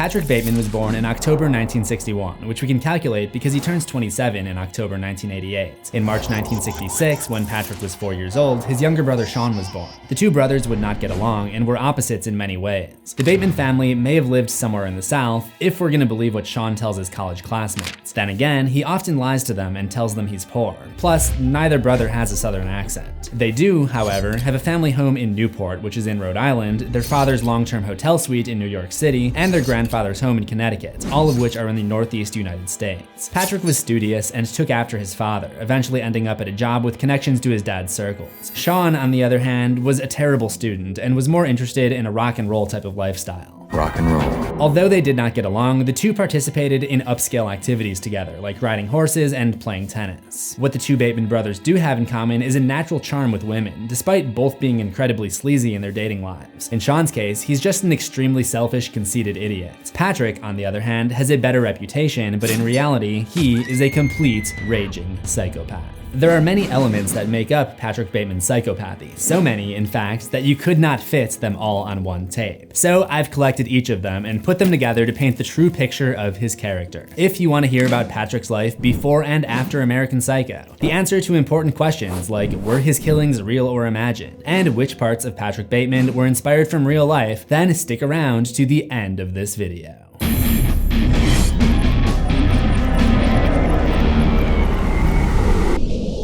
Patrick Bateman was born in October 1961, which we can calculate because he turns 27 in October 1988. In March 1966, when Patrick was 4 years old, his younger brother Sean was born. The two brothers would not get along and were opposites in many ways. The Bateman family may have lived somewhere in the South, if we're gonna believe what Sean tells his college classmates. Then again, he often lies to them and tells them he's poor. Plus, neither brother has a Southern accent. They do, however, have a family home in Newport, which is in Rhode Island, their father's long-term hotel suite in New York City, and their grandfather's home in Connecticut, all of which are in the Northeast United States. Patrick was studious and took after his father, eventually ending up at a job with connections to his dad's circles. Sean, on the other hand, was a terrible student and was more interested in a rock and roll type of lifestyle. Rock and roll. Although they did not get along, the two participated in upscale activities together, like riding horses and playing tennis. What the two Bateman brothers do have in common is a natural charm with women, despite both being incredibly sleazy in their dating lives. In Sean's case, he's just an extremely selfish, conceited idiot. Patrick, on the other hand, has a better reputation, but in reality, he is a complete, raging psychopath. There are many elements that make up Patrick Bateman's psychopathy, so many, in fact, that you could not fit them all on one tape. So I've collected each of them and put them together to paint the true picture of his character. If you want to hear about Patrick's life before and after American Psycho, the answer to important questions like were his killings real or imagined, and which parts of Patrick Bateman were inspired from real life, then stick around to the end of this video.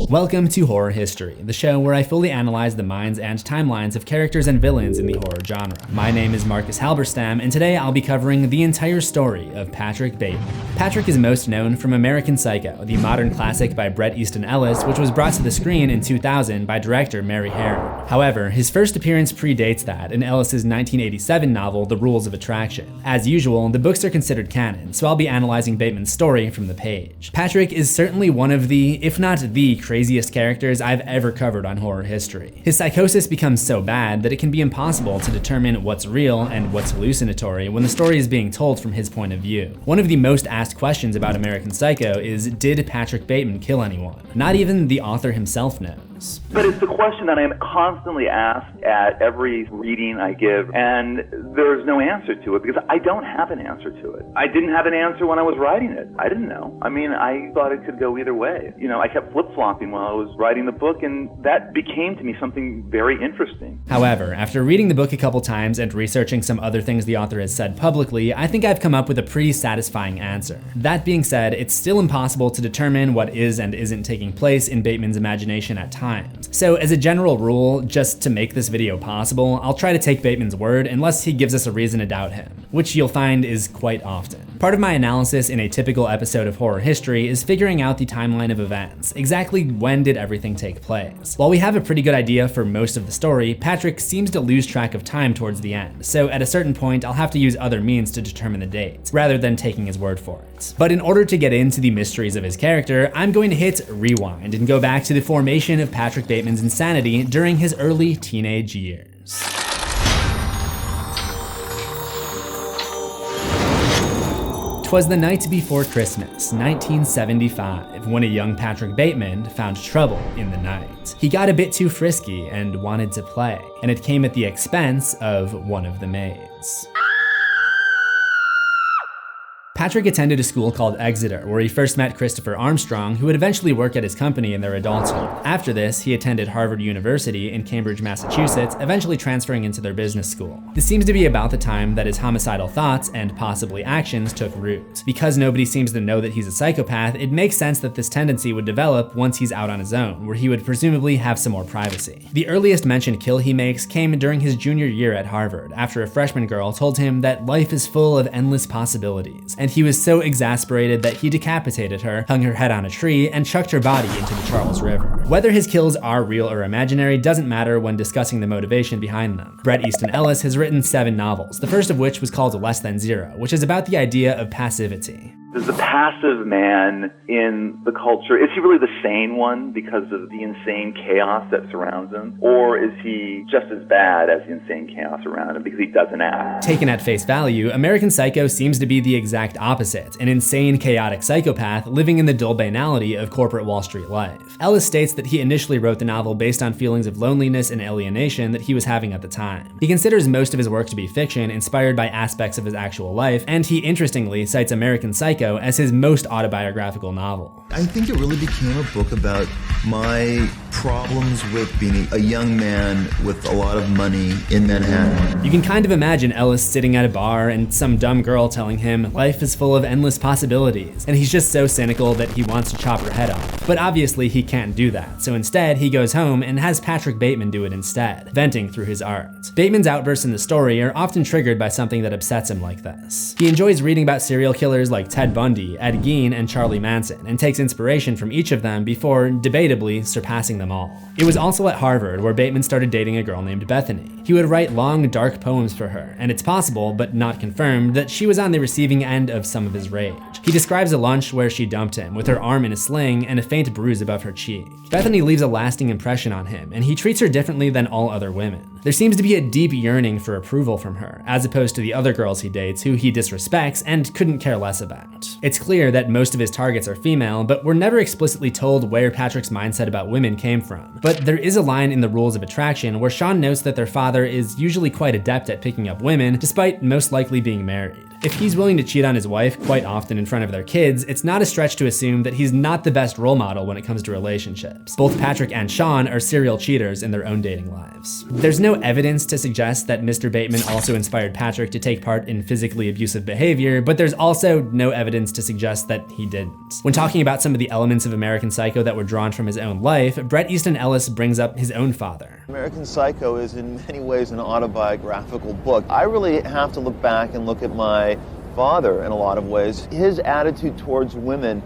Welcome to Horror History, the show where I fully analyze the minds and timelines of characters and villains in the horror genre. My name is Marcus Halberstam, and today I'll be covering the entire story of Patrick Bateman. Patrick is most known from American Psycho, the modern classic by Bret Easton Ellis, which was brought to the screen in 2000 by director Mary Harron. However, his first appearance predates that in Ellis's 1987 novel, The Rules of Attraction. As usual, the books are considered canon, so I'll be analyzing Bateman's story from the page. Patrick is certainly one of the, if not the craziest characters I've ever covered on Horror History. His psychosis becomes so bad that it can be impossible to determine what's real and what's hallucinatory when the story is being told from his point of view. One of the most asked questions about American Psycho is, did Patrick Bateman kill anyone? Not even the author himself knows. But it's the question that I am constantly asked at every reading I give, and there's no answer to it because I don't have an answer to it. I didn't have an answer when I was writing it. I didn't know. I mean, I thought it could go either way. You know, I kept flip-flopping while I was writing the book, and that became to me something very interesting. However, after reading the book a couple times and researching some other things the author has said publicly, I think I've come up with a pretty satisfying answer. That being said, it's still impossible to determine what is and isn't taking place in Bateman's imagination at times. So as a general rule, just to make this video possible, I'll try to take Bateman's word unless he gives us a reason to doubt him, which you'll find is quite often. Part of my analysis in a typical episode of Horror History is figuring out the timeline of events. Exactly when did everything take place? While we have a pretty good idea for most of the story, Patrick seems to lose track of time towards the end, so at a certain point I'll have to use other means to determine the dates, rather than taking his word for it. But in order to get into the mysteries of his character, I'm going to hit rewind and go back to the formation of Patrick Bateman's insanity during his early teenage years. 'Twas the night before Christmas, 1975, when a young Patrick Bateman found trouble in the night. He got a bit too frisky and wanted to play, and it came at the expense of one of the maids. Patrick attended a school called Exeter, where he first met Christopher Armstrong, who would eventually work at his company in their adulthood. After this, he attended Harvard University in Cambridge, Massachusetts, eventually transferring into their business school. This seems to be about the time that his homicidal thoughts and possibly actions took root. Because nobody seems to know that he's a psychopath, it makes sense that this tendency would develop once he's out on his own, where he would presumably have some more privacy. The earliest mentioned kill he makes came during his junior year at Harvard, after a freshman girl told him that life is full of endless possibilities, and he was so exasperated that he decapitated her, hung her head on a tree, and chucked her body into the Charles River. Whether his kills are real or imaginary doesn't matter when discussing the motivation behind them. Bret Easton Ellis has written 7 novels, the first of which was called Less Than Zero, which is about the idea of passivity. Does the passive man in the culture, is he really the sane one because of the insane chaos that surrounds him? Or is he just as bad as the insane chaos around him because he doesn't act? Taken at face value, American Psycho seems to be the exact opposite, an insane, chaotic psychopath living in the dull banality of corporate Wall Street life. Ellis states that he initially wrote the novel based on feelings of loneliness and alienation that he was having at the time. He considers most of his work to be fiction, inspired by aspects of his actual life, and he interestingly cites American Psycho as his most autobiographical novel. I think it really became a book about my problems with being a young man with a lot of money in Manhattan. You can kind of imagine Ellis sitting at a bar and some dumb girl telling him life is full of endless possibilities, and he's just so cynical that he wants to chop her head off. But obviously he can't do that, so instead he goes home and has Patrick Bateman do it instead, venting through his art. Bateman's outbursts in the story are often triggered by something that upsets him like this. He enjoys reading about serial killers like Ted Bundy, Ed Gein, and Charlie Manson, and takes inspiration from each of them before, debatably, surpassing them all. It was also at Harvard where Bateman started dating a girl named Bethany. He would write long, dark poems for her, and it's possible, but not confirmed, that she was on the receiving end of some of his rage. He describes a lunch where she dumped him, with her arm in a sling and a faint bruise above her cheek. Bethany leaves a lasting impression on him, and he treats her differently than all other women. There seems to be a deep yearning for approval from her, as opposed to the other girls he dates who he disrespects and couldn't care less about. It's clear that most of his targets are female, but we're never explicitly told where Patrick's mindset about women came from. But there is a line in The Rules of Attraction where Sean notes that their father is usually quite adept at picking up women, despite most likely being married. If he's willing to cheat on his wife quite often in front of their kids, it's not a stretch to assume that he's not the best role model when it comes to relationships. Both Patrick and Sean are serial cheaters in their own dating lives. There's no evidence to suggest that Mr. Bateman also inspired Patrick to take part in physically abusive behavior, but there's also no evidence to suggest that he didn't. When talking about some of the elements of American Psycho that were drawn from his own life, Bret Easton Ellis brings up his own father. American Psycho is in many ways an autobiographical book. I really have to look back and look at my father in a lot of ways. His attitude towards women,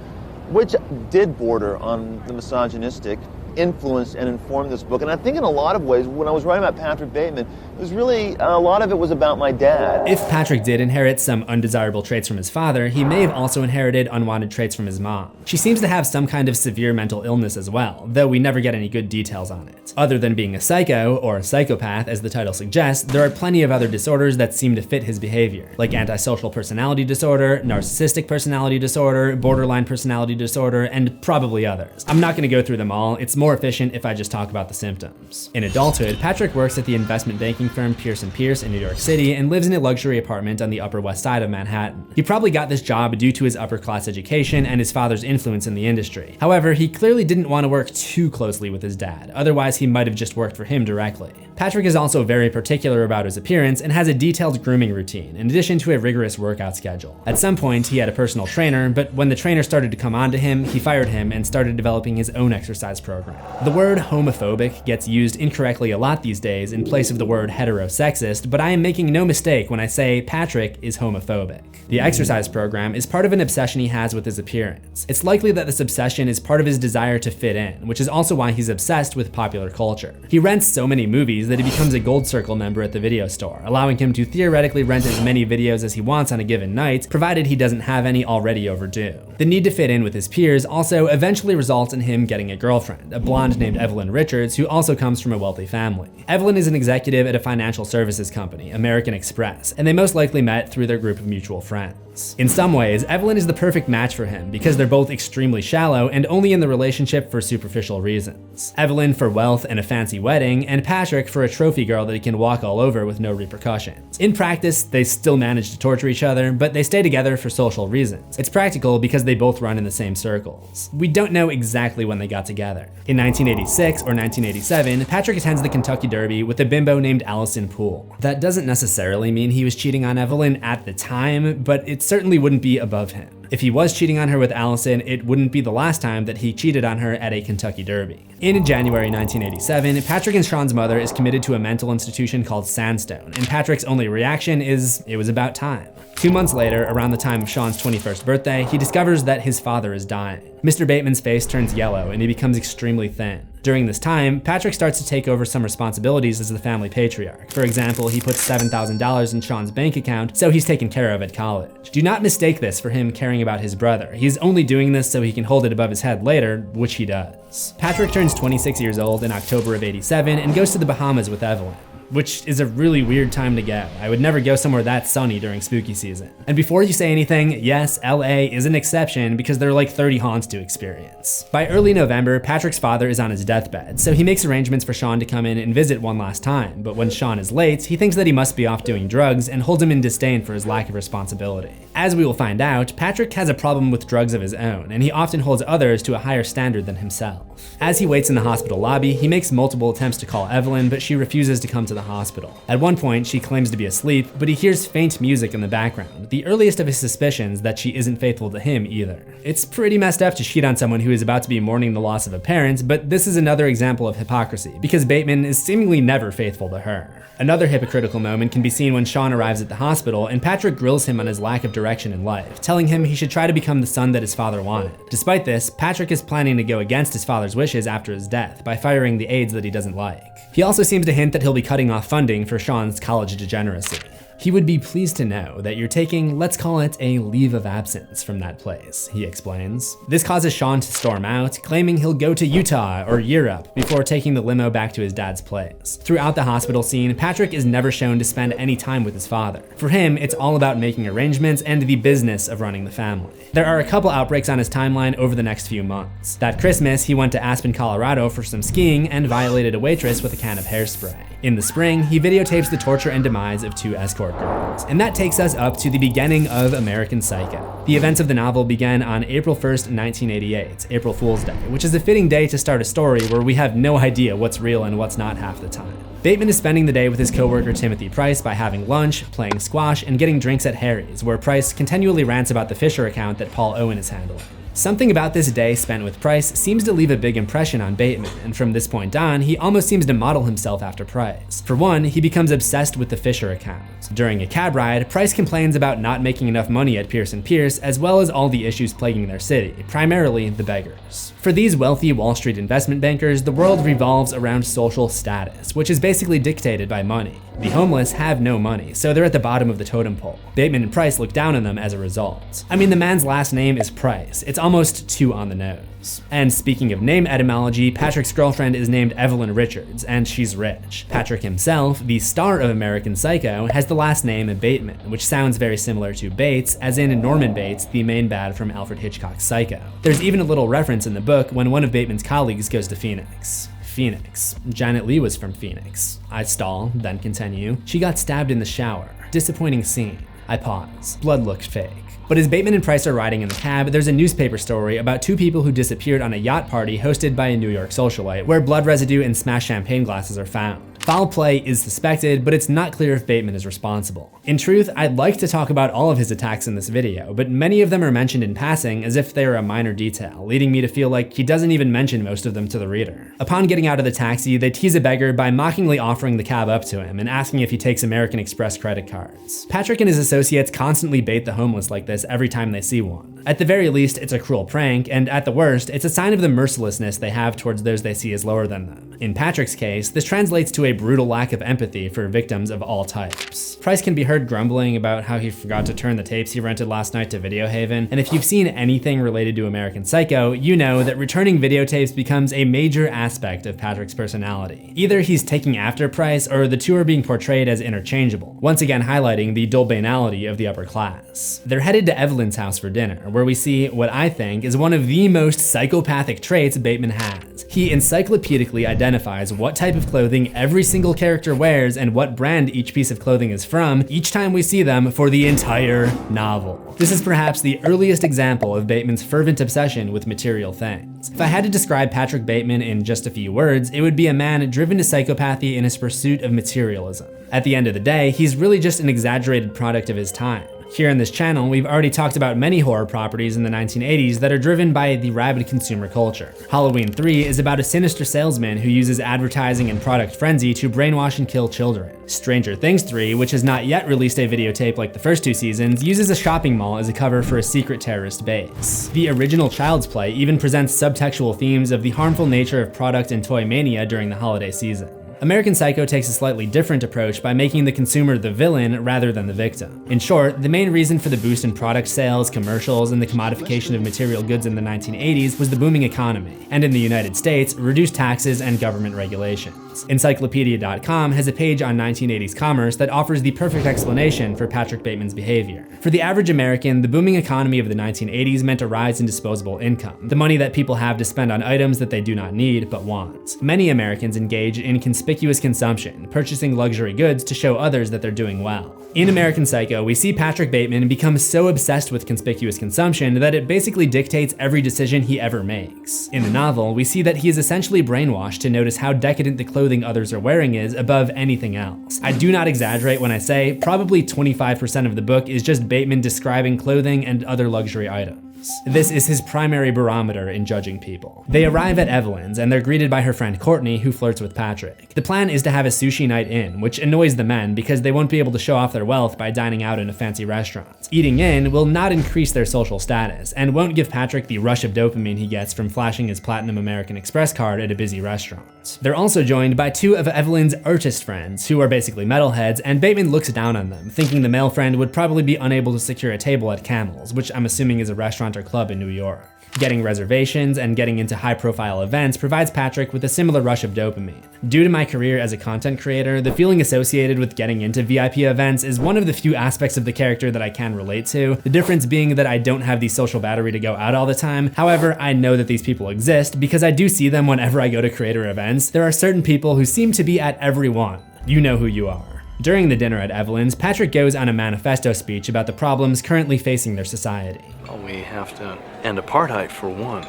which did border on the misogynistic, influenced and informed this book. And I think in a lot of ways, when I was writing about Patrick Bateman, it was really, a lot of it was about my dad. If Patrick did inherit some undesirable traits from his father, he may have also inherited unwanted traits from his mom. She seems to have some kind of severe mental illness as well, though we never get any good details on it. Other than being a psycho, or psychopath as the title suggests, there are plenty of other disorders that seem to fit his behavior, like antisocial personality disorder, narcissistic personality disorder, borderline personality disorder, and probably others. I'm not going to go through them all. It's more efficient if I just talk about the symptoms. In adulthood, Patrick works at the investment banking firm Pierce & Pierce in New York City and lives in a luxury apartment on the Upper West Side of Manhattan. He probably got this job due to his upper-class education and his father's influence in the industry. However, he clearly didn't want to work too closely with his dad, otherwise he might have just worked for him directly. Patrick is also very particular about his appearance and has a detailed grooming routine, in addition to a rigorous workout schedule. At some point, he had a personal trainer, but when the trainer started to come on to him, he fired him and started developing his own exercise program. The word homophobic gets used incorrectly a lot these days in place of the word heterosexist, but I am making no mistake when I say Patrick is homophobic. The exercise program is part of an obsession he has with his appearance. It's likely that this obsession is part of his desire to fit in, which is also why he's obsessed with popular culture. He rents so many movies that he becomes a Gold Circle member at the video store, allowing him to theoretically rent as many videos as he wants on a given night, provided he doesn't have any already overdue. The need to fit in with his peers also eventually results in him getting a girlfriend, a blonde named Evelyn Richards, who also comes from a wealthy family. Evelyn is an executive at a financial services company, American Express, and they most likely met through their group of mutual friends. In some ways, Evelyn is the perfect match for him because they're both extremely shallow and only in the relationship for superficial reasons. Evelyn for wealth and a fancy wedding, and Patrick for a trophy girl that he can walk all over with no repercussions. In practice, they still manage to torture each other, but they stay together for social reasons. It's practical because they both run in the same circles. We don't know exactly when they got together. In 1986 or 1987, Patrick attends the Kentucky Derby with a bimbo named Allison Poole. That doesn't necessarily mean he was cheating on Evelyn at the time, but it certainly wouldn't be above him. If he was cheating on her with Allison, it wouldn't be the last time that he cheated on her at a Kentucky Derby. In January 1987, Patrick and Sean's mother is committed to a mental institution called Sandstone, and Patrick's only reaction is, it was about time. 2 months later, around the time of Sean's 21st birthday, he discovers that his father is dying. Mr. Bateman's face turns yellow and he becomes extremely thin. During this time, Patrick starts to take over some responsibilities as the family patriarch. For example, he puts $7,000 in Sean's bank account, so he's taken care of at college. Do not mistake this for him caring about his brother. He's only doing this so he can hold it above his head later, which he does. Patrick turns 26 years old in October of '87 and goes to the Bahamas with Evelyn, which is a really weird time to go. I would never go somewhere that sunny during spooky season. And before you say anything, yes, LA is an exception because there are like 30 haunts to experience. By early November, Patrick's father is on his deathbed, so he makes arrangements for Sean to come in and visit one last time, but when Sean is late, he thinks that he must be off doing drugs and holds him in disdain for his lack of responsibility. As we will find out, Patrick has a problem with drugs of his own, and he often holds others to a higher standard than himself. As he waits in the hospital lobby, he makes multiple attempts to call Evelyn, but she refuses to come to the hospital. At one point, she claims to be asleep, but he hears faint music in the background, the earliest of his suspicions that she isn't faithful to him either. It's pretty messed up to cheat on someone who is about to be mourning the loss of a parent, but this is another example of hypocrisy, because Bateman is seemingly never faithful to her. Another hypocritical moment can be seen when Sean arrives at the hospital and Patrick grills him on his lack of direction in life, telling him he should try to become the son that his father wanted. Despite this, Patrick is planning to go against his father's wishes after his death by firing the aides that he doesn't like. He also seems to hint that he'll be cutting off funding for Sean's college degeneracy. He would be pleased to know that you're taking, let's call it, a leave of absence from that place, he explains. This causes Sean to storm out, claiming he'll go to Utah or Europe before taking the limo back to his dad's place. Throughout the hospital scene, Patrick is never shown to spend any time with his father. For him, it's all about making arrangements and the business of running the family. There are a couple outbreaks on his timeline over the next few months. That Christmas, he went to Aspen, Colorado for some skiing and violated a waitress with a can of hairspray. In the spring, he videotapes the torture and demise of 2 escort girls. And that takes us up to the beginning of American Psycho. The events of the novel began on April 1st, 1988, April Fool's Day, which is a fitting day to start a story where we have no idea what's real and what's not half the time. Bateman is spending the day with his coworker Timothy Price by having lunch, playing squash, and getting drinks at Harry's, where Price continually rants about the Fisher account that Paul Owen is handling. Something about this day spent with Price seems to leave a big impression on Bateman, and from this point on, he almost seems to model himself after Price. For one, he becomes obsessed with the Fisher account. During a cab ride, Price complains about not making enough money at Pierce & Pierce, as well as all the issues plaguing their city, primarily the beggars. For these wealthy Wall Street investment bankers, the world revolves around social status, which is basically dictated by money. The homeless have no money, so they're at the bottom of the totem pole. Bateman and Price look down on them as a result. I mean, the man's last name is Price. It's almost too on the nose. And speaking of name etymology, Patrick's girlfriend is named Evelyn Richards, and she's rich. Patrick himself, the star of American Psycho, has the last name Bateman, which sounds very similar to Bates, as in Norman Bates, the main bad from Alfred Hitchcock's Psycho. There's even a little reference in the book when one of Bateman's colleagues goes to Phoenix. Phoenix. Janet Leigh was from Phoenix. I stall, then continue. She got stabbed in the shower. Disappointing scene. I pause. Blood looked fake. But as Bateman and Price are riding in the cab, there's a newspaper story about 2 people who disappeared on a yacht party hosted by a New York socialite, where blood residue and smashed champagne glasses are found. Foul play is suspected, but it's not clear if Bateman is responsible. In truth, I'd like to talk about all of his attacks in this video, but many of them are mentioned in passing as if they are a minor detail, leading me to feel like he doesn't even mention most of them to the reader. Upon getting out of the taxi, they tease a beggar by mockingly offering the cab up to him and asking if he takes American Express credit cards. Patrick and his associates constantly bait the homeless like this every time they see one. At the very least, it's a cruel prank, and at the worst, it's a sign of the mercilessness they have towards those they see as lower than them. In Patrick's case, this translates to a brutal lack of empathy for victims of all types. Price can be heard grumbling about how he forgot to turn the tapes he rented last night to Video Haven, and if you've seen anything related to American Psycho, you know that returning videotapes becomes a major aspect of Patrick's personality. Either he's taking after Price, or the two are being portrayed as interchangeable, once again highlighting the dull banality of the upper class. They're headed to Evelyn's house for dinner, where we see what I think is one of the most psychopathic traits Bateman has. He encyclopedically identifies what type of clothing every single character wears and what brand each piece of clothing is from each time we see them for the entire novel. This is perhaps the earliest example of Bateman's fervent obsession with material things. If I had to describe Patrick Bateman in just a few words, it would be a man driven to psychopathy in his pursuit of materialism. At the end of the day, he's really just an exaggerated product of his time. Here in this channel, we've already talked about many horror properties in the 1980s that are driven by the rabid consumer culture. Halloween 3 is about a sinister salesman who uses advertising and product frenzy to brainwash and kill children. Stranger Things 3, which has not yet released a videotape like the first 2 seasons, uses a shopping mall as a cover for a secret terrorist base. The original Child's Play even presents subtextual themes of the harmful nature of product and toy mania during the holiday season. American Psycho takes a slightly different approach by making the consumer the villain rather than the victim. In short, the main reason for the boost in product sales, commercials, and the commodification of material goods in the 1980s was the booming economy, and in the United States, reduced taxes and government regulations. Encyclopedia.com has a page on 1980s commerce that offers the perfect explanation for Patrick Bateman's behavior. For the average American, the booming economy of the 1980s meant a rise in disposable income, the money that people have to spend on items that they do not need but want. Many Americans engage in conspicuous consumption, purchasing luxury goods to show others that they're doing well. In American Psycho, we see Patrick Bateman become so obsessed with conspicuous consumption that it basically dictates every decision he ever makes. In the novel, we see that he is essentially brainwashed to notice how decadent the clothing others are wearing is above anything else. I do not exaggerate when I say probably 25% of the book is just Bateman describing clothing and other luxury items. This is his primary barometer in judging people. They arrive at Evelyn's and they're greeted by her friend Courtney, who flirts with Patrick. The plan is to have a sushi night in, which annoys the men because they won't be able to show off their wealth by dining out in a fancy restaurant. Eating in will not increase their social status and won't give Patrick the rush of dopamine he gets from flashing his platinum American Express card at a busy restaurant. They're also joined by 2 of Evelyn's artist friends, who are basically metalheads, and Bateman looks down on them, thinking the male friend would probably be unable to secure a table at Camel's, which I'm assuming is a restaurant or club in New York. Getting reservations and getting into high-profile events provides Patrick with a similar rush of dopamine. Due to my career as a content creator, the feeling associated with getting into VIP events is one of the few aspects of the character that I can relate to, the difference being that I don't have the social battery to go out all the time. However, I know that these people exist because I do see them whenever I go to creator events. There are certain people who seem to be at every one. You know who you are. During the dinner at Evelyn's, Patrick goes on a manifesto speech about the problems currently facing their society. Well, we have to end apartheid for one,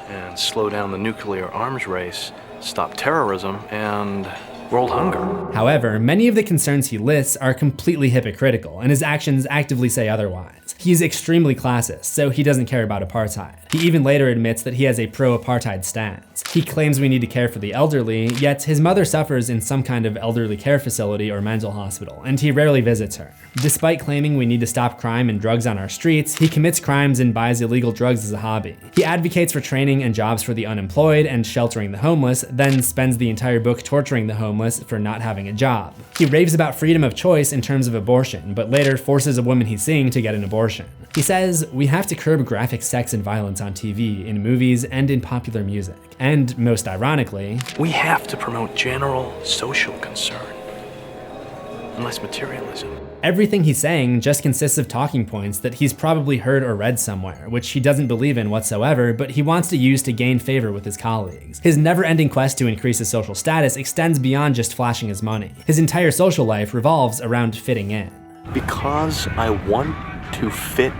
and slow down the nuclear arms race, stop terrorism, and world hunger. However, many of the concerns he lists are completely hypocritical, and his actions actively say otherwise. He's extremely classist, so he doesn't care about apartheid. He even later admits that he has a pro-apartheid stance. He claims we need to care for the elderly, yet his mother suffers in some kind of elderly care facility or mental hospital, and he rarely visits her. Despite claiming we need to stop crime and drugs on our streets, he commits crimes and buys illegal drugs as a hobby. He advocates for training and jobs for the unemployed and sheltering the homeless, then spends the entire book torturing the homeless for not having a job. He raves about freedom of choice in terms of abortion, but later forces a woman he's seeing to get an abortion. He says, we have to curb graphic sex and violence on TV, in movies, and in popular music. And most ironically, we have to promote general social concern, and less materialism. Everything he's saying just consists of talking points that he's probably heard or read somewhere, which he doesn't believe in whatsoever, but he wants to use to gain favor with his colleagues. His never-ending quest to increase his social status extends beyond just flashing his money. His entire social life revolves around fitting in. Because I want to fit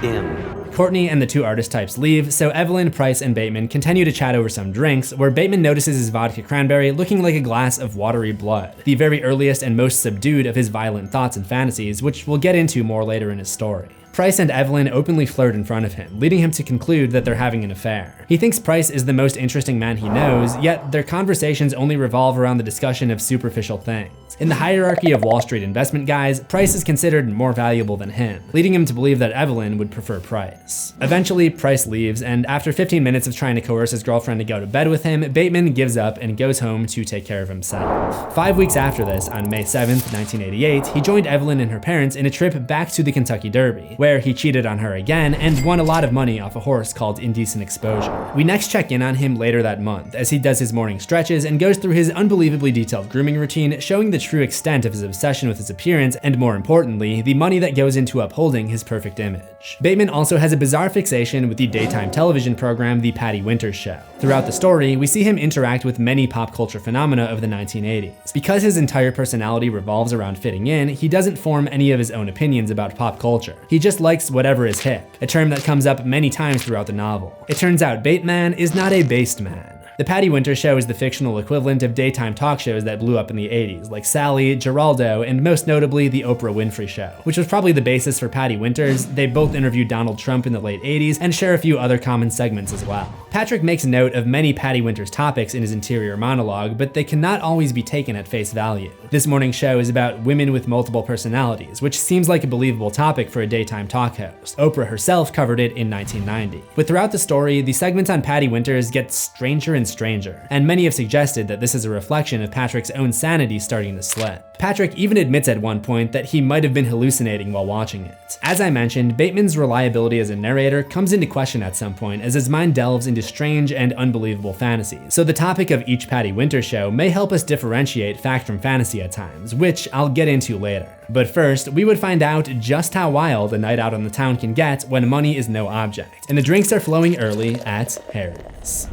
in. Courtney and the 2 artist types leave, so Evelyn, Price, and Bateman continue to chat over some drinks, where Bateman notices his vodka cranberry looking like a glass of watery blood, the very earliest and most subdued of his violent thoughts and fantasies, which we'll get into more later in his story. Price and Evelyn openly flirt in front of him, leading him to conclude that they're having an affair. He thinks Price is the most interesting man he knows, yet their conversations only revolve around the discussion of superficial things. In the hierarchy of Wall Street investment guys, Price is considered more valuable than him, leading him to believe that Evelyn would prefer Price. Eventually, Price leaves, and after 15 minutes of trying to coerce his girlfriend to go to bed with him, Bateman gives up and goes home to take care of himself. 5 weeks after this, on May 7th, 1988, he joined Evelyn and her parents in a trip back to the Kentucky Derby, where he cheated on her again and won a lot of money off a horse called Indecent Exposure. We next check in on him later that month, as he does his morning stretches and goes through his unbelievably detailed grooming routine, showing the true extent of his obsession with his appearance and, more importantly, the money that goes into upholding his perfect image. Bateman also has a bizarre fixation with the daytime television program The Patty Winters Show. Throughout the story, we see him interact with many pop culture phenomena of the 1980s. Because his entire personality revolves around fitting in, he doesn't form any of his own opinions about pop culture. He just likes whatever is hip, a term that comes up many times throughout the novel. It turns out Bateman is not a based man. The Patty Winter Show is the fictional equivalent of daytime talk shows that blew up in the 80s, like Sally, Geraldo, and most notably The Oprah Winfrey Show, which was probably the basis for Patty Winters. They both interviewed Donald Trump in the late 80s and share a few other common segments as well. Patrick makes note of many Patty Winters topics in his interior monologue, but they cannot always be taken at face value. This morning's show is about women with multiple personalities, which seems like a believable topic for a daytime talk host. Oprah herself covered it in 1990. But throughout the story, the segments on Patty Winters get stranger and stranger, and many have suggested that this is a reflection of Patrick's own sanity starting to slip. Patrick even admits at one point that he might have been hallucinating while watching it. As I mentioned, Bateman's reliability as a narrator comes into question at some point as his mind delves into strange and unbelievable fantasies. So the topic of each Patty Winter show may help us differentiate fact from fantasy at times, which I'll get into later. But first, we would find out just how wild a night out on the town can get when money is no object, and the drinks are flowing early at Harry's.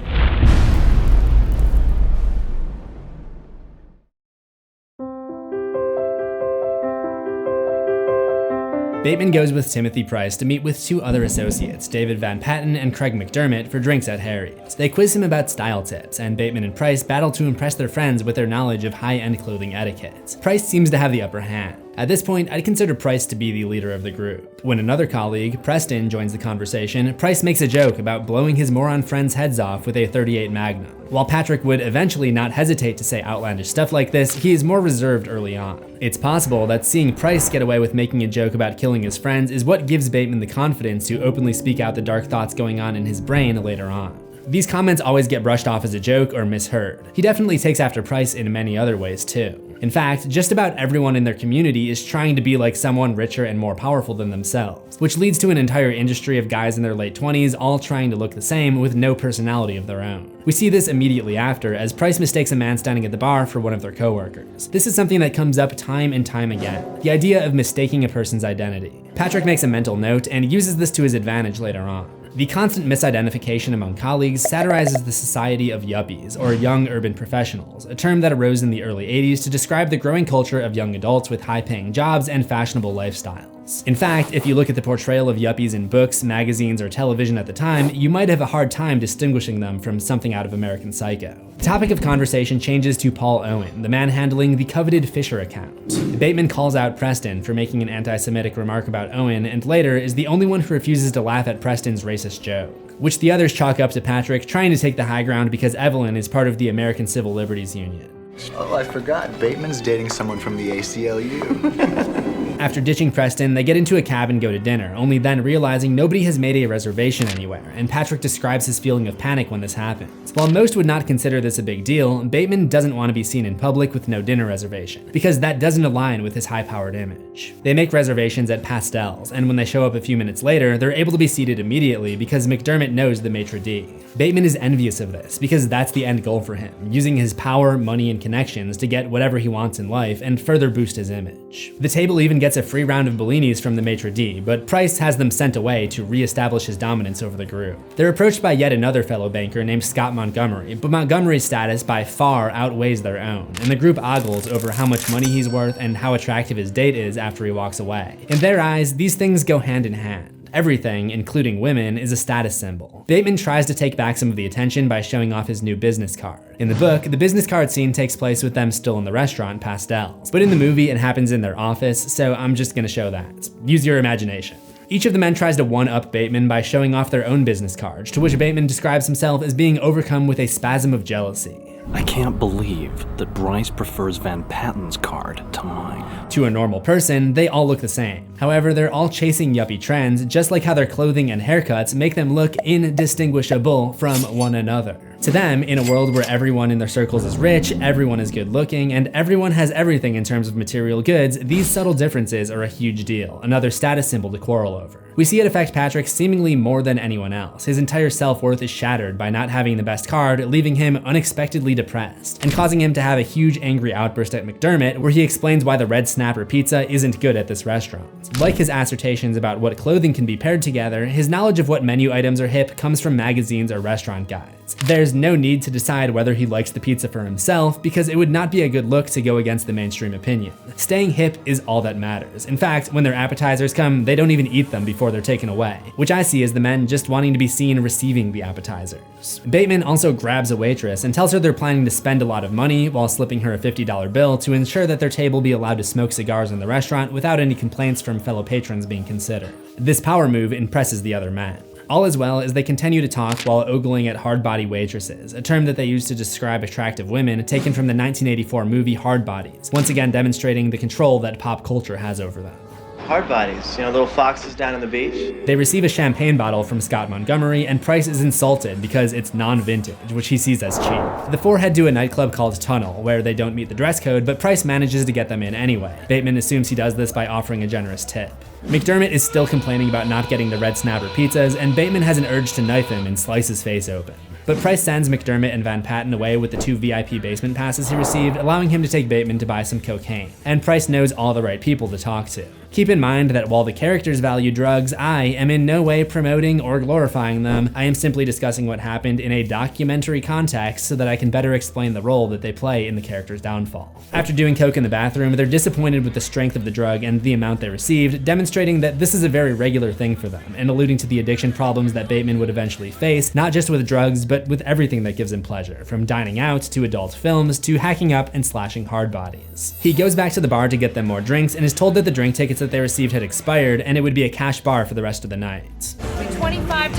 Bateman goes with Timothy Price to meet with two other associates, David Van Patten and Craig McDermott, for drinks at Harry's. They quiz him about style tips, and Bateman and Price battle to impress their friends with their knowledge of high-end clothing etiquette. Price seems to have the upper hand. At this point, I'd consider Price to be the leader of the group. When another colleague, Preston, joins the conversation, Price makes a joke about blowing his moron friends' heads off with a .38 Magnum. While Patrick would eventually not hesitate to say outlandish stuff like this, he is more reserved early on. It's possible that seeing Price get away with making a joke about killing his friends is what gives Bateman the confidence to openly speak out the dark thoughts going on in his brain later on. These comments always get brushed off as a joke or misheard. He definitely takes after Price in many other ways too. In fact, just about everyone in their community is trying to be like someone richer and more powerful than themselves, which leads to an entire industry of guys in their late 20s all trying to look the same with no personality of their own. We see this immediately after, as Price mistakes a man standing at the bar for one of their coworkers. This is something that comes up time and time again, the idea of mistaking a person's identity. Patrick makes a mental note and uses this to his advantage later on. The constant misidentification among colleagues satirizes the society of Yuppies, or young urban professionals, a term that arose in the early 80s to describe the growing culture of young adults with high-paying jobs and fashionable lifestyles. In fact, if you look at the portrayal of Yuppies in books, magazines, or television at the time, you might have a hard time distinguishing them from something out of American Psycho. The topic of conversation changes to Paul Owen, the man handling the coveted Fisher account. Bateman calls out Preston for making an anti-Semitic remark about Owen, and later is the only one who refuses to laugh at Preston's racist joke, which the others chalk up to Patrick trying to take the high ground because Evelyn is part of the American Civil Liberties Union. Oh, I forgot. Bateman's dating someone from the ACLU. After ditching Preston, they get into a cab and go to dinner, only then realizing nobody has made a reservation anywhere, and Patrick describes his feeling of panic when this happens. While most would not consider this a big deal, Bateman doesn't want to be seen in public with no dinner reservation, because that doesn't align with his high-powered image. They make reservations at Pastel's, and when they show up a few minutes later, they're able to be seated immediately because McDermott knows the maitre d'. Bateman is envious of this, because that's the end goal for him, using his power, money, and connections to get whatever he wants in life and further boost his image. The table even gets a free round of Bellinis from the maitre d', but Price has them sent away to re-establish his dominance over the group. They're approached by yet another fellow banker named Scott Montgomery, but Montgomery's status by far outweighs their own, and the group ogles over how much money he's worth and how attractive his date is after he walks away. In their eyes, these things go hand in hand. Everything, including women, is a status symbol. Bateman tries to take back some of the attention by showing off his new business card. In the book, the business card scene takes place with them still in the restaurant, Pastel's. But in the movie, it happens in their office, so I'm just gonna show that. Use your imagination. Each of the men tries to one-up Bateman by showing off their own business cards, to which Bateman describes himself as being overcome with a spasm of jealousy. I can't believe that Bryce prefers Van Patten's card to mine. To a normal person, they all look the same. However, they're all chasing yuppie trends, just like how their clothing and haircuts make them look indistinguishable from one another. To them, in a world where everyone in their circles is rich, everyone is good looking, and everyone has everything in terms of material goods, these subtle differences are a huge deal, another status symbol to quarrel over. We see it affect Patrick seemingly more than anyone else. His entire self-worth is shattered by not having the best card, leaving him unexpectedly depressed, and causing him to have a huge angry outburst at McDermott, where he explains why the red snapper pizza isn't good at this restaurant. Like his assertions about what clothing can be paired together, his knowledge of what menu items are hip comes from magazines or restaurant guides. pizzas. There's no need to decide whether he likes the pizza for himself, because it would not be a good look to go against the mainstream opinion. Staying hip is all that matters. In fact, when their appetizers come, they don't even eat them before they're taken away, which I see as the men just wanting to be seen receiving the appetizers. Bateman also grabs a waitress and tells her they're planning to spend a lot of money while slipping her a $50 bill to ensure that their table be allowed to smoke cigars in the restaurant without any complaints from fellow patrons being considered. This power move impresses the other men. All is well as they continue to talk while ogling at hardbody waitresses, a term that they use to describe attractive women taken from the 1984 movie Hardbodies, once again demonstrating the control that pop culture has over them. Hardbodies, little foxes down on the beach? They receive a champagne bottle from Scott Montgomery, and Price is insulted because it's non-vintage, which he sees as cheap. The four head to a nightclub called Tunnel, where they don't meet the dress code, but Price manages to get them in anyway. Bateman assumes he does this by offering a generous tip. McDermott is still complaining about not getting the red snapper pizzas, and Bateman has an urge to knife him and slice his face open. But Price sends McDermott and Van Patten away with the 2 VIP basement passes he received, allowing him to take Bateman to buy some cocaine. And Price knows all the right people to talk to. Keep in mind that while the characters value drugs, I am in no way promoting or glorifying them. I am simply discussing what happened in a documentary context so that I can better explain the role that they play in the character's downfall. After doing coke in the bathroom, they're disappointed with the strength of the drug and the amount they received, demonstrating that this is a very regular thing for them, and alluding to the addiction problems that Bateman would eventually face, not just with drugs, but with everything that gives him pleasure, from dining out to adult films to hacking up and slashing hardbodies. He goes back to the bar to get them more drinks and is told that the drink tickets that they received had expired and it would be a cash bar for the rest of the night. $25.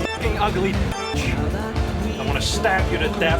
Fucking ugly bitch. I want to stab you to death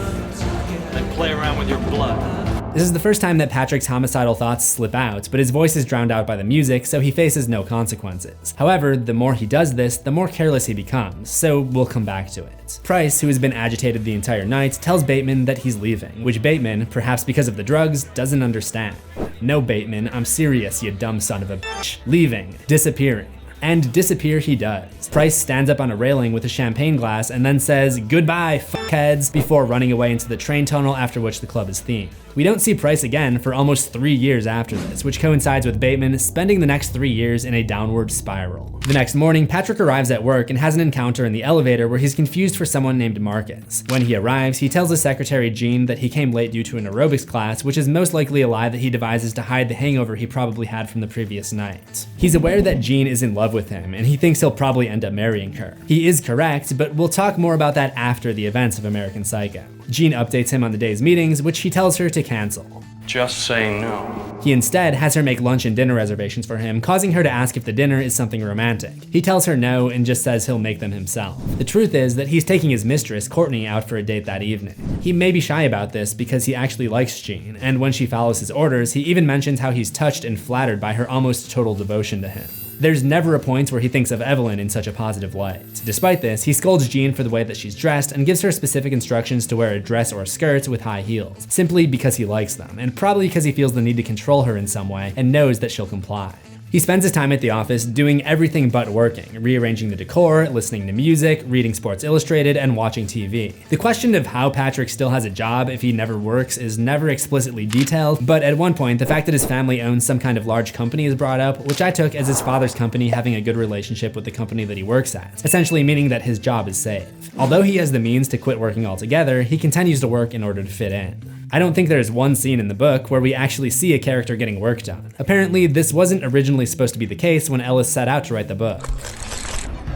and then play around with your blood. This is the first time that Patrick's homicidal thoughts slip out, but his voice is drowned out by the music, so he faces no consequences. However, the more he does this, the more careless he becomes, so we'll come back to it. Price, who has been agitated the entire night, tells Bateman that he's leaving, which Bateman, perhaps because of the drugs, doesn't understand. No, Bateman, I'm serious, you dumb son of a bitch. Leaving. Disappearing. And disappear he does. Price stands up on a railing with a champagne glass and then says, "Goodbye, fuckheads," before running away into the train tunnel, after which the club is themed. We don't see Price again for almost 3 years after this, which coincides with Bateman spending the next 3 years in a downward spiral. The next morning, Patrick arrives at work and has an encounter in the elevator where he's confused for someone named Marcus. When he arrives, he tells his secretary Jean that he came late due to an aerobics class, which is most likely a lie that he devises to hide the hangover he probably had from the previous night. He's aware that Jean is in love with him, and he thinks he'll probably end up marrying her. He is correct, but we'll talk more about that after the events of American Psycho. Jean updates him on the day's meetings, which he tells her to cancel. Just say no. He instead has her make lunch and dinner reservations for him, causing her to ask if the dinner is something romantic. He tells her no and just says he'll make them himself. The truth is that he's taking his mistress, Courtney, out for a date that evening. He may be shy about this because he actually likes Jean, and when she follows his orders, he even mentions how he's touched and flattered by her almost total devotion to him. There's never a point where he thinks of Evelyn in such a positive light. Despite this, he scolds Jean for the way that she's dressed and gives her specific instructions to wear a dress or skirts with high heels, simply because he likes them, and probably because he feels the need to control her in some way and knows that she'll comply. He spends his time at the office doing everything but working, rearranging the decor, listening to music, reading Sports Illustrated, and watching TV. The question of how Patrick still has a job if he never works is never explicitly detailed, but at one point, the fact that his family owns some kind of large company is brought up, which I took as his father's company having a good relationship with the company that he works at, essentially meaning that his job is safe. Although he has the means to quit working altogether, he continues to work in order to fit in. I don't think there's one scene in the book where we actually see a character getting work done. Apparently, this wasn't originally supposed to be the case when Ellis set out to write the book.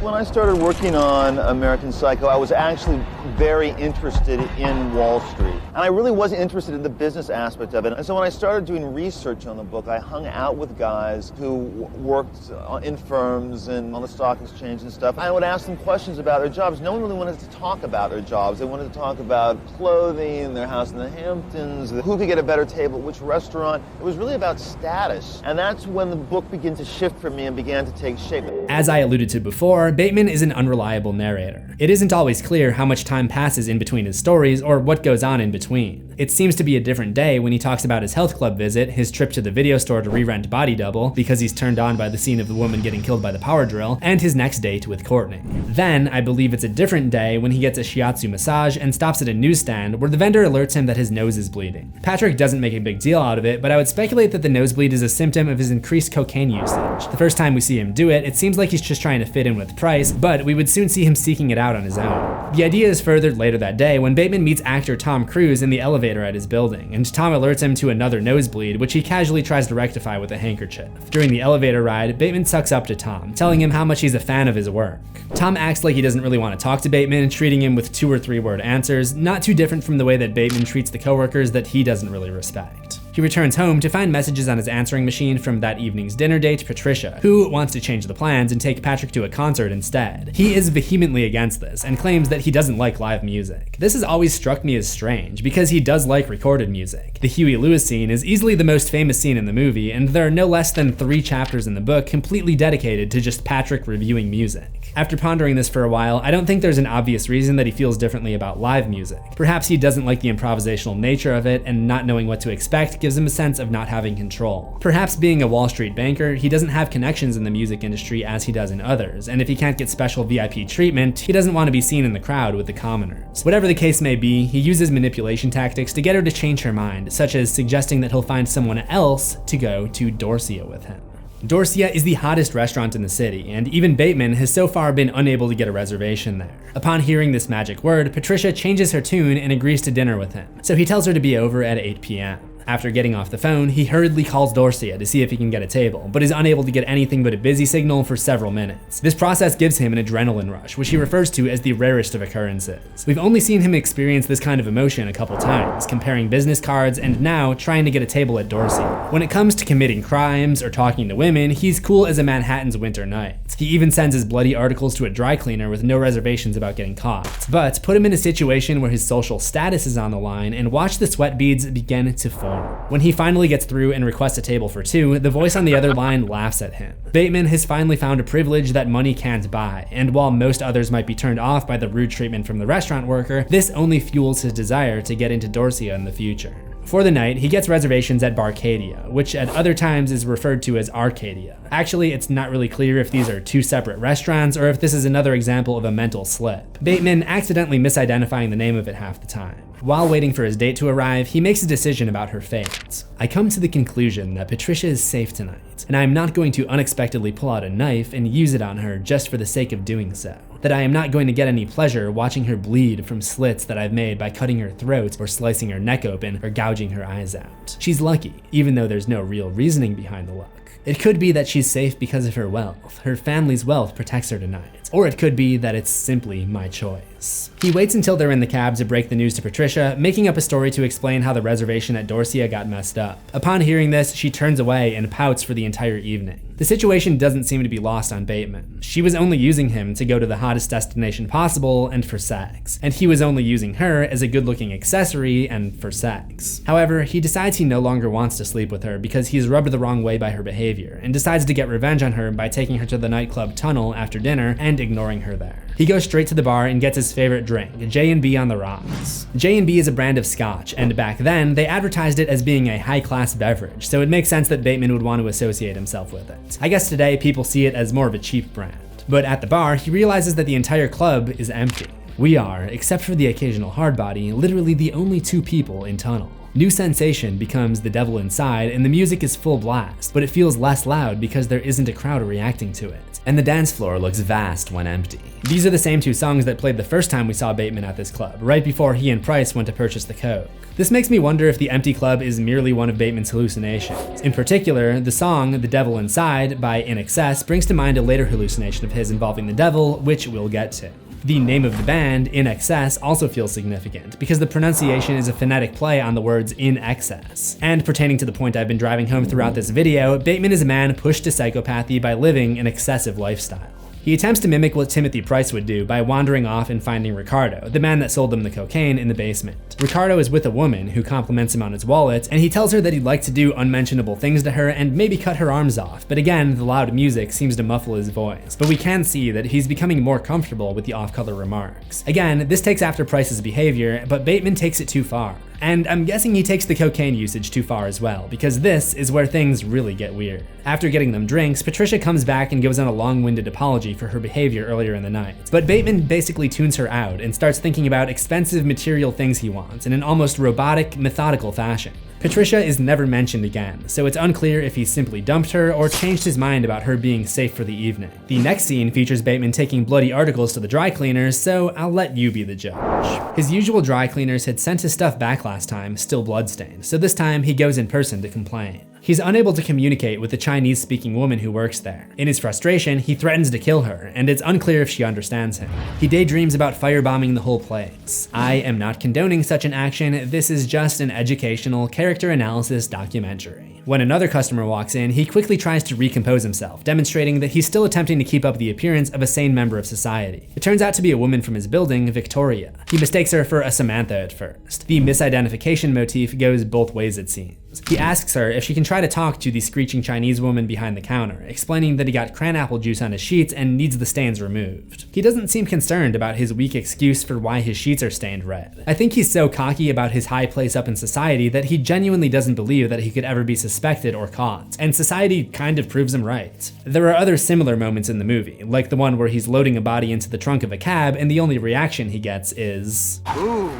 When I started working on American Psycho, I was actually very interested in Wall Street. And I really wasn't interested in the business aspect of it. And so when I started doing research on the book, I hung out with guys who worked in firms and on the stock exchange and stuff. I would ask them questions about their jobs. No one really wanted to talk about their jobs. They wanted to talk about clothing, their house in the Hamptons, who could get a better table at which restaurant. It was really about status. And that's when the book began to shift for me and began to take shape. As I alluded to before, Bateman is an unreliable narrator. It isn't always clear how much time passes in between his stories or what goes on in between. It seems to be a different day when he talks about his health club visit, his trip to the video store to re-rent Body Double because he's turned on by the scene of the woman getting killed by the power drill, and his next date with Courtney. Then, I believe it's a different day when he gets a shiatsu massage and stops at a newsstand where the vendor alerts him that his nose is bleeding. Patrick doesn't make a big deal out of it, but I would speculate that the nosebleed is a symptom of his increased cocaine usage. The first time we see him do it, it seems like he's just trying to fit in with Price, but we would soon see him seeking it out on his own. The idea is furthered later that day when Bateman meets actor Tom Cruise in the elevator at his building, and Tom alerts him to another nosebleed, which he casually tries to rectify with a handkerchief. During the elevator ride, Bateman sucks up to Tom, telling him how much he's a fan of his work. Tom acts like he doesn't really want to talk to Bateman, treating him with 2 or 3 word answers, not too different from the way that Bateman treats the coworkers that he doesn't really respect. He returns home to find messages on his answering machine from that evening's dinner date, Patricia, who wants to change the plans and take Patrick to a concert instead. He is vehemently against this and claims that he doesn't like live music. This has always struck me as strange, because he does like recorded music. The Huey Lewis scene is easily the most famous scene in the movie, and there are no less than 3 chapters in the book completely dedicated to just Patrick reviewing music. After pondering this for a while, I don't think there's an obvious reason that he feels differently about live music. Perhaps he doesn't like the improvisational nature of it, and not knowing what to expect gives him a sense of not having control. Perhaps being a Wall Street banker, he doesn't have connections in the music industry as he does in others, and if he can't get special VIP treatment, he doesn't want to be seen in the crowd with the commoners. Whatever the case may be, he uses manipulation tactics to get her to change her mind, such as suggesting that he'll find someone else to go to Dorsia with him. Dorsia is the hottest restaurant in the city, and even Bateman has so far been unable to get a reservation there. Upon hearing this magic word, Patricia changes her tune and agrees to dinner with him, so he tells her to be over at 8 p.m. After getting off the phone, he hurriedly calls Dorsia to see if he can get a table, but is unable to get anything but a busy signal for several minutes. This process gives him an adrenaline rush, which he refers to as the rarest of occurrences. We've only seen him experience this kind of emotion a couple times, comparing business cards and now trying to get a table at Dorsia. When it comes to committing crimes or talking to women, he's cool as a Manhattan's winter night. He even sends his bloody articles to a dry cleaner with no reservations about getting caught. But put him in a situation where his social status is on the line and watch the sweat beads begin to form. When he finally gets through and requests a table for 2, the voice on the other line laughs at him. Bateman has finally found a privilege that money can't buy, and while most others might be turned off by the rude treatment from the restaurant worker, this only fuels his desire to get into Dorsia in the future. For the night, he gets reservations at Barcadia, which at other times is referred to as Arcadia. Actually, it's not really clear if these are 2 separate restaurants or if this is another example of a mental slip. Bateman accidentally misidentifying the name of it half the time. While waiting for his date to arrive, he makes a decision about her fate. I come to the conclusion that Patricia is safe tonight, and I am not going to unexpectedly pull out a knife and use it on her just for the sake of doing so. That I am not going to get any pleasure watching her bleed from slits that I've made by cutting her throat or slicing her neck open or gouging her eyes out. She's lucky, even though there's no real reasoning behind the luck. It could be that she's safe because of her wealth. Her family's wealth protects her tonight. Or it could be that it's simply my choice. He waits until they're in the cab to break the news to Patricia, making up a story to explain how the reservation at Dorsia got messed up. Upon hearing this, she turns away and pouts for the entire evening. The situation doesn't seem to be lost on Bateman. She was only using him to go to the hottest destination possible and for sex, and he was only using her as a good-looking accessory and for sex. However, he decides he no longer wants to sleep with her because he's rubbed the wrong way by her behavior, and decides to get revenge on her by taking her to the nightclub Tunnel after dinner and ignoring her there. He goes straight to the bar and gets his favorite drink, J&B on the rocks. J&B is a brand of scotch, and back then, they advertised it as being a high-class beverage, so it makes sense that Bateman would want to associate himself with it. I guess today, people see it as more of a cheap brand. But at the bar, he realizes that the entire club is empty. We are, except for the occasional Hardbody, literally the only 2 people in Tunnel. New Sensation becomes The Devil Inside, and the music is full blast, but it feels less loud because there isn't a crowd reacting to it. And the dance floor looks vast when empty. These are the same 2 songs that played the first time we saw Bateman at this club, right before he and Price went to purchase the coke. This makes me wonder if the empty club is merely one of Bateman's hallucinations. In particular, the song The Devil Inside by In Excess brings to mind a later hallucination of his involving the devil, which we'll get to. The name of the band, In Excess, also feels significant because the pronunciation is a phonetic play on the words in excess. And pertaining to the point I've been driving home throughout this video, Bateman is a man pushed to psychopathy by living an excessive lifestyle. He attempts to mimic what Timothy Price would do by wandering off and finding Ricardo, the man that sold them the cocaine, in the basement. Ricardo is with a woman who compliments him on his wallet, and he tells her that he'd like to do unmentionable things to her and maybe cut her arms off, but again, the loud music seems to muffle his voice. But we can see that he's becoming more comfortable with the off-color remarks. Again, this takes after Price's behavior, but Bateman takes it too far. And I'm guessing he takes the cocaine usage too far as well, because this is where things really get weird. After getting them drinks, Patricia comes back and goes on a long-winded apology for her behavior earlier in the night. But Bateman basically tunes her out and starts thinking about expensive material things he wants in an almost robotic, methodical fashion. Patricia is never mentioned again, so it's unclear if he simply dumped her or changed his mind about her being safe for the evening. The next scene features Bateman taking bloody articles to the dry cleaners, so I'll let you be the judge. His usual dry cleaners had sent his stuff back last time, still bloodstained, so this time he goes in person to complain. He's unable to communicate with the Chinese-speaking woman who works there. In his frustration, he threatens to kill her, and it's unclear if she understands him. He daydreams about firebombing the whole place. I am not condoning such an action, this is just an educational character analysis documentary. When another customer walks in, he quickly tries to recompose himself, demonstrating that he's still attempting to keep up the appearance of a sane member of society. It turns out to be a woman from his building, Victoria. He mistakes her for a Samantha at first. The misidentification motif goes both ways, it seems. He asks her if she can try to talk to the screeching Chinese woman behind the counter, explaining that he got cranapple juice on his sheets and needs the stains removed. He doesn't seem concerned about his weak excuse for why his sheets are stained red. I think he's so cocky about his high place up in society that he genuinely doesn't believe that he could ever be suspected or caught, and society kind of proves him right. There are other similar moments in the movie, like the one where he's loading a body into the trunk of a cab and the only reaction he gets is, "Ooh,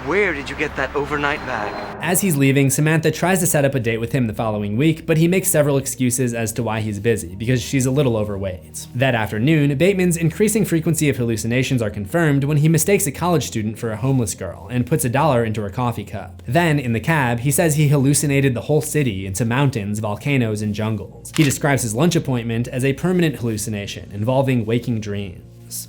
where did you get that overnight bag?" As he's leaving, Samantha tries to set up a date with him the following week, but he makes several excuses as to why he's busy, because she's a little overweight. That afternoon, Bateman's increasing frequency of hallucinations are confirmed when he mistakes a college student for a homeless girl and puts $1 into her coffee cup. Then, in the cab, he says he hallucinated the whole city into mountains, volcanoes, and jungles. He describes his lunch appointment as a permanent hallucination involving waking dreams.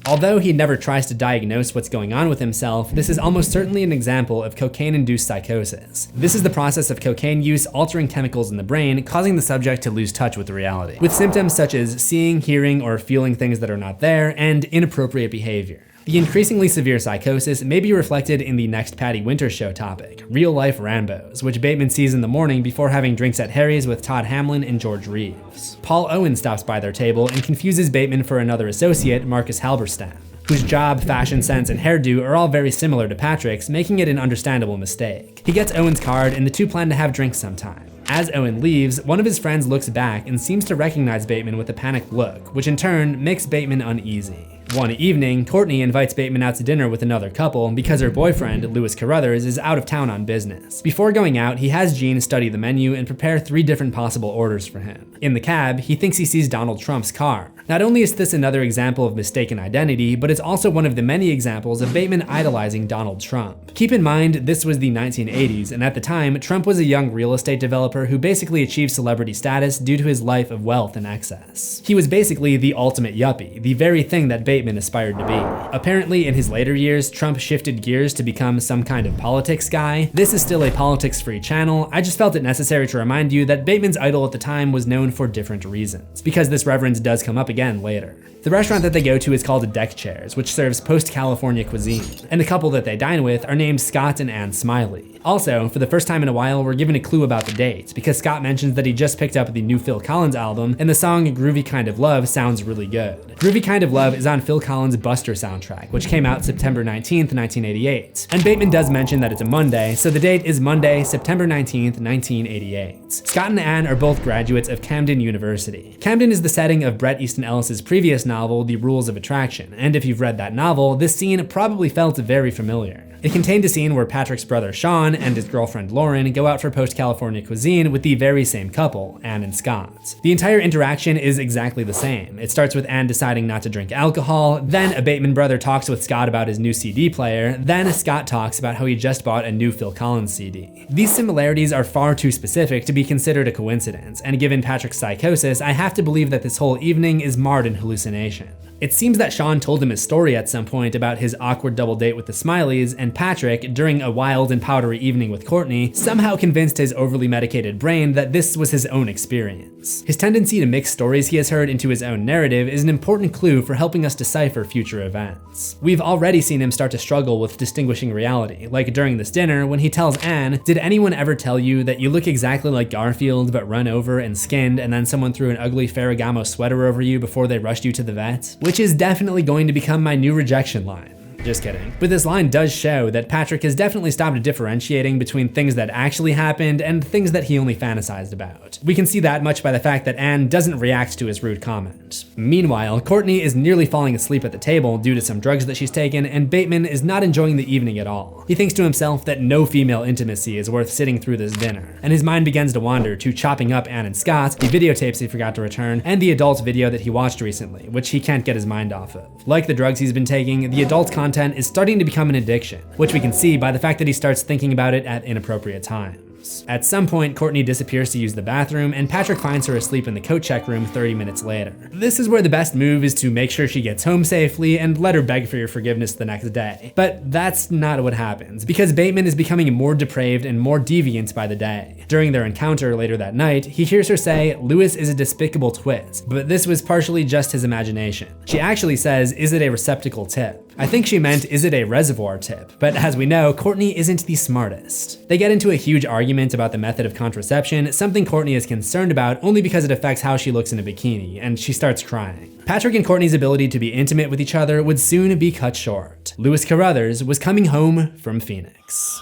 Although he never tries to diagnose what's going on with himself, this is almost certainly an example of cocaine-induced psychosis. This is the process of cocaine use altering chemicals in the brain, causing the subject to lose touch with reality, with symptoms such as seeing, hearing, or feeling things that are not there, and inappropriate behavior. The increasingly severe psychosis may be reflected in the next Patty Winters show topic, real-life Rambos, which Bateman sees in the morning before having drinks at Harry's with Todd Hamlin and George Reeves. Paul Owen stops by their table and confuses Bateman for another associate, Marcus Halberstam, whose job, fashion sense, and hairdo are all very similar to Patrick's, making it an understandable mistake. He gets Owen's card and the two plan to have drinks sometime. As Owen leaves, one of his friends looks back and seems to recognize Bateman with a panicked look, which in turn makes Bateman uneasy. One evening, Courtney invites Bateman out to dinner with another couple because her boyfriend, Lewis Carruthers, is out of town on business. Before going out, he has Jean study the menu and prepare 3 different possible orders for him. In the cab, he thinks he sees Donald Trump's car. Not only is this another example of mistaken identity, but it's also one of the many examples of Bateman idolizing Donald Trump. Keep in mind, this was the 1980s, and at the time, Trump was a young real estate developer who basically achieved celebrity status due to his life of wealth and excess. He was basically the ultimate yuppie, the very thing that Bateman aspired to be. Apparently, in his later years, Trump shifted gears to become some kind of politics guy. This is still a politics-free channel. I just felt it necessary to remind you that Bateman's idol at the time was known for different reasons, because this reference does come up again later. The restaurant that they go to is called Deck Chairs, which serves post-California cuisine, and the couple that they dine with are named Scott and Ann Smiley. Also, for the first time in a while, we're given a clue about the date, because Scott mentions that he just picked up the new Phil Collins album, and the song Groovy Kind of Love sounds really good. Groovy Kind of Love is on Phil Collins' Buster soundtrack, which came out September 19th, 1988. And Bateman does mention that it's a Monday, so the date is Monday, September 19th, 1988. Scott and Ann are both graduates of Camden University. Camden is the setting of Bret Easton Ellis' previous novel, The Rules of Attraction, and if you've read that novel, this scene probably felt very familiar. It contained a scene where Patrick's brother Sean and his girlfriend Lauren go out for post-California cuisine with the very same couple, Ann and Scott. The entire interaction is exactly the same. It starts with Ann deciding not to drink alcohol, then a Bateman brother talks with Scott about his new CD player, then Scott talks about how he just bought a new Phil Collins CD. These similarities are far too specific to be considered a coincidence, and given Patrick's psychosis, I have to believe that this whole evening is marred in hallucination. It seems that Sean told him his story at some point about his awkward double date with the Smileys, and Patrick, during a wild and powdery evening with Courtney, somehow convinced his overly medicated brain that this was his own experience. His tendency to mix stories he has heard into his own narrative is an important clue for helping us decipher future events. We've already seen him start to struggle with distinguishing reality, like during this dinner when he tells Ann, "Did anyone ever tell you that you look exactly like Garfield but run over and skinned and then someone threw an ugly Ferragamo sweater over you before they rushed you to the vet?" Which is definitely going to become my new rejection line. Just kidding. But this line does show that Patrick has definitely stopped differentiating between things that actually happened and things that he only fantasized about. We can see that much by the fact that Anne doesn't react to his rude comment. Meanwhile, Courtney is nearly falling asleep at the table due to some drugs that she's taken, and Bateman is not enjoying the evening at all. He thinks to himself that no female intimacy is worth sitting through this dinner, and his mind begins to wander to chopping up Anne and Scott, the videotapes he forgot to return, and the adult video that he watched recently, which he can't get his mind off of. Like the drugs he's been taking, the adult content is starting to become an addiction, which we can see by the fact that he starts thinking about it at inappropriate times. At some point, Courtney disappears to use the bathroom, and Patrick finds her asleep in the coat check room 30 minutes later. This is where the best move is to make sure she gets home safely and let her beg for your forgiveness the next day. But that's not what happens, because Bateman is becoming more depraved and more deviant by the day. During their encounter later that night, he hears her say, "Lewis is a despicable twit," but this was partially just his imagination. She actually says, "Is it a receptacle tip?" I think she meant, "Is it a reservoir tip?" But as we know, Courtney isn't the smartest. They get into a huge argument about the method of contraception, something Courtney is concerned about only because it affects how she looks in a bikini, and she starts crying. Patrick and Courtney's ability to be intimate with each other would soon be cut short. Lewis Carruthers was coming home from Phoenix.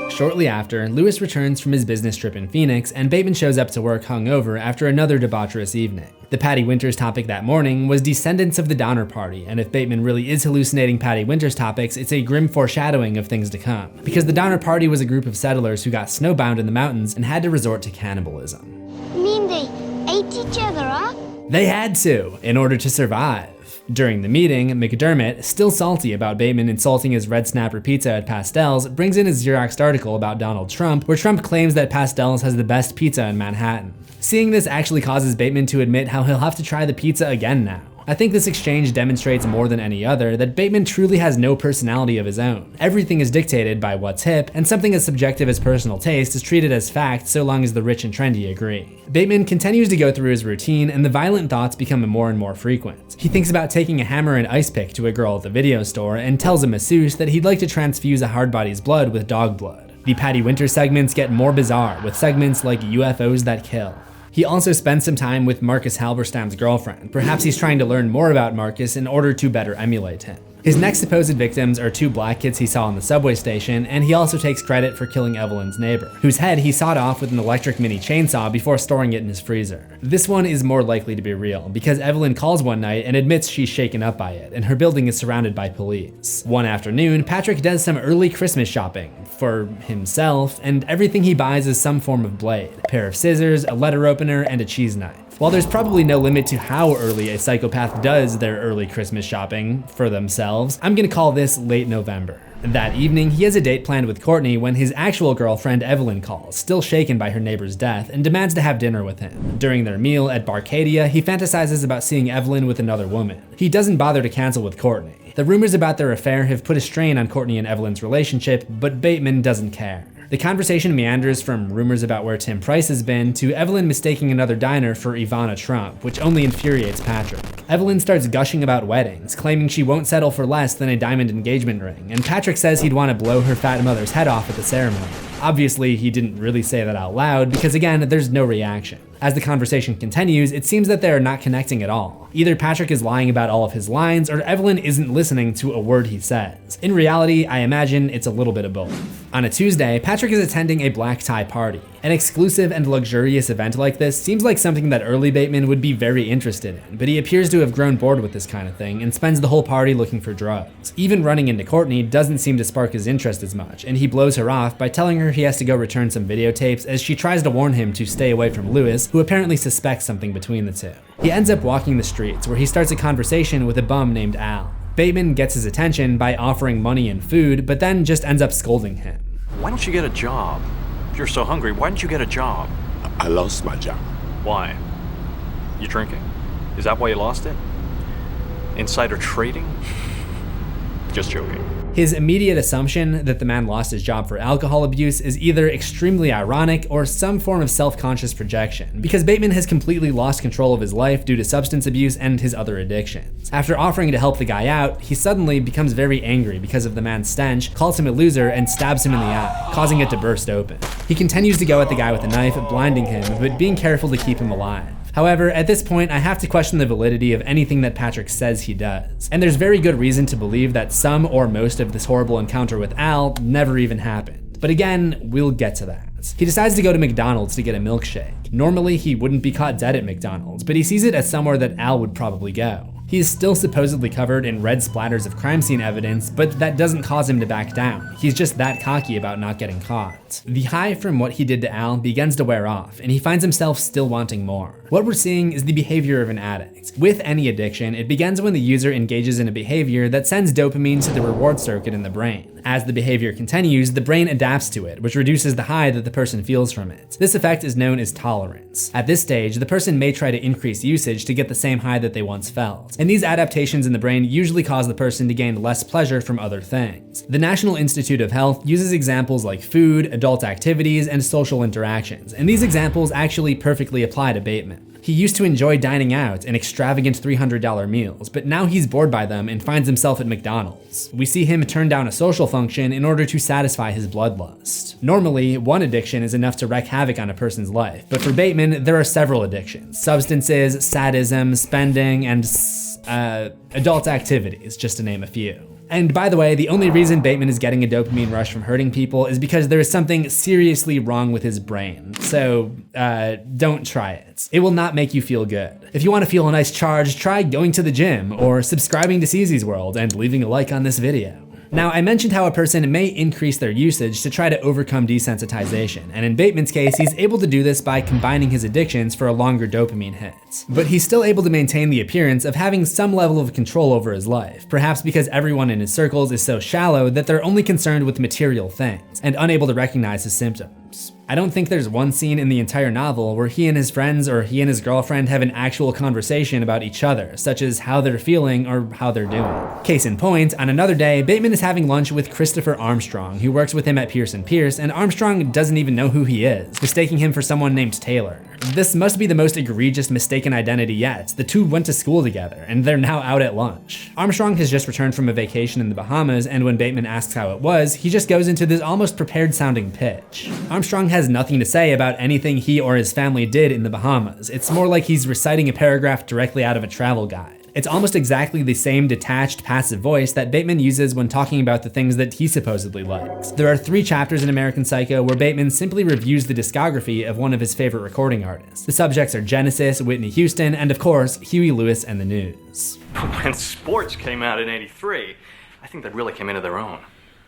Shortly after, Lewis returns from his business trip in Phoenix, and Bateman shows up to work hungover after another debaucherous evening. The Patty Winters topic that morning was descendants of the Donner Party, and if Bateman really is hallucinating Patty Winters topics, it's a grim foreshadowing of things to come. Because the Donner Party was a group of settlers who got snowbound in the mountains and had to resort to cannibalism. You mean they ate each other up? They had to, in order to survive. During the meeting, McDermott, still salty about Bateman insulting his Red Snapper pizza at Pastel's, brings in a Xeroxed article about Donald Trump, where Trump claims that Pastel's has the best pizza in Manhattan. Seeing this actually causes Bateman to admit how he'll have to try the pizza again now. I think this exchange demonstrates more than any other that Bateman truly has no personality of his own. Everything is dictated by what's hip, and something as subjective as personal taste is treated as fact so long as the rich and trendy agree. Bateman continues to go through his routine, and the violent thoughts become more and more frequent. He thinks about taking a hammer and ice pick to a girl at the video store and tells a masseuse that he'd like to transfuse a Hardbody's blood with dog blood. The Patty Winters segments get more bizarre, with segments like UFOs that kill. He also spends some time with Marcus Halberstam's girlfriend. Perhaps he's trying to learn more about Marcus in order to better emulate him. His next supposed victims are two black kids he saw in the subway station, and he also takes credit for killing Evelyn's neighbor, whose head he sawed off with an electric mini chainsaw before storing it in his freezer. This one is more likely to be real, because Evelyn calls one night and admits she's shaken up by it, and her building is surrounded by police. One afternoon, Patrick does some early Christmas shopping for himself, and everything he buys is some form of blade, a pair of scissors, a letter opener, and a cheese knife. While there's probably no limit to how early a psychopath does their early Christmas shopping for themselves, I'm gonna call this late November. That evening, he has a date planned with Courtney when his actual girlfriend Evelyn calls, still shaken by her neighbor's death, and demands to have dinner with him. During their meal at Barcadia, he fantasizes about seeing Evelyn with another woman. He doesn't bother to cancel with Courtney. The rumors about their affair have put a strain on Courtney and Evelyn's relationship, but Bateman doesn't care. The conversation meanders from rumors about where Tim Price has been to Evelyn mistaking another diner for Ivana Trump, which only infuriates Patrick. Evelyn starts gushing about weddings, claiming she won't settle for less than a diamond engagement ring, and Patrick says he'd want to blow her fat mother's head off at the ceremony. Obviously, he didn't really say that out loud because, again, there's no reaction. As the conversation continues, it seems that they are not connecting at all. Either Patrick is lying about all of his lines, or Evelyn isn't listening to a word he says. In reality, I imagine it's a little bit of both. On a Tuesday, Patrick is attending a black tie party. An exclusive and luxurious event like this seems like something that early Bateman would be very interested in, but he appears to have grown bored with this kind of thing and spends the whole party looking for drugs. Even running into Courtney doesn't seem to spark his interest as much, and he blows her off by telling her he has to go return some videotapes as she tries to warn him to stay away from Lewis, who apparently suspects something between the two. He ends up walking the streets where he starts a conversation with a bum named Al. Bateman gets his attention by offering money and food, but then just ends up scolding him. Why don't you get a job? If you're so hungry, why don't you get a job? I lost my job. Why? You drinking? Is that why you lost it? Insider trading? Just joking. His immediate assumption that the man lost his job for alcohol abuse is either extremely ironic or some form of self-conscious projection, because Bateman has completely lost control of his life due to substance abuse and his other addictions. After offering to help the guy out, he suddenly becomes very angry because of the man's stench, calls him a loser, and stabs him in the eye, causing it to burst open. He continues to go at the guy with a knife, blinding him, but being careful to keep him alive. However, at this point, I have to question the validity of anything that Patrick says he does. And there's very good reason to believe that some or most of this horrible encounter with Al never even happened. But again, we'll get to that. He decides to go to McDonald's to get a milkshake. Normally, he wouldn't be caught dead at McDonald's, but he sees it as somewhere that Al would probably go. He is still supposedly covered in red splatters of crime scene evidence, but that doesn't cause him to back down. He's just that cocky about not getting caught. The high from what he did to Al begins to wear off, and he finds himself still wanting more. What we're seeing is the behavior of an addict. With any addiction, it begins when the user engages in a behavior that sends dopamine to the reward circuit in the brain. As the behavior continues, the brain adapts to it, which reduces the high that the person feels from it. This effect is known as tolerance. At this stage, the person may try to increase usage to get the same high that they once felt. And these adaptations in the brain usually cause the person to gain less pleasure from other things. The National Institute of Health uses examples like food, adult activities, and social interactions, and these examples actually perfectly apply to Bateman. He used to enjoy dining out in extravagant $300 meals, but now he's bored by them and finds himself at McDonald's. We see him turn down a social function in order to satisfy his bloodlust. Normally, one addiction is enough to wreak havoc on a person's life, but for Bateman, there are several addictions: substances, sadism, spending, and adult activities, just to name a few. And by the way, the only reason Bateman is getting a dopamine rush from hurting people is because there is something seriously wrong with his brain. So, don't try it. It will not make you feel good. If you want to feel a nice charge, try going to the gym or subscribing to CZsWorld and leaving a like on this video. Now, I mentioned how a person may increase their usage to try to overcome desensitization, and in Bateman's case, he's able to do this by combining his addictions for a longer dopamine hit. But he's still able to maintain the appearance of having some level of control over his life, perhaps because everyone in his circles is so shallow that they're only concerned with material things, and unable to recognize his symptoms. I don't think there's one scene in the entire novel where he and his friends or he and his girlfriend have an actual conversation about each other, such as how they're feeling or how they're doing. Case in point, on another day, Bateman is having lunch with Christopher Armstrong, who works with him at Pierce & Pierce, and Armstrong doesn't even know who he is, mistaking him for someone named Taylor. This must be the most egregious mistaken identity yet. The two went to school together, and they're now out at lunch. Armstrong has just returned from a vacation in the Bahamas, and when Bateman asks how it was, he just goes into this almost prepared sounding pitch. Armstrong has nothing to say about anything he or his family did in the Bahamas. It's more like he's reciting a paragraph directly out of a travel guide. It's almost exactly the same detached, passive voice that Bateman uses when talking about the things that he supposedly likes. There are 3 chapters in American Psycho where Bateman simply reviews the discography of one of his favorite recording artists. The subjects are Genesis, Whitney Houston, and of course, Huey Lewis and the News. When sports came out in '83, I think they really came into their own,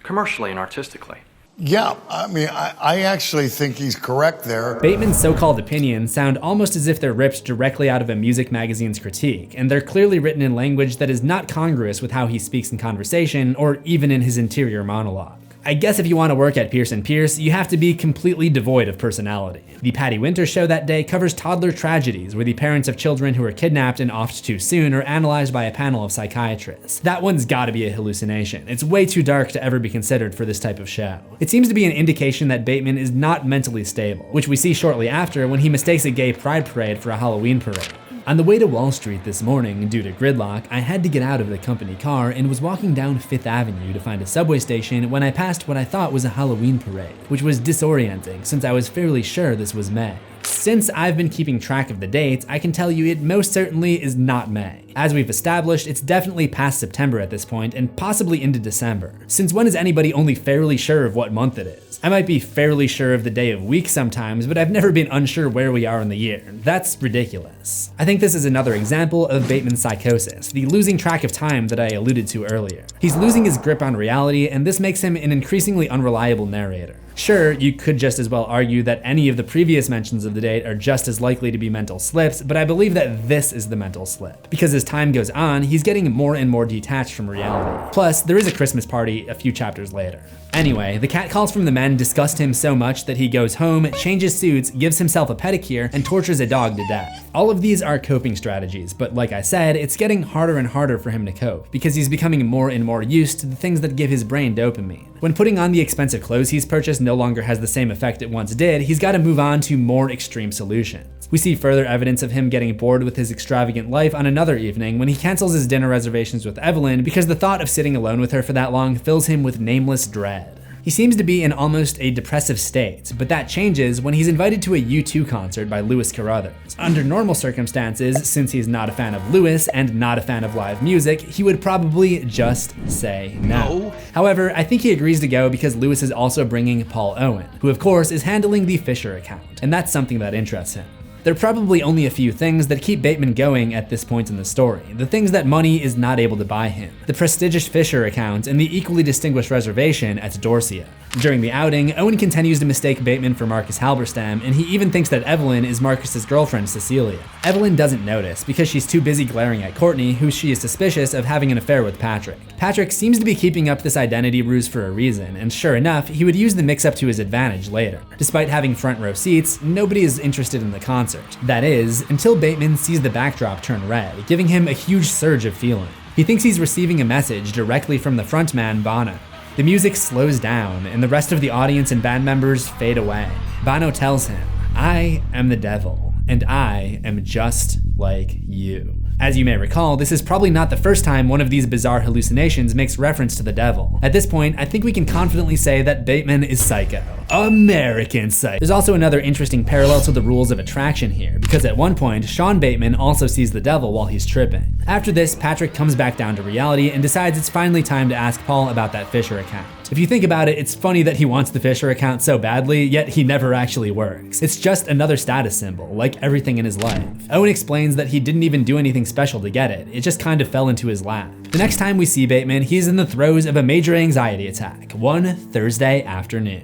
commercially and artistically. Yeah, I mean, I actually think he's correct there. Bateman's so-called opinions sound almost as if they're ripped directly out of a music magazine's critique, and they're clearly written in language that is not congruous with how he speaks in conversation or even in his interior monologue. I guess if you want to work at Pierce & Pierce, you have to be completely devoid of personality. The Patty Winters show that day covers toddler tragedies where the parents of children who are kidnapped and offed too soon are analyzed by a panel of psychiatrists. That one's gotta be a hallucination. It's way too dark to ever be considered for this type of show. It seems to be an indication that Bateman is not mentally stable, which we see shortly after when he mistakes a gay pride parade for a Halloween parade. On the way to Wall Street this morning, due to gridlock, I had to get out of the company car and was walking down 5th Avenue to find a subway station when I passed what I thought was a Halloween parade, which was disorienting since I was fairly sure this was May. Since I've been keeping track of the dates, I can tell you it most certainly is not May. As we've established, it's definitely past September at this point and possibly into December. Since when is anybody only fairly sure of what month it is? I might be fairly sure of the day of week sometimes, but I've never been unsure where we are in the year. That's ridiculous. I think this is another example of Bateman's psychosis, the losing track of time that I alluded to earlier. He's losing his grip on reality, and this makes him an increasingly unreliable narrator. Sure, you could just as well argue that any of the previous mentions of the date are just as likely to be mental slips, but I believe that this is the mental slip, because as time goes on, he's getting more and more detached from reality. Plus, there is a Christmas party a few chapters later. Anyway, the catcalls from the men disgust him so much that he goes home, changes suits, gives himself a pedicure, and tortures a dog to death. All of these are coping strategies, but like I said, it's getting harder and harder for him to cope, because he's becoming more and more used to the things that give his brain dopamine. When putting on the expensive clothes he's purchased no longer has the same effect it once did, he's got to move on to more extreme solutions. We see further evidence of him getting bored with his extravagant life on another evening when he cancels his dinner reservations with Evelyn because the thought of sitting alone with her for that long fills him with nameless dread. He seems to be in almost a depressive state, but that changes when he's invited to a U2 concert by Lewis Carruthers. Under normal circumstances, since he's not a fan of Lewis and not a fan of live music, he would probably just say no. However, I think he agrees to go because Lewis is also bringing Paul Owen, who of course is handling the Fisher account, and that's something that interests him. There are probably only a few things that keep Bateman going at this point in the story, the things that money is not able to buy him. The prestigious Fisher account and the equally distinguished reservation at Dorsia. During the outing, Owen continues to mistake Bateman for Marcus Halberstam, and he even thinks that Evelyn is Marcus's girlfriend Cecilia. Evelyn doesn't notice because she's too busy glaring at Courtney, who she is suspicious of having an affair with Patrick. Patrick seems to be keeping up this identity ruse for a reason, and sure enough, he would use the mix-up to his advantage later. Despite having front row seats, nobody is interested in the concert. That is, until Bateman sees the backdrop turn red, giving him a huge surge of feeling. He thinks he's receiving a message directly from the frontman, Bono. The music slows down, and the rest of the audience and band members fade away. Bono tells him, "I am the devil, and I am just like you." As you may recall, this is probably not the first time one of these bizarre hallucinations makes reference to the devil. At this point, I think we can confidently say that Bateman is psycho. American Psycho. There's also another interesting parallel to the rules of attraction here, because at one point, Sean Bateman also sees the devil while he's tripping. After this, Patrick comes back down to reality and decides it's finally time to ask Paul about that Fisher account. If you think about it, it's funny that he wants the Fisher account so badly, yet he never actually works. It's just another status symbol, like everything in his life. Owen explains that he didn't even do anything special to get it, it just kind of fell into his lap. The next time we see Bateman, he's in the throes of a major anxiety attack, one Thursday afternoon.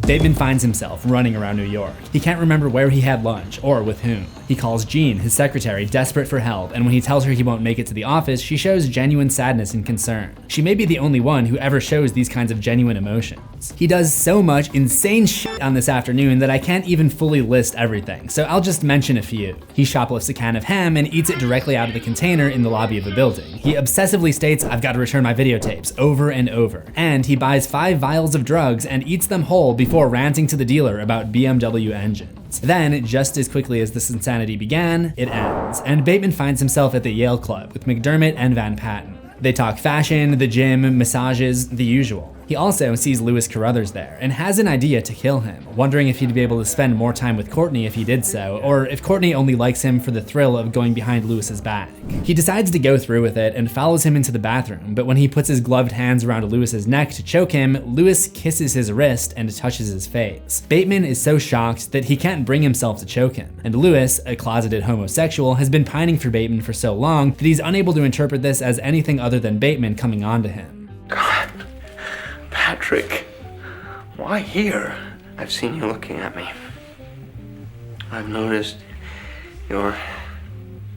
Bateman finds himself running around New York. He can't remember where he had lunch or with whom. He calls Jean, his secretary, desperate for help, and when he tells her he won't make it to the office, she shows genuine sadness and concern. She may be the only one who ever shows these kinds of genuine emotions. He does so much insane shit on this afternoon that I can't even fully list everything, so I'll just mention a few. He shoplifts a can of ham and eats it directly out of the container in the lobby of a building. He obsessively states, "I've got to return my videotapes," over and over. And he buys 5 vials of drugs and eats them whole before ranting to the dealer about BMW engines. Then, just as quickly as this insanity began, it ends, and Bateman finds himself at the Yale Club with McDermott and Van Patten. They talk fashion, the gym, massages, the usual. He also sees Lewis Carruthers there and has an idea to kill him, wondering if he'd be able to spend more time with Courtney if he did so, or if Courtney only likes him for the thrill of going behind Lewis's back. He decides to go through with it and follows him into the bathroom, but when he puts his gloved hands around Lewis's neck to choke him, Lewis kisses his wrist and touches his face. Bateman is so shocked that he can't bring himself to choke him, and Lewis, a closeted homosexual, has been pining for Bateman for so long that he's unable to interpret this as anything other than Bateman coming on to him. God, Patrick, why here? I've seen you looking at me. I've noticed your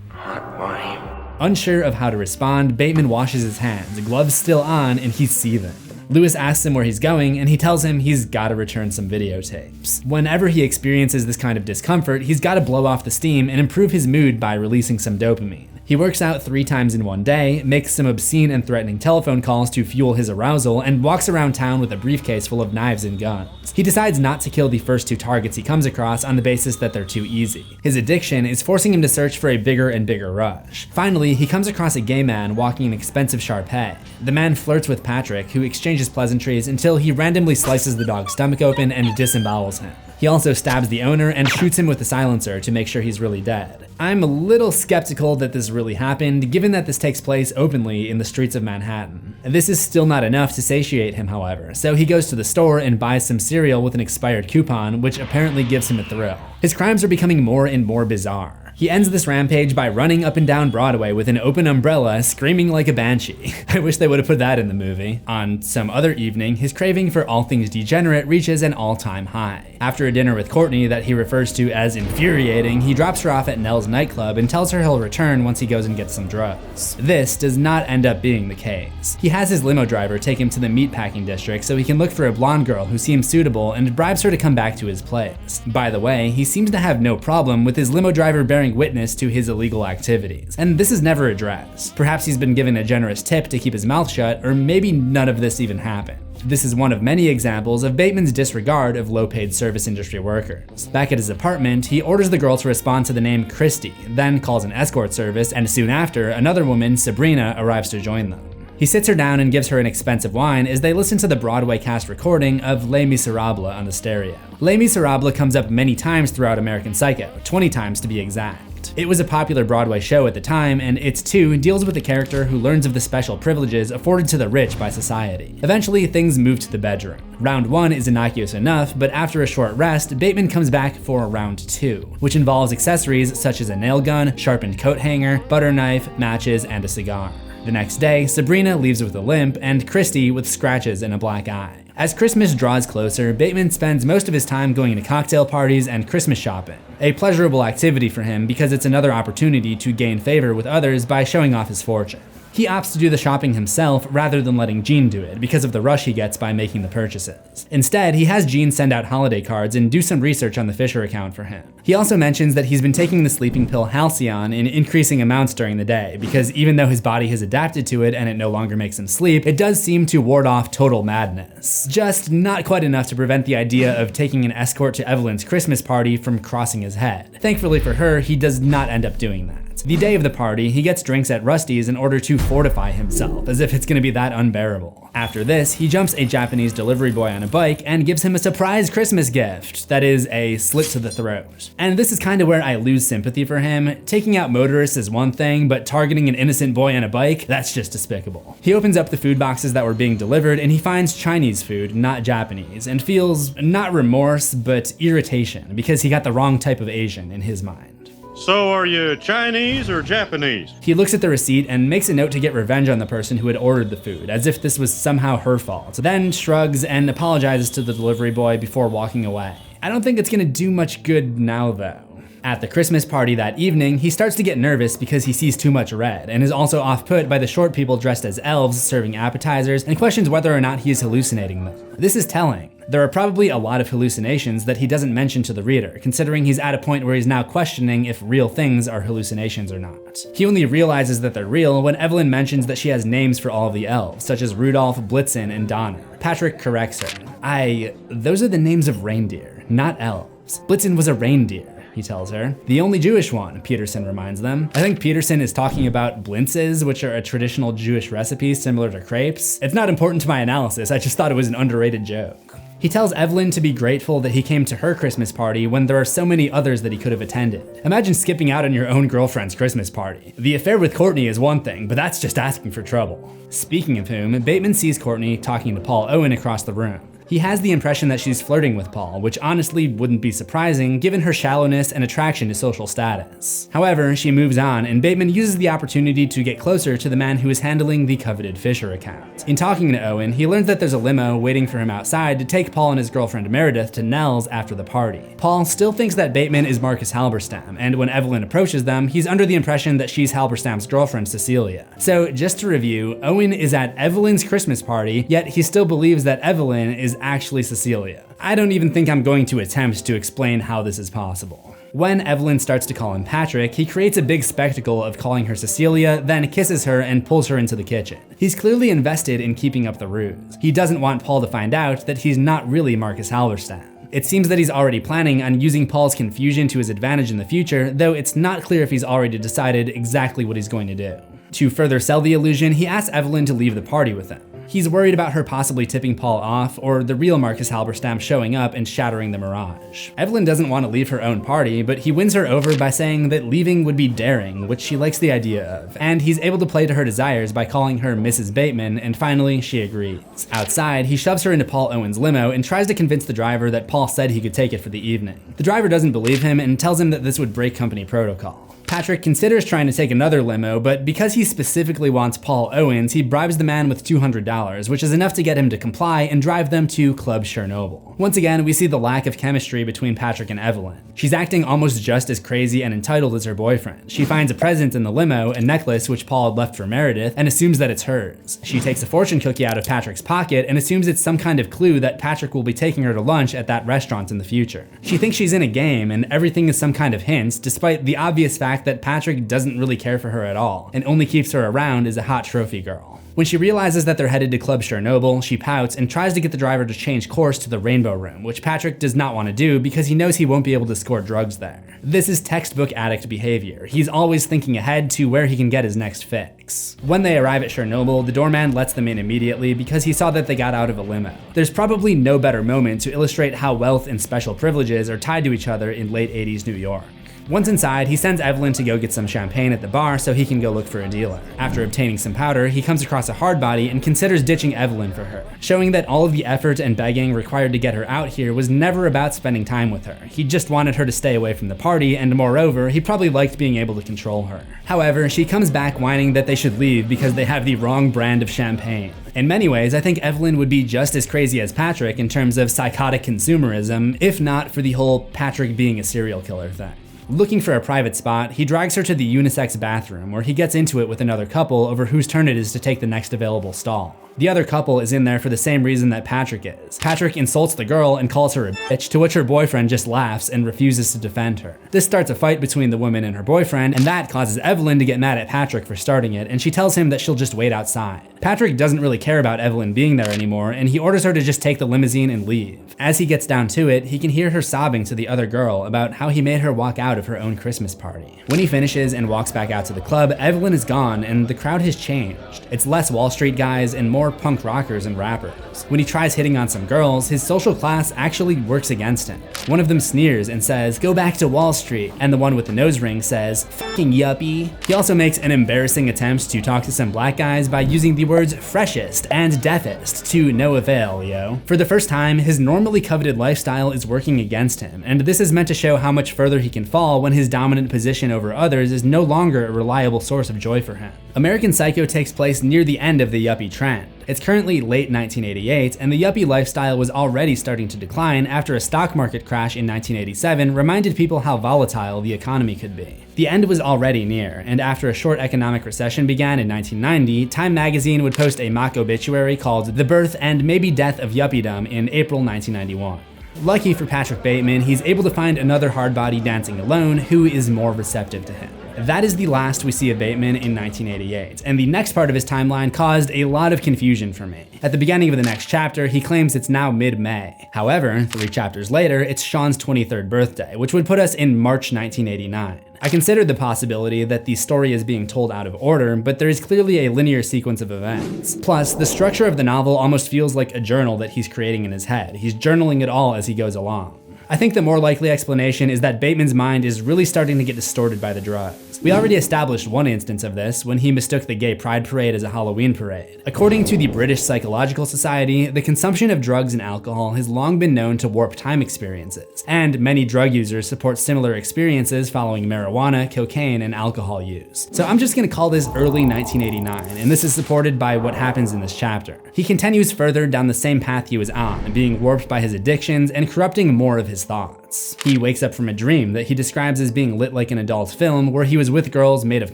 hot body. Unsure of how to respond, Bateman washes his hands, gloves still on, and he's seething. Lewis asks him where he's going, and he tells him he's gotta return some videotapes. Whenever he experiences this kind of discomfort, he's gotta blow off the steam and improve his mood by releasing some dopamine. He works out 3 times in one day, makes some obscene and threatening telephone calls to fuel his arousal, and walks around town with a briefcase full of knives and guns. He decides not to kill the first 2 targets he comes across on the basis that they're too easy. His addiction is forcing him to search for a bigger and bigger rush. Finally, he comes across a gay man walking an expensive Shar-Pei. The man flirts with Patrick, who exchanges pleasantries until he randomly slices the dog's stomach open and disembowels him. He also stabs the owner and shoots him with a silencer to make sure he's really dead. I'm a little skeptical that this really happened, given that this takes place openly in the streets of Manhattan. This is still not enough to satiate him, however, so he goes to the store and buys some cereal with an expired coupon, which apparently gives him a thrill. His crimes are becoming more and more bizarre. He ends this rampage by running up and down Broadway with an open umbrella, screaming like a banshee. I wish they would have put that in the movie. On some other evening, his craving for all things degenerate reaches an all-time high. After a dinner with Courtney that he refers to as infuriating, he drops her off at Nell's nightclub and tells her he'll return once he goes and gets some drugs. This does not end up being the case. He has his limo driver take him to the meatpacking district so he can look for a blonde girl who seems suitable and bribes her to come back to his place. By the way, he seems to have no problem with his limo driver bearing witness to his illegal activities, and this is never addressed. Perhaps he's been given a generous tip to keep his mouth shut, or maybe none of this even happened. This is one of many examples of Bateman's disregard of low-paid service industry workers. Back at his apartment, he orders the girl to respond to the name Christy, then calls an escort service, and soon after, another woman, Sabrina, arrives to join them. He sits her down and gives her an expensive wine as they listen to the Broadway cast recording of Les Miserables on the stereo. Les Miserables comes up many times throughout American Psycho, 20 times to be exact. It was a popular Broadway show at the time, and it too deals with a character who learns of the special privileges afforded to the rich by society. Eventually, things move to the bedroom. Round 1 is innocuous enough, but after a short rest, Bateman comes back for round 2, which involves accessories such as a nail gun, sharpened coat hanger, butter knife, matches, and a cigar. The next day, Sabrina leaves with a limp, and Christy with scratches and a black eye. As Christmas draws closer, Bateman spends most of his time going to cocktail parties and Christmas shopping. A pleasurable activity for him because it's another opportunity to gain favor with others by showing off his fortune. He opts to do the shopping himself rather than letting Jean do it because of the rush he gets by making the purchases. Instead, he has Jean send out holiday cards and do some research on the Fisher account for him. He also mentions that he's been taking the sleeping pill Halcyon in increasing amounts during the day because even though his body has adapted to it and it no longer makes him sleep, it does seem to ward off total madness. Just not quite enough to prevent the idea of taking an escort to Evelyn's Christmas party from crossing his head. Thankfully for her, he does not end up doing that. The day of the party, he gets drinks at Rusty's in order to fortify himself, as if it's gonna be that unbearable. After this, he jumps a Japanese delivery boy on a bike and gives him a surprise Christmas gift, that is, a slit to the throat. And this is kinda where I lose sympathy for him. Taking out motorists is one thing, but targeting an innocent boy on a bike, that's just despicable. He opens up the food boxes that were being delivered and he finds Chinese food, not Japanese, and feels not remorse, but irritation, because he got the wrong type of Asian in his mind. So are you Chinese or Japanese? He looks at the receipt and makes a note to get revenge on the person who had ordered the food, as if this was somehow her fault, then shrugs and apologizes to the delivery boy before walking away. I don't think it's gonna do much good now though. At the Christmas party that evening, he starts to get nervous because he sees too much red and is also off-put by the short people dressed as elves serving appetizers and questions whether or not he is hallucinating them. This is telling. There are probably a lot of hallucinations that he doesn't mention to the reader, considering he's at a point where he's now questioning if real things are hallucinations or not. He only realizes that they're real when Evelyn mentions that she has names for all of the elves, such as Rudolph, Blitzen, and Donner. Patrick corrects her. Those are the names of reindeer, not elves. Blitzen was a reindeer, he tells her. The only Jewish one, Peterson reminds them. I think Peterson is talking about blintzes, which are a traditional Jewish recipe similar to crepes. It's not important to my analysis, I just thought it was an underrated joke. He tells Evelyn to be grateful that he came to her Christmas party when there are so many others that he could have attended. Imagine skipping out on your own girlfriend's Christmas party. The affair with Courtney is one thing, but that's just asking for trouble. Speaking of whom, Bateman sees Courtney talking to Paul Owen across the room. He has the impression that she's flirting with Paul, which honestly wouldn't be surprising given her shallowness and attraction to social status. However, she moves on, and Bateman uses the opportunity to get closer to the man who is handling the coveted Fisher account. In talking to Owen, he learns that there's a limo waiting for him outside to take Paul and his girlfriend Meredith to Nell's after the party. Paul still thinks that Bateman is Marcus Halberstam, and when Evelyn approaches them, he's under the impression that she's Halberstam's girlfriend Cecilia. So just to review, Owen is at Evelyn's Christmas party, yet he still believes that Evelyn is actually Cecilia. I don't even think I'm going to attempt to explain how this is possible. When Evelyn starts to call him Patrick, he creates a big spectacle of calling her Cecilia, then kisses her and pulls her into the kitchen. He's clearly invested in keeping up the ruse. He doesn't want Paul to find out that he's not really Marcus Halberstam. It seems that he's already planning on using Paul's confusion to his advantage in the future, though it's not clear if he's already decided exactly what he's going to do. To further sell the illusion, he asks Evelyn to leave the party with him. He's worried about her possibly tipping Paul off, or the real Marcus Halberstam showing up and shattering the mirage. Evelyn doesn't want to leave her own party, but he wins her over by saying that leaving would be daring, which she likes the idea of, and he's able to play to her desires by calling her Mrs. Bateman, and finally, she agrees. Outside, he shoves her into Paul Owen's limo and tries to convince the driver that Paul said he could take it for the evening. The driver doesn't believe him and tells him that this would break company protocol. Patrick considers trying to take another limo, but because he specifically wants Paul Owens, he bribes the man with $200, which is enough to get him to comply and drive them to Club Chernobyl. Once again, we see the lack of chemistry between Patrick and Evelyn. She's acting almost just as crazy and entitled as her boyfriend. She finds a present in the limo, a necklace which Paul had left for Meredith, and assumes that it's hers. She takes a fortune cookie out of Patrick's pocket and assumes it's some kind of clue that Patrick will be taking her to lunch at that restaurant in the future. She thinks she's in a game and everything is some kind of hint, despite the obvious fact that Patrick doesn't really care for her at all, and only keeps her around as a hot trophy girl. When she realizes that they're headed to Club Chernobyl, she pouts and tries to get the driver to change course to the Rainbow Room, which Patrick does not want to do because he knows he won't be able to score drugs there. This is textbook addict behavior. He's always thinking ahead to where he can get his next fix. When they arrive at Chernobyl, the doorman lets them in immediately because he saw that they got out of a limo. There's probably no better moment to illustrate how wealth and special privileges are tied to each other in late 80s New York. Once inside, he sends Evelyn to go get some champagne at the bar so he can go look for a dealer. After obtaining some powder, he comes across a Hardbody and considers ditching Evelyn for her, showing that all of the effort and begging required to get her out here was never about spending time with her. He just wanted her to stay away from the party, and moreover, he probably liked being able to control her. However, she comes back whining that they should leave because they have the wrong brand of champagne. In many ways, I think Evelyn would be just as crazy as Patrick in terms of psychotic consumerism, if not for the whole Patrick being a serial killer thing. Looking for a private spot, he drags her to the unisex bathroom, where he gets into it with another couple over whose turn it is to take the next available stall. The other couple is in there for the same reason that Patrick is. Patrick insults the girl and calls her a bitch, to which her boyfriend just laughs and refuses to defend her. This starts a fight between the woman and her boyfriend, and that causes Evelyn to get mad at Patrick for starting it, and she tells him that she'll just wait outside. Patrick doesn't really care about Evelyn being there anymore, and he orders her to just take the limousine and leave. As he gets down to it, he can hear her sobbing to the other girl about how he made her walk out of her own Christmas party. When he finishes and walks back out to the club, Evelyn is gone, and the crowd has changed. It's less Wall Street guys and more punk rockers and rappers. When he tries hitting on some girls, his social class actually works against him. One of them sneers and says, "Go back to Wall Street," and the one with the nose ring says, "Fucking yuppie." He also makes an embarrassing attempt to talk to some black guys by using the words freshest and deafest to no avail, yo. For the first time, his normally coveted lifestyle is working against him, and this is meant to show how much further he can fall when his dominant position over others is no longer a reliable source of joy for him. American Psycho takes place near the end of the yuppie trend. It's currently late 1988, and the yuppie lifestyle was already starting to decline after a stock market crash in 1987 reminded people how volatile the economy could be. The end was already near, and after a short economic recession began in 1990, Time magazine would post a mock obituary called "The Birth and Maybe Death of Yuppiedom" in April 1991. Lucky for Patrick Bateman, he's able to find another Hardbody dancing alone who is more receptive to him. That is the last we see of Bateman in 1988, and the next part of his timeline caused a lot of confusion for me. At the beginning of the next chapter, he claims it's now mid-May. However, 3 chapters later, it's Sean's 23rd birthday, which would put us in March 1989. I considered the possibility that the story is being told out of order, but there is clearly a linear sequence of events. Plus, the structure of the novel almost feels like a journal that he's creating in his head. He's journaling it all as he goes along. I think the more likely explanation is that Bateman's mind is really starting to get distorted by the drugs. We already established one instance of this when he mistook the gay pride parade as a Halloween parade. According to the British Psychological Society, the consumption of drugs and alcohol has long been known to warp time experiences, and many drug users support similar experiences following marijuana, cocaine, and alcohol use. So I'm just gonna call this early 1989, and this is supported by what happens in this chapter. He continues further down the same path he was on, being warped by his addictions and corrupting more of his thoughts. He wakes up from a dream that he describes as being lit like an adult film where he was with girls made of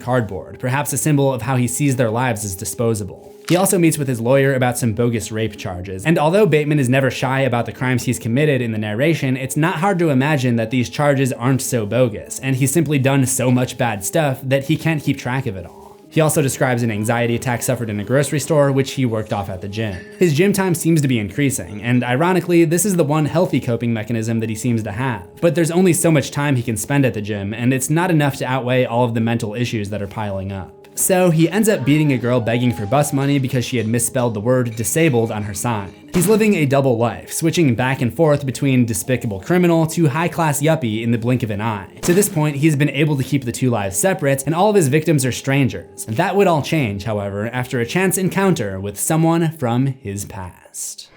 cardboard, perhaps a symbol of how he sees their lives as disposable. He also meets with his lawyer about some bogus rape charges, and although Bateman is never shy about the crimes he's committed in the narration, it's not hard to imagine that these charges aren't so bogus, and he's simply done so much bad stuff that he can't keep track of it all. He also describes an anxiety attack suffered in a grocery store, which he worked off at the gym. His gym time seems to be increasing, and ironically, this is the one healthy coping mechanism that he seems to have. But there's only so much time he can spend at the gym, and it's not enough to outweigh all of the mental issues that are piling up. So he ends up beating a girl begging for bus money because she had misspelled the word disabled on her sign. He's living a double life, switching back and forth between despicable criminal to high-class yuppie in the blink of an eye. To this point, he's been able to keep the 2 lives separate, and all of his victims are strangers. That would all change, however, after a chance encounter with someone from his past.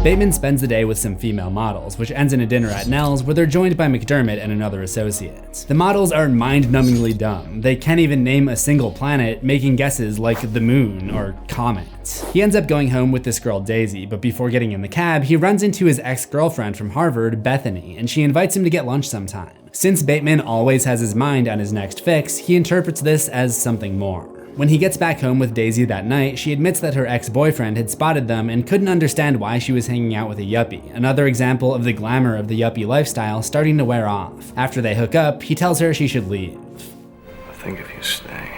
Bateman spends the day with some female models, which ends in a dinner at Nell's where they're joined by McDermott and another associate. The models are mind-numbingly dumb. They can't even name a single planet, making guesses like the moon or comet. He ends up going home with this girl Daisy, but before getting in the cab, he runs into his ex-girlfriend from Harvard, Bethany, and she invites him to get lunch sometime. Since Bateman always has his mind on his next fix, he interprets this as something more. When he gets back home with Daisy that night, she admits that her ex-boyfriend had spotted them and couldn't understand why she was hanging out with a yuppie, another example of the glamour of the yuppie lifestyle starting to wear off. After they hook up, he tells her she should leave. I think if you stay,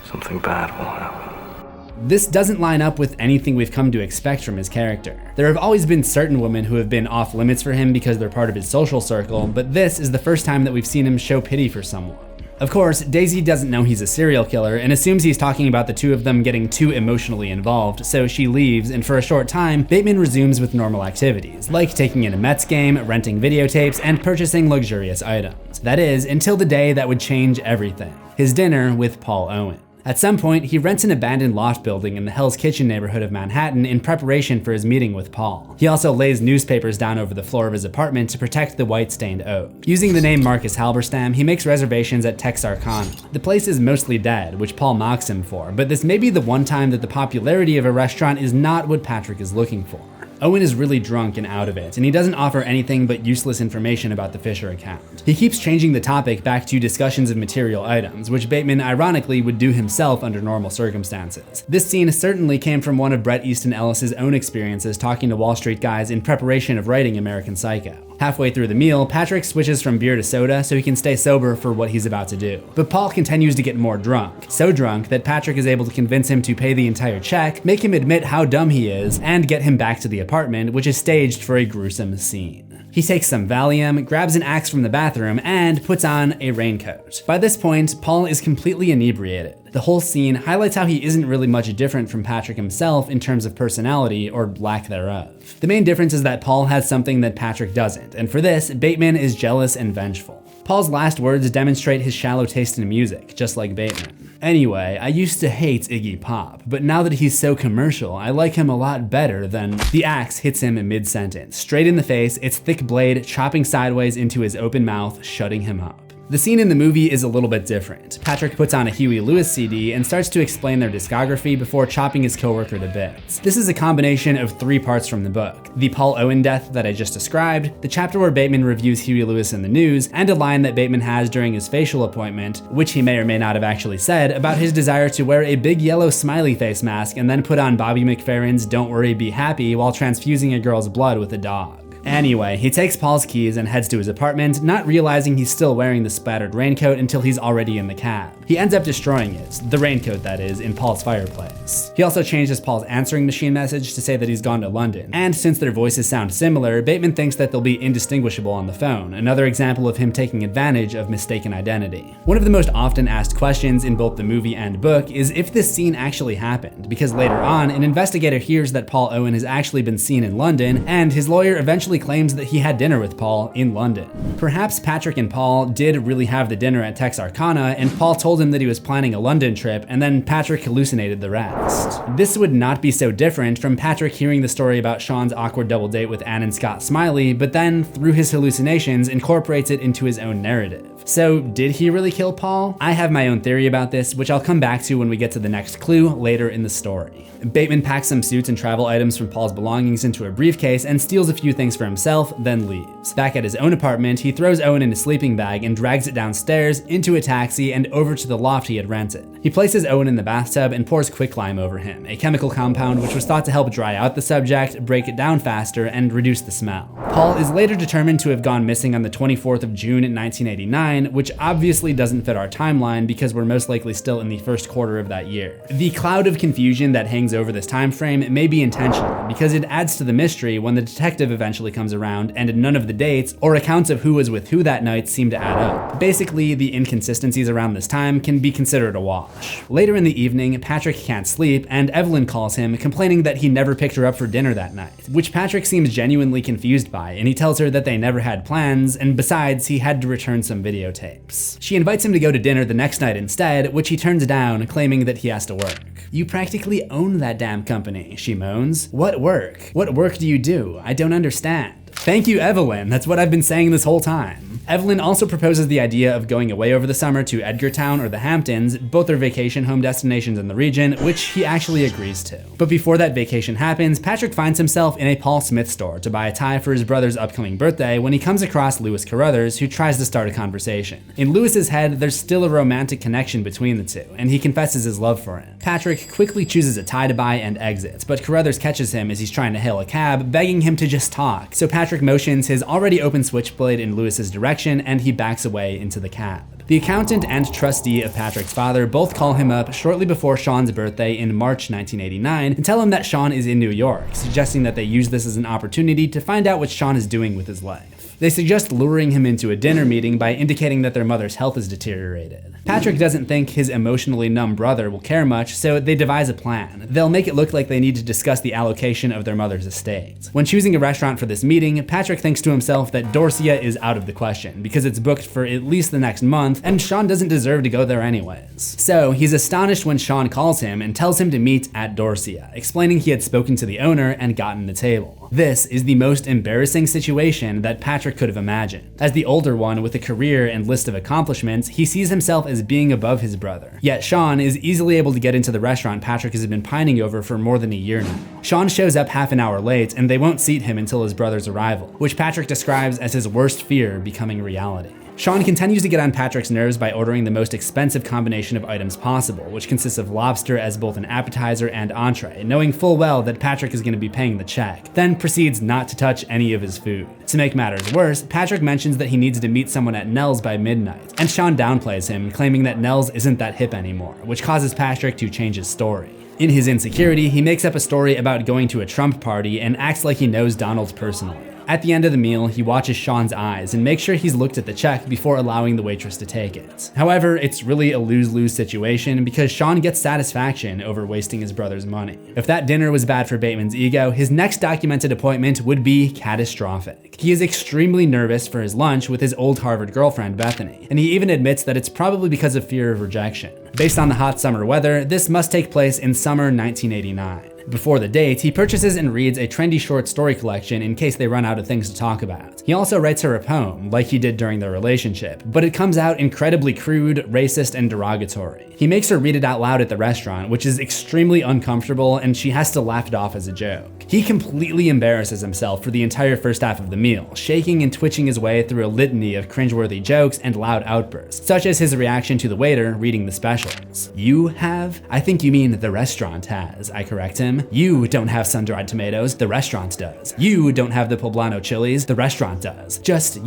something bad will happen. This doesn't line up with anything we've come to expect from his character. There have always been certain women who have been off limits for him because they're part of his social circle, but this is the first time that we've seen him show pity for someone. Of course, Daisy doesn't know he's a serial killer and assumes he's talking about the two of them getting too emotionally involved, so she leaves, and for a short time, Bateman resumes with normal activities, like taking in a Mets game, renting videotapes, and purchasing luxurious items. That is, until the day that would change everything: his dinner with Paul Owen. At some point, he rents an abandoned loft building in the Hell's Kitchen neighborhood of Manhattan in preparation for his meeting with Paul. He also lays newspapers down over the floor of his apartment to protect the white-stained oak. Using the name Marcus Halberstam, he makes reservations at Texarkana. The place is mostly dead, which Paul mocks him for, but this may be the one time that the popularity of a restaurant is not what Patrick is looking for. Owen is really drunk and out of it, and he doesn't offer anything but useless information about the Fisher account. He keeps changing the topic back to discussions of material items, which Bateman ironically would do himself under normal circumstances. This scene certainly came from one of Bret Easton Ellis' own experiences talking to Wall Street guys in preparation of writing American Psycho. Halfway through the meal, Patrick switches from beer to soda so he can stay sober for what he's about to do. But Paul continues to get more drunk, so drunk that Patrick is able to convince him to pay the entire check, make him admit how dumb he is, and get him back to the apartment, which is staged for a gruesome scene. He takes some Valium, grabs an axe from the bathroom, and puts on a raincoat. By this point, Paul is completely inebriated. The whole scene highlights how he isn't really much different from Patrick himself in terms of personality or lack thereof. The main difference is that Paul has something that Patrick doesn't, and for this, Bateman is jealous and vengeful. Paul's last words demonstrate his shallow taste in music, just like Bateman. Anyway, I used to hate Iggy Pop, but now that he's so commercial, I like him a lot better than... The axe hits him mid-sentence, straight in the face, its thick blade chopping sideways into his open mouth, shutting him up. The scene in the movie is a little bit different. Patrick puts on a Huey Lewis CD and starts to explain their discography before chopping his coworker to bits. This is a combination of 3 parts from the book: the Paul Owen death that I just described, the chapter where Bateman reviews Huey Lewis in the news, and a line that Bateman has during his facial appointment, which he may or may not have actually said, about his desire to wear a big yellow smiley face mask and then put on Bobby McFerrin's Don't Worry Be Happy while transfusing a girl's blood with a dog. Anyway, he takes Paul's keys and heads to his apartment, not realizing he's still wearing the splattered raincoat until he's already in the cab. He ends up destroying it, the raincoat that is, in Paul's fireplace. He also changes Paul's answering machine message to say that he's gone to London, and since their voices sound similar, Bateman thinks that they'll be indistinguishable on the phone, another example of him taking advantage of mistaken identity. One of the most often asked questions in both the movie and book is if this scene actually happened, because later on, an investigator hears that Paul Owen has actually been seen in London, and his lawyer eventually claims that he had dinner with Paul in London. Perhaps Patrick and Paul did really have the dinner at Texarkana, and Paul told him that he was planning a London trip, and then Patrick hallucinated the rest. This would not be so different from Patrick hearing the story about Sean's awkward double date with Ann and Scott Smiley, but then, through his hallucinations, incorporates it into his own narrative. So, did he really kill Paul? I have my own theory about this, which I'll come back to when we get to the next clue later in the story. Bateman packs some suits and travel items from Paul's belongings into a briefcase and steals a few things for himself, then leaves. Back at his own apartment, he throws Owen in a sleeping bag and drags it downstairs, into a taxi, and over to the loft he had rented. He places Owen in the bathtub and pours quicklime over him, a chemical compound which was thought to help dry out the subject, break it down faster, and reduce the smell. Paul is later determined to have gone missing on the 24th of June in 1989, which obviously doesn't fit our timeline because we're most likely still in the first quarter of that year. The cloud of confusion that hangs over this time frame may be intentional, because it adds to the mystery when the detective eventually comes around and none of the dates or accounts of who was with who that night seem to add up. Basically, the inconsistencies around this time can be considered a wash. Later in the evening, Patrick can't sleep, and Evelyn calls him, complaining that he never picked her up for dinner that night, which Patrick seems genuinely confused by, and he tells her that they never had plans, and besides, he had to return some videotapes. She invites him to go to dinner the next night instead, which he turns down, claiming that he has to work. You practically own own that damn company, she moans. What work? What work do you do? I don't understand. Thank you, Evelyn. That's what I've been saying this whole time. Evelyn also proposes the idea of going away over the summer to Edgartown or the Hamptons, both are vacation home destinations in the region, which he actually agrees to. But before that vacation happens, Patrick finds himself in a Paul Smith store to buy a tie for his brother's upcoming birthday when he comes across Lewis Carruthers, who tries to start a conversation. In Lewis's head, there's still a romantic connection between the two, and he confesses his love for him. Patrick quickly chooses a tie to buy and exits, but Carruthers catches him as he's trying to hail a cab, begging him to just talk. So Patrick motions his already open switchblade in Lewis's direction, and he backs away into the cab. The accountant and trustee of Patrick's father both call him up shortly before Sean's birthday in March 1989 and tell him that Sean is in New York, suggesting that they use this as an opportunity to find out what Sean is doing with his life. They suggest luring him into a dinner meeting by indicating that their mother's health is deteriorated. Patrick doesn't think his emotionally numb brother will care much, so they devise a plan. They'll make it look like they need to discuss the allocation of their mother's estate. When choosing a restaurant for this meeting, Patrick thinks to himself that Dorsia is out of the question, because it's booked for at least the next month, and Sean doesn't deserve to go there anyways. So he's astonished when Sean calls him and tells him to meet at Dorsia, explaining he had spoken to the owner and gotten the table. This is the most embarrassing situation that Patrick could have imagined. As the older one with a career and list of accomplishments, he sees himself as being above his brother. Yet Sean is easily able to get into the restaurant Patrick has been pining over for more than a year now. Sean shows up half an hour late, and they won't seat him until his brother's arrival, which Patrick describes as his worst fear becoming reality. Sean continues to get on Patrick's nerves by ordering the most expensive combination of items possible, which consists of lobster as both an appetizer and entree, knowing full well that Patrick is going to be paying the check, then proceeds not to touch any of his food. To make matters worse, Patrick mentions that he needs to meet someone at Nell's by midnight, and Sean downplays him, claiming that Nell's isn't that hip anymore, which causes Patrick to change his story. In his insecurity, he makes up a story about going to a Trump party and acts like he knows Donald personally. At the end of the meal, he watches Sean's eyes and makes sure he's looked at the check before allowing the waitress to take it. However, it's really a lose-lose situation because Sean gets satisfaction over wasting his brother's money. If that dinner was bad for Bateman's ego, his next documented appointment would be catastrophic. He is extremely nervous for his lunch with his old Harvard girlfriend, Bethany, and he even admits that it's probably because of fear of rejection. Based on the hot summer weather, this must take place in summer 1989. Before the date, he purchases and reads a trendy short story collection in case they run out of things to talk about. He also writes her a poem, like he did during their relationship, but it comes out incredibly crude, racist, and derogatory. He makes her read it out loud at the restaurant, which is extremely uncomfortable, and she has to laugh it off as a joke. He completely embarrasses himself for the entire first half of the meal, shaking and twitching his way through a litany of cringeworthy jokes and loud outbursts, such as his reaction to the waiter reading the specials. You have? I think you mean the restaurant has, I correct him. You don't have sun-dried tomatoes, the restaurant does. You don't have the poblano chilies, the restaurant does. Just,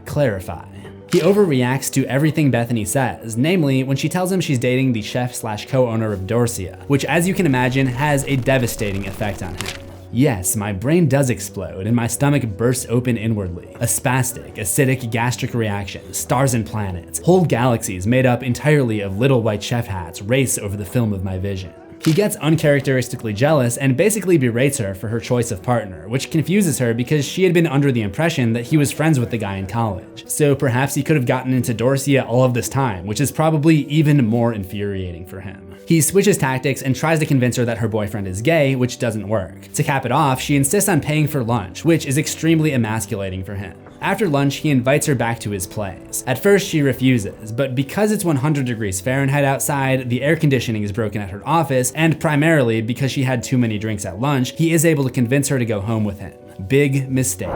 clarify. He overreacts to everything Bethany says, namely when she tells him she's dating the chef/co-owner of Dorsia, which as you can imagine has a devastating effect on him. Yes, my brain does explode and my stomach bursts open inwardly. A spastic, acidic gastric reaction, stars and planets, whole galaxies made up entirely of little white chef hats race over the film of my vision. He gets uncharacteristically jealous and basically berates her for her choice of partner, which confuses her because she had been under the impression that he was friends with the guy in college. So perhaps he could have gotten into Dorsia all of this time, which is probably even more infuriating for him. He switches tactics and tries to convince her that her boyfriend is gay, which doesn't work. To cap it off, she insists on paying for lunch, which is extremely emasculating for him. After lunch, he invites her back to his place. At first, she refuses, but because it's 100 degrees Fahrenheit outside, the air conditioning is broken at her office, and primarily because she had too many drinks at lunch, he is able to convince her to go home with him. Big mistake.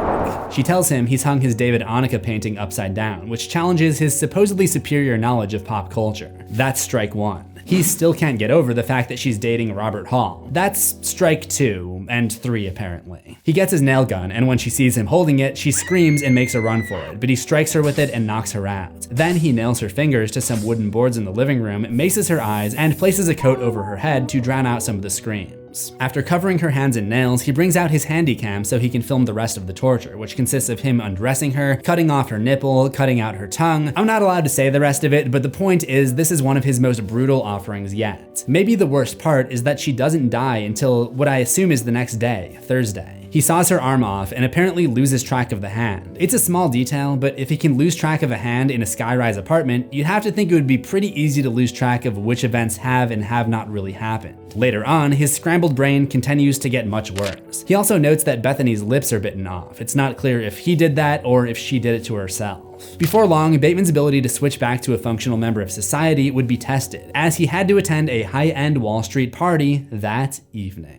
She tells him he's hung his David Onicka painting upside down, which challenges his supposedly superior knowledge of pop culture. That's strike one. He still can't get over the fact that she's dating Robert Hall. That's strike 2 and 3 apparently. He gets his nail gun, and when she sees him holding it, she screams and makes a run for it, but he strikes her with it and knocks her out. Then he nails her fingers to some wooden boards in the living room, maces her eyes, and places a coat over her head to drown out some of the scream. arms. After covering her hands and nails, he brings out his handy cam so he can film the rest of the torture, which consists of him undressing her, cutting off her nipple, cutting out her tongue. I'm not allowed to say the rest of it, but the point is this is one of his most brutal offerings yet. Maybe the worst part is that she doesn't die until what I assume is the next day, Thursday. He saws her arm off and apparently loses track of the hand. It's a small detail, but if he can lose track of a hand in a skyrise apartment, you'd have to think it would be pretty easy to lose track of which events have and have not really happened. Later on, his scrambled brain continues to get much worse. He also notes that Bethany's lips are bitten off. It's not clear if he did that or if she did it to herself. Before long, Bateman's ability to switch back to a functional member of society would be tested, as he had to attend a high-end Wall Street party that evening.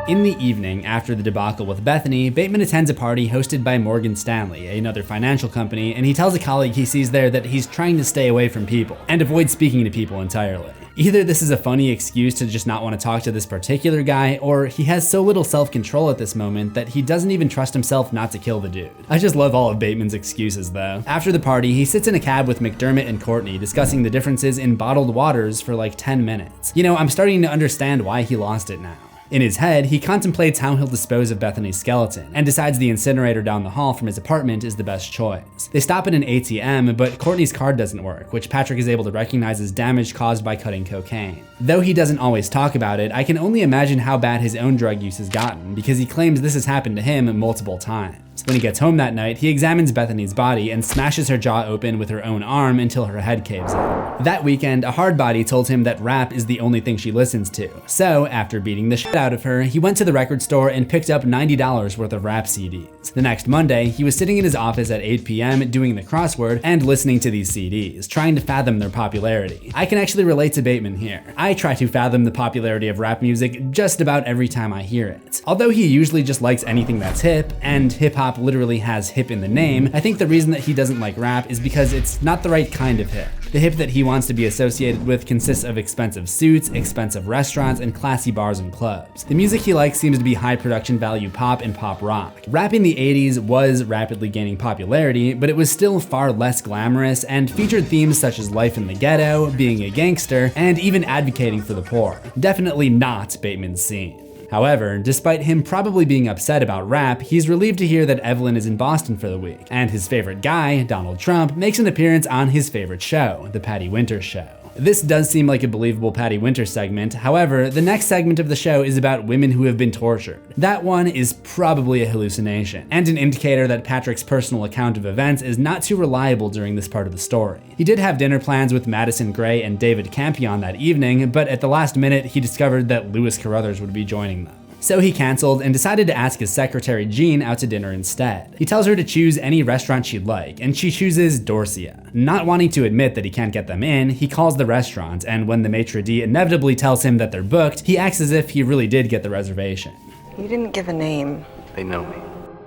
In the evening, after the debacle with Bethany, Bateman attends a party hosted by Morgan Stanley, another financial company, and he tells a colleague he sees there that he's trying to stay away from people and avoid speaking to people entirely. Either this is a funny excuse to just not want to talk to this particular guy, or he has so little self-control at this moment that he doesn't even trust himself not to kill the dude. I just love all of Bateman's excuses though. After the party, he sits in a cab with McDermott and Courtney discussing the differences in bottled waters for like 10 minutes. You know, I'm starting to understand why he lost it now. In his head, he contemplates how he'll dispose of Bethany's skeleton, and decides the incinerator down the hall from his apartment is the best choice. They stop at an ATM, but Courtney's card doesn't work, which Patrick is able to recognize as damage caused by cutting cocaine. Though he doesn't always talk about it, I can only imagine how bad his own drug use has gotten, because he claims this has happened to him multiple times. When he gets home that night, he examines Bethany's body and smashes her jaw open with her own arm until her head caves in. That weekend, a Hardbody told him that rap is the only thing she listens to. So, after beating the shit out of her, he went to the record store and picked up $90 worth of rap CDs. The next Monday, he was sitting in his office at 8 p.m. doing the crossword and listening to these CDs, trying to fathom their popularity. I can actually relate to Bateman here. I try to fathom the popularity of rap music just about every time I hear it. Although he usually just likes anything that's hip, and hip-hop literally has hip in the name, I think the reason that he doesn't like rap is because it's not the right kind of hip. The hip that he wants to be associated with consists of expensive suits, expensive restaurants, and classy bars and clubs. The music he likes seems to be high production value pop and pop rock. Rap in the 80s was rapidly gaining popularity, but it was still far less glamorous and featured themes such as life in the ghetto, being a gangster, and even advocating for the poor. Definitely not Bateman's scene. However, despite him probably being upset about rap, he's relieved to hear that Evelyn is in Boston for the week, and his favorite guy, Donald Trump, makes an appearance on his favorite show, The Patty Winters Show. This does seem like a believable Patty Winters segment, however, the next segment of the show is about women who have been tortured. That one is probably a hallucination, and an indicator that Patrick's personal account of events is not too reliable during this part of the story. He did have dinner plans with Madison Gray and David Campion that evening, but at the last minute he discovered that Louis Carruthers would be joining them. So he canceled and decided to ask his secretary Jean out to dinner instead. He tells her to choose any restaurant she'd like, and she chooses Dorsia. Not wanting to admit that he can't get them in, he calls the restaurant, and when the maitre d' inevitably tells him that they're booked, he acts as if he really did get the reservation. You didn't give a name. They know me.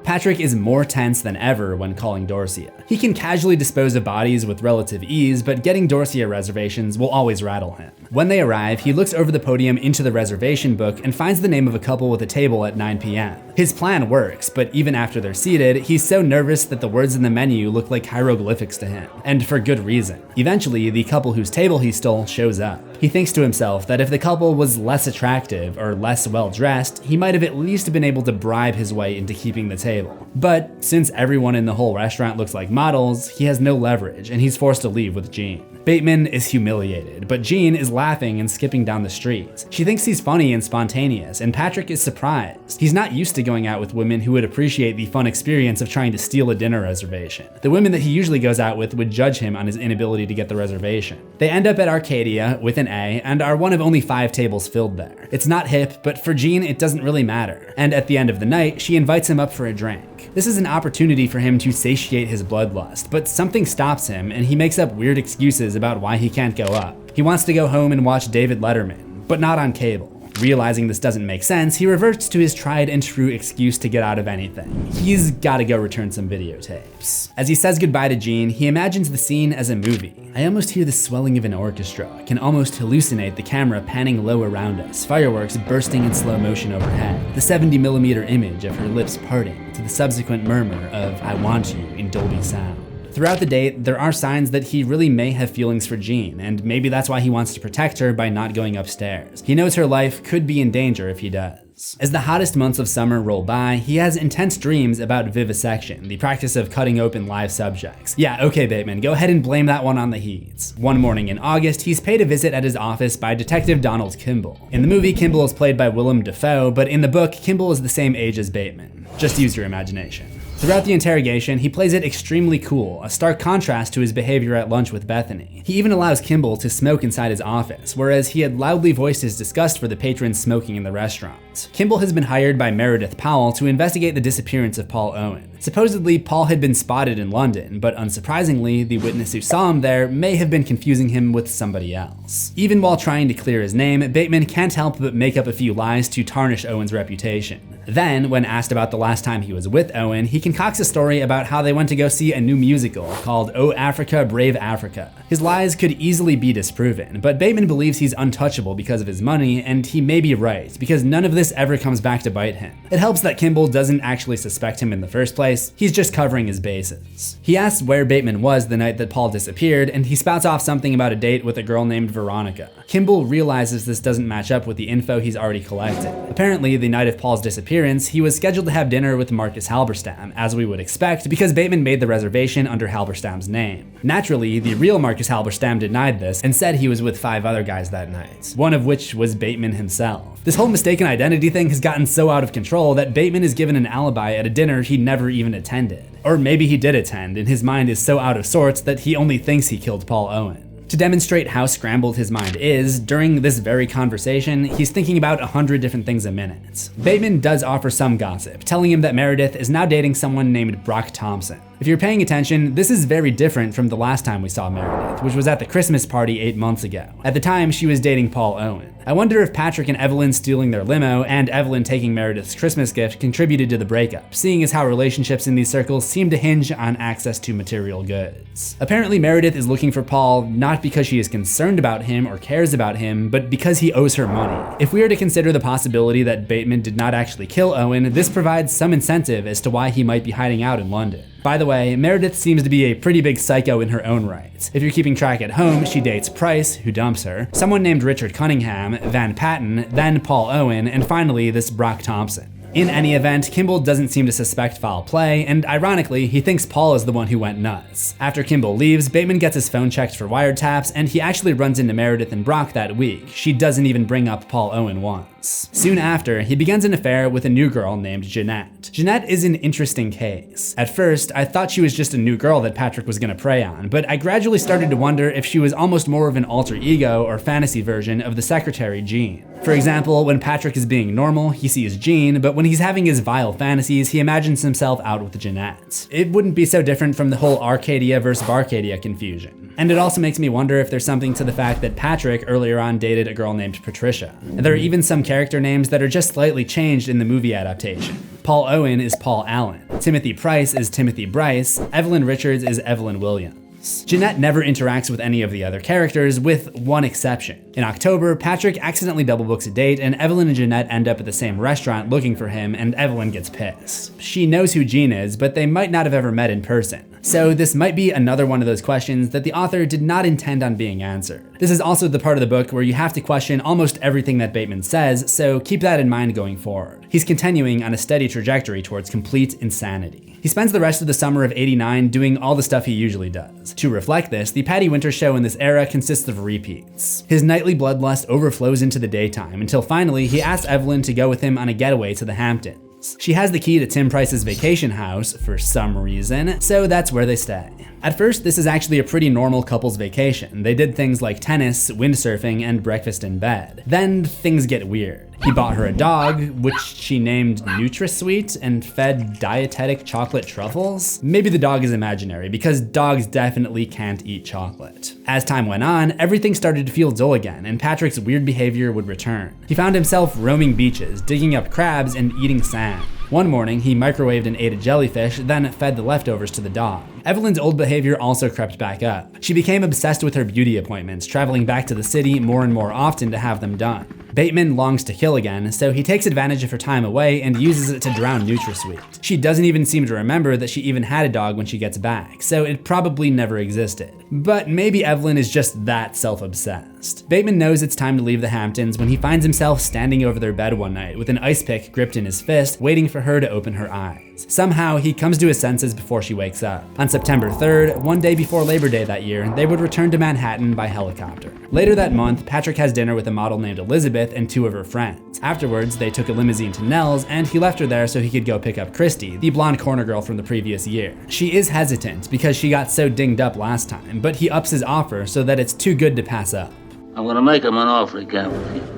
Patrick is more tense than ever when calling Dorsia. He can casually dispose of bodies with relative ease, but getting Dorsia reservations will always rattle him. When they arrive, he looks over the podium into the reservation book and finds the name of a couple with a table at 9 p.m. His plan works, but even after they're seated, he's so nervous that the words in the menu look like hieroglyphics to him, and for good reason. Eventually, the couple whose table he stole shows up. He thinks to himself that if the couple was less attractive or less well-dressed, he might have at least been able to bribe his way into keeping the table. But since everyone in the whole restaurant looks like models, he has no leverage, and he's forced to leave with Jean. Bateman is humiliated, but Jean is laughing and skipping down the street. She thinks he's funny and spontaneous, and Patrick is surprised. He's not used to going out with women who would appreciate the fun experience of trying to steal a dinner reservation. The women that he usually goes out with would judge him on his inability to get the reservation. They end up at Arcadia with an A and are one of only 5 tables filled there. It's not hip, but for Jean it doesn't really matter. And at the end of the night, she invites him up for a drink. This is an opportunity for him to satiate his bloodlust, but something stops him and he makes up weird excuses about why he can't go up. He wants to go home and watch David Letterman, but not on cable. Realizing this doesn't make sense, he reverts to his tried and true excuse to get out of anything. He's gotta go return some videotapes. As he says goodbye to Jean, he imagines the scene as a movie. I almost hear the swelling of an orchestra, can almost hallucinate the camera panning low around us, fireworks bursting in slow motion overhead, the 70mm image of her lips parting to the subsequent murmur of I want you in Dolby sound. Throughout the date, there are signs that he really may have feelings for Jean, and maybe that's why he wants to protect her by not going upstairs. He knows her life could be in danger if he does. As the hottest months of summer roll by, he has intense dreams about vivisection, the practice of cutting open live subjects. Yeah, okay Bateman, go ahead and blame that one on the heat. One morning in August, he's paid a visit at his office by Detective Donald Kimball. In the movie, Kimball is played by Willem Dafoe, but in the book, Kimball is the same age as Bateman. Just use your imagination. Throughout the interrogation, he plays it extremely cool, a stark contrast to his behavior at lunch with Bethany. He even allows Kimball to smoke inside his office, whereas he had loudly voiced his disgust for the patrons smoking in the restaurant. Kimball has been hired by Meredith Powell to investigate the disappearance of Paul Owen. Supposedly, Paul had been spotted in London, but unsurprisingly, the witness who saw him there may have been confusing him with somebody else. Even while trying to clear his name, Bateman can't help but make up a few lies to tarnish Owen's reputation. Then, when asked about the last time he was with Owen, he concocts a story about how they went to go see a new musical called Oh Africa, Brave Africa. His lies could easily be disproven, but Bateman believes he's untouchable because of his money, and he may be right, because none of this ever comes back to bite him. It helps that Kimball doesn't actually suspect him in the first place, he's just covering his bases. He asks where Bateman was the night that Paul disappeared, and he spouts off something about a date with a girl named Veronica. Kimball realizes this doesn't match up with the info he's already collected. Apparently, the night of Paul's disappearance, he was scheduled to have dinner with Marcus Halberstam, as we would expect, because Bateman made the reservation under Halberstam's name. Naturally, the real Marcus Halberstam denied this and said he was with 5 other guys that night, one of which was Bateman himself. This whole mistaken identity thing has gotten so out of control that Bateman is given an alibi at a dinner he never even attended. Or maybe he did attend, and his mind is so out of sorts that he only thinks he killed Paul Owen. To demonstrate how scrambled his mind is, during this very conversation, he's thinking about 100 different things a minute. Bateman does offer some gossip, telling him that Meredith is now dating someone named Brock Thompson. If you're paying attention, this is very different from the last time we saw Meredith, which was at the Christmas party 8 months ago. At the time, she was dating Paul Owen. I wonder if Patrick and Evelyn stealing their limo and Evelyn taking Meredith's Christmas gift contributed to the breakup, seeing as how relationships in these circles seem to hinge on access to material goods. Apparently, Meredith is looking for Paul not because she is concerned about him or cares about him, but because he owes her money. If we are to consider the possibility that Bateman did not actually kill Owen, this provides some incentive as to why he might be hiding out in London. By the way, Meredith seems to be a pretty big psycho in her own right. If you're keeping track at home, she dates Price, who dumps her, someone named Richard Cunningham, Van Patten, then Paul Owen, and finally this Brock Thompson. In any event, Kimball doesn't seem to suspect foul play, and ironically, he thinks Paul is the one who went nuts. After Kimball leaves, Bateman gets his phone checked for wiretaps, and he actually runs into Meredith and Brock that week. She doesn't even bring up Paul Owen once. Soon after, he begins an affair with a new girl named Jeanette. Jeanette is an interesting case. At first, I thought she was just a new girl that Patrick was gonna prey on, but I gradually started to wonder if she was almost more of an alter ego or fantasy version of the secretary Jean. For example, when Patrick is being normal, he sees Jean, but when he's having his vile fantasies, he imagines himself out with Jeanette. It wouldn't be so different from the whole Arcadia versus Barcadia confusion. And it also makes me wonder if there's something to the fact that Patrick earlier on dated a girl named Patricia. And there are even some character names that are just slightly changed in the movie adaptation. Paul Owen is Paul Allen, Timothy Price is Timothy Bryce, Evelyn Richards is Evelyn Williams. Jeanette never interacts with any of the other characters, with one exception. In October, Patrick accidentally double books a date, and Evelyn and Jeanette end up at the same restaurant looking for him, and Evelyn gets pissed. She knows who Jean is, but they might not have ever met in person. So this might be another one of those questions that the author did not intend on being answered. This is also the part of the book where you have to question almost everything that Bateman says, so keep that in mind going forward. He's continuing on a steady trajectory towards complete insanity. He spends the rest of the summer of '89 doing all the stuff he usually does. To reflect this, the Patty Winters show in this era consists of repeats. His nightly bloodlust overflows into the daytime until finally he asks Evelyn to go with him on a getaway to the Hamptons. She has the key to Tim Price's vacation house for some reason, so that's where they stay. At first, this is actually a pretty normal couple's vacation. They did things like tennis, windsurfing, and breakfast in bed. Then things get weird. He bought her a dog, which she named NutraSweet, and fed dietetic chocolate truffles. Maybe the dog is imaginary, because dogs definitely can't eat chocolate. As time went on, everything started to feel dull again, and Patrick's weird behavior would return. He found himself roaming beaches, digging up crabs, and eating sand. One morning, he microwaved and ate a jellyfish, then fed the leftovers to the dog. Evelyn's old behavior also crept back up. She became obsessed with her beauty appointments, traveling back to the city more and more often to have them done. Bateman longs to kill again, so he takes advantage of her time away and uses it to drown NutraSweet. She doesn't even seem to remember that she even had a dog when she gets back, so it probably never existed. But maybe Evelyn is just that self-obsessed. Bateman knows it's time to leave the Hamptons when he finds himself standing over their bed one night with an ice pick gripped in his fist, waiting for her to open her eyes. Somehow, he comes to his senses before she wakes up. On September 3rd, one day before Labor Day that year, they would return to Manhattan by helicopter. Later that month, Patrick has dinner with a model named Elizabeth and two of her friends. Afterwards, they took a limousine to Nell's, and he left her there so he could go pick up Christy, the blonde corner girl from the previous year. She is hesitant because she got so dinged up last time, but he ups his offer so that it's too good to pass up. I'm gonna make him an offer he can't refuse.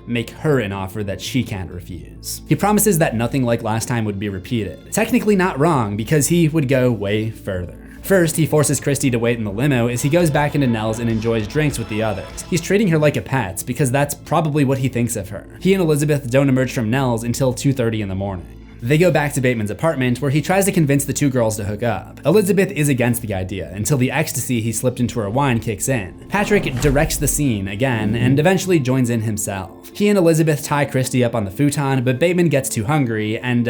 Make her an offer that she can't refuse. He promises that nothing like last time would be repeated. Technically not wrong, because he would go way further. First, he forces Christy to wait in the limo as he goes back into Nell's and enjoys drinks with the others. He's treating her like a pet, because that's probably what he thinks of her. He and Elizabeth don't emerge from Nell's until 2:30 in the morning. They go back to Bateman's apartment, where he tries to convince the two girls to hook up. Elizabeth is against the idea until the ecstasy he slipped into her wine kicks in. Patrick directs the scene again and eventually joins in himself. He and Elizabeth tie Christy up on the futon, but Bateman gets too hungry and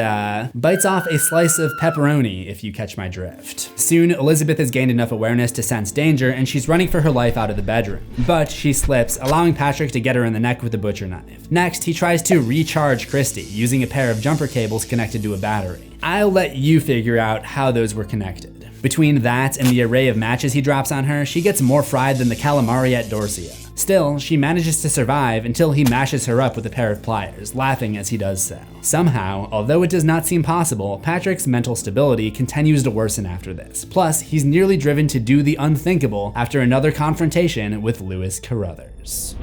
bites off a slice of pepperoni, if you catch my drift. Soon, Elizabeth has gained enough awareness to sense danger, and she's running for her life out of the bedroom. But she slips, allowing Patrick to get her in the neck with a butcher knife. Next, he tries to recharge Christy using a pair of jumper cables connected to a battery. I'll let you figure out how those were connected. Between that and the array of matches he drops on her, she gets more fried than the calamari at Dorsia. Still, she manages to survive until he mashes her up with a pair of pliers, laughing as he does so. Somehow, although it does not seem possible, Patrick's mental stability continues to worsen after this. Plus, he's nearly driven to do the unthinkable after another confrontation with Lewis Carruthers.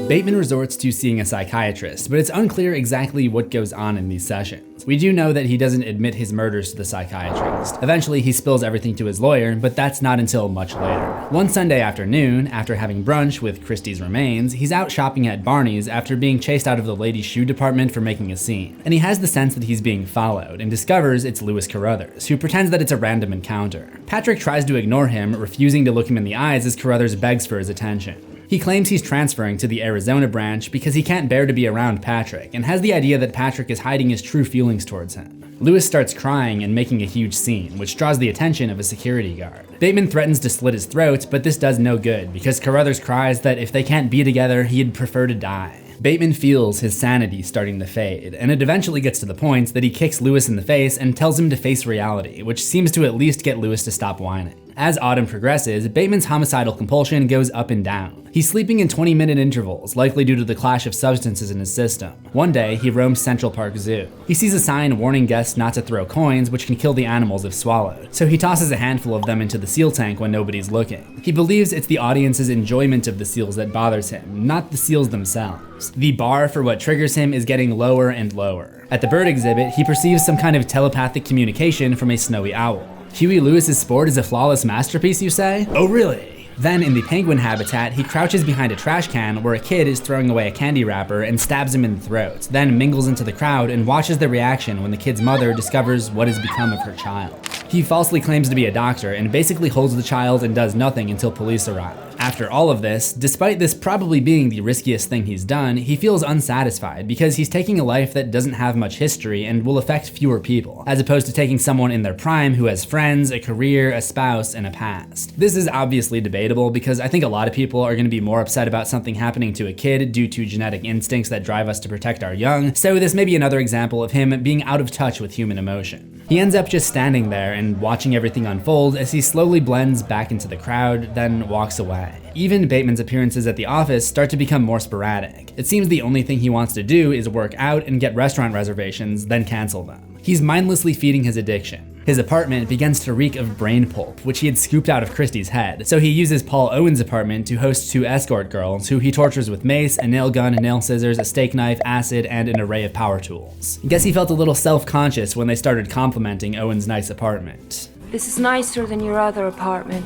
Bateman resorts to seeing a psychiatrist, but it's unclear exactly what goes on in these sessions. We do know that he doesn't admit his murders to the psychiatrist. Eventually, he spills everything to his lawyer, but that's not until much later. One Sunday afternoon, after having brunch with Christie's remains, he's out shopping at Barney's after being chased out of the ladies' shoe department for making a scene. And he has the sense that he's being followed and discovers it's Lewis Carruthers, who pretends that it's a random encounter. Patrick tries to ignore him, refusing to look him in the eyes as Carruthers begs for his attention. He claims he's transferring to the Arizona branch because he can't bear to be around Patrick and has the idea that Patrick is hiding his true feelings towards him. Lewis starts crying and making a huge scene, which draws the attention of a security guard. Bateman threatens to slit his throat, but this does no good because Carruthers cries that if they can't be together, he'd prefer to die. Bateman feels his sanity starting to fade, and it eventually gets to the point that he kicks Lewis in the face and tells him to face reality, which seems to at least get Lewis to stop whining. As autumn progresses, Bateman's homicidal compulsion goes up and down. He's sleeping in 20-minute intervals, likely due to the clash of substances in his system. One day, he roams Central Park Zoo. He sees a sign warning guests not to throw coins, which can kill the animals if swallowed, so he tosses a handful of them into the seal tank when nobody's looking. He believes it's the audience's enjoyment of the seals that bothers him, not the seals themselves. The bar for what triggers him is getting lower and lower. At the bird exhibit, he perceives some kind of telepathic communication from a snowy owl. Huey Lewis's sport is a flawless masterpiece, you say? Oh, really? Then, in the penguin habitat, he crouches behind a trash can where a kid is throwing away a candy wrapper and stabs him in the throat, then mingles into the crowd and watches the reaction when the kid's mother discovers what has become of her child. He falsely claims to be a doctor and basically holds the child and does nothing until police arrive. After all of this, despite this probably being the riskiest thing he's done, he feels unsatisfied because he's taking a life that doesn't have much history and will affect fewer people, as opposed to taking someone in their prime who has friends, a career, a spouse, and a past. This is obviously debatable because I think a lot of people are going to be more upset about something happening to a kid due to genetic instincts that drive us to protect our young, so this may be another example of him being out of touch with human emotion. He ends up just standing there and watching everything unfold as he slowly blends back into the crowd, then walks away. die. Even Bateman's appearances at the office start to become more sporadic. It seems the only thing he wants to do is work out and get restaurant reservations, then cancel them. He's mindlessly feeding his addiction. His apartment begins to reek of brain pulp, which he had scooped out of Christie's head, so he uses Paul Owen's apartment to host 2 escort girls, who he tortures with mace, a nail gun, nail scissors, a steak knife, acid, and an array of power tools. I guess he felt a little self-conscious when they started complimenting Owen's nice apartment. This is nicer than your other apartment.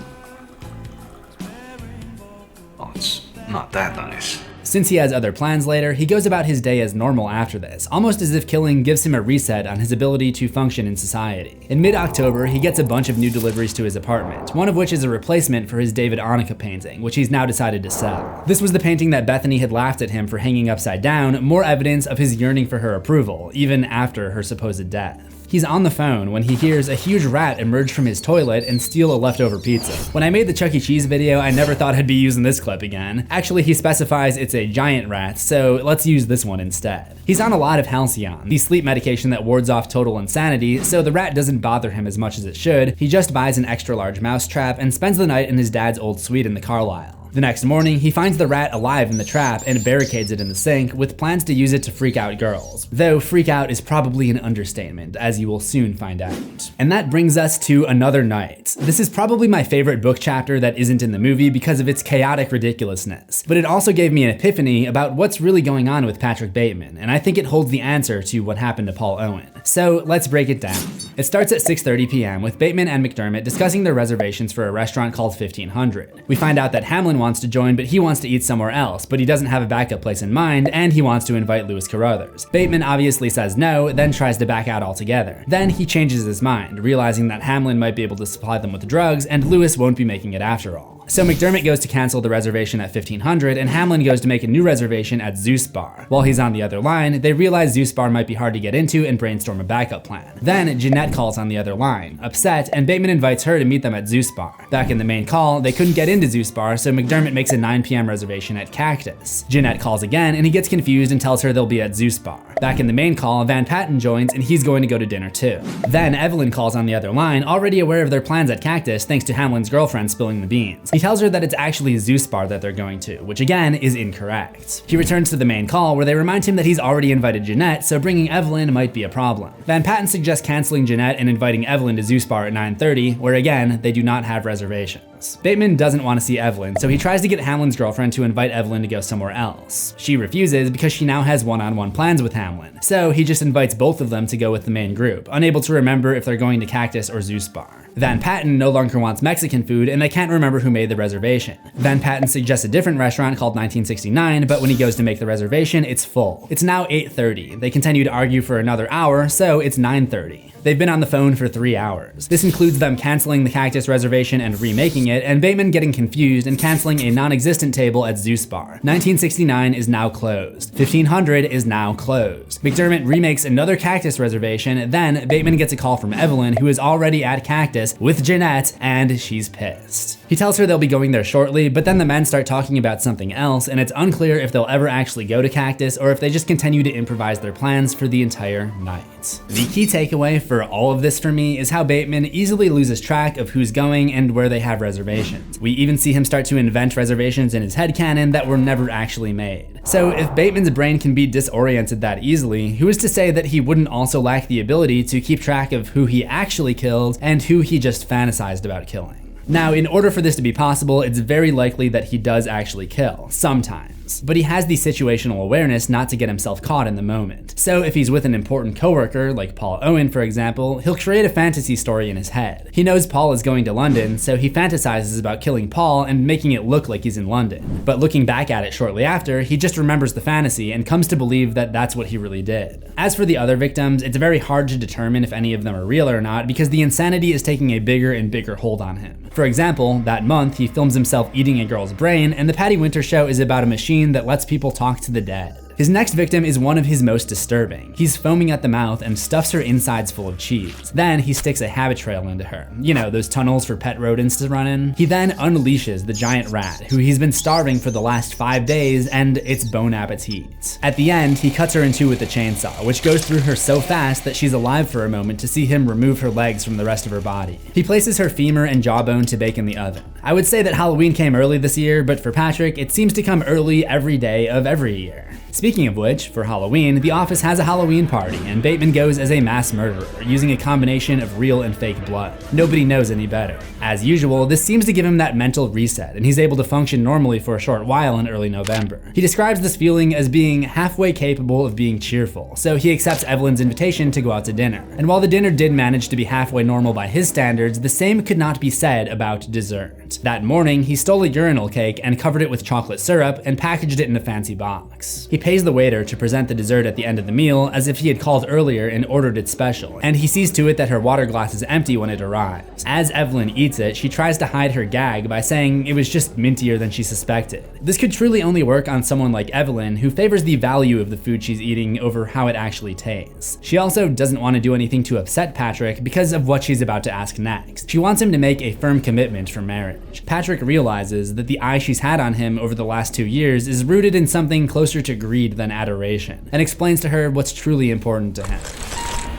Oh, it's not that nice. Since he has other plans later, he goes about his day as normal after this, almost as if killing gives him a reset on his ability to function in society. In mid-October, he gets a bunch of new deliveries to his apartment, one of which is a replacement for his David Onica painting, which he's now decided to sell. This was the painting that Bethany had laughed at him for hanging upside down, more evidence of his yearning for her approval, even after her supposed death. He's on the phone when he hears a huge rat emerge from his toilet and steal a leftover pizza. When I made the Chuck E. Cheese video, I never thought I'd be using this clip again. Actually, he specifies it's a giant rat, so let's use this one instead. He's on a lot of halcyon, the sleep medication that wards off total insanity, so the rat doesn't bother him as much as it should. He just buys an extra large mousetrap and spends the night in his dad's old suite in the Carlisle. The next morning, he finds the rat alive in the trap and barricades it in the sink with plans to use it to freak out girls. Though freak out is probably an understatement, as you will soon find out. And that brings us to Another Night. This is probably my favorite book chapter that isn't in the movie because of its chaotic ridiculousness. But it also gave me an epiphany about what's really going on with Patrick Bateman, and I think it holds the answer to what happened to Paul Owen. So let's break it down. It starts at 6:30 p.m. with Bateman and McDermott discussing their reservations for a restaurant called 1500. We find out that Hamlin wants to join, but he wants to eat somewhere else, but he doesn't have a backup place in mind, and he wants to invite Louis Carruthers. Bateman obviously says no, then tries to back out altogether. Then he changes his mind, realizing that Hamlin might be able to supply them with drugs, and Louis won't be making it after all. So McDermott goes to cancel the reservation at 1500, and Hamlin goes to make a new reservation at Zeus Bar. While he's on the other line, they realize Zeus Bar might be hard to get into and brainstorm a backup plan. Then Jeanette calls on the other line, upset, and Bateman invites her to meet them at Zeus Bar. Back in the main call, they couldn't get into Zeus Bar, so McDermott makes a 9 p.m. reservation at Cactus. Jeanette calls again, and he gets confused and tells her they'll be at Zeus Bar. Back in the main call, Van Patten joins, and he's going to go to dinner too. Then Evelyn calls on the other line, already aware of their plans at Cactus thanks to Hamlin's girlfriend spilling the beans. He tells her that it's actually Zeus Bar that they're going to, which again is incorrect. He returns to the main call where they remind him that he's already invited Jeanette, so bringing Evelyn might be a problem. Van Patten suggests canceling Jeanette and inviting Evelyn to Zeus Bar at 9:30, where again, they do not have reservations. Bateman doesn't want to see Evelyn, so he tries to get Hamlin's girlfriend to invite Evelyn to go somewhere else. She refuses because she now has one-on-one plans with Hamlin, so he just invites both of them to go with the main group, unable to remember if they're going to Cactus or Zeus Bar. Van Patten no longer wants Mexican food, and they can't remember who made the reservation. Van Patten suggests a different restaurant called 1969, but when he goes to make the reservation, it's full. It's now 8:30. They continue to argue for another hour, so it's 9:30. They've been on the phone for 3 hours. This includes them canceling the Cactus reservation and remaking it, and Bateman getting confused and canceling a non-existent table at Zeus Bar. 1969 is now closed. 1500 is now closed. McDermott remakes another Cactus reservation, then Bateman gets a call from Evelyn, who is already at Cactus with Jeanette, and she's pissed. He tells her they'll be going there shortly, but then the men start talking about something else, and it's unclear if they'll ever actually go to Cactus or if they just continue to improvise their plans for the entire night. The key takeaway for all of this for me is how Bateman easily loses track of who's going and where they have reservations. We even see him start to invent reservations in his headcanon that were never actually made. So if Bateman's brain can be disoriented that easily, who is to say that he wouldn't also lack the ability to keep track of who he actually killed and who he just fantasized about killing? Now, in order for this to be possible, it's very likely that he does actually kill, sometimes. But he has the situational awareness not to get himself caught in the moment. So if he's with an important coworker, like Paul Owen for example, he'll create a fantasy story in his head. He knows Paul is going to London, so he fantasizes about killing Paul and making it look like he's in London. But looking back at it shortly after, he just remembers the fantasy and comes to believe that that's what he really did. As for the other victims, it's very hard to determine if any of them are real or not because the insanity is taking a bigger and bigger hold on him. For example, that month he films himself eating a girl's brain, and the Patty Winter Show is about a machine that lets people talk to the dead. His next victim is one of his most disturbing. He's foaming at the mouth and stuffs her insides full of cheese. Then he sticks a habit trail into her. You know, those tunnels for pet rodents to run in. He then unleashes the giant rat, who he's been starving for the last 5 days, and it's bon appetit. At the end, he cuts her in two with a chainsaw, which goes through her so fast that she's alive for a moment to see him remove her legs from the rest of her body. He places her femur and jawbone to bake in the oven. I would say that Halloween came early this year, but for Patrick, it seems to come early every day of every year. Speaking of which, for Halloween, the office has a Halloween party, and Bateman goes as a mass murderer, using a combination of real and fake blood. Nobody knows any better. As usual, this seems to give him that mental reset, and he's able to function normally for a short while in early November. He describes this feeling as being halfway capable of being cheerful, so he accepts Evelyn's invitation to go out to dinner. And while the dinner did manage to be halfway normal by his standards, the same could not be said about dessert. That morning, he stole a urinal cake and covered it with chocolate syrup and packaged it in a fancy box. He pays the waiter to present the dessert at the end of the meal as if he had called earlier and ordered it special, and he sees to it that her water glass is empty when it arrives. As Evelyn eats it, she tries to hide her gag by saying it was just mintier than she suspected. This could truly only work on someone like Evelyn, who favors the value of the food she's eating over how it actually tastes. She also doesn't want to do anything to upset Patrick because of what she's about to ask next. She wants him to make a firm commitment for marriage. Patrick realizes that the eye she's had on him over the last 2 years is rooted in something closer to greed than adoration, and explains to her what's truly important to him.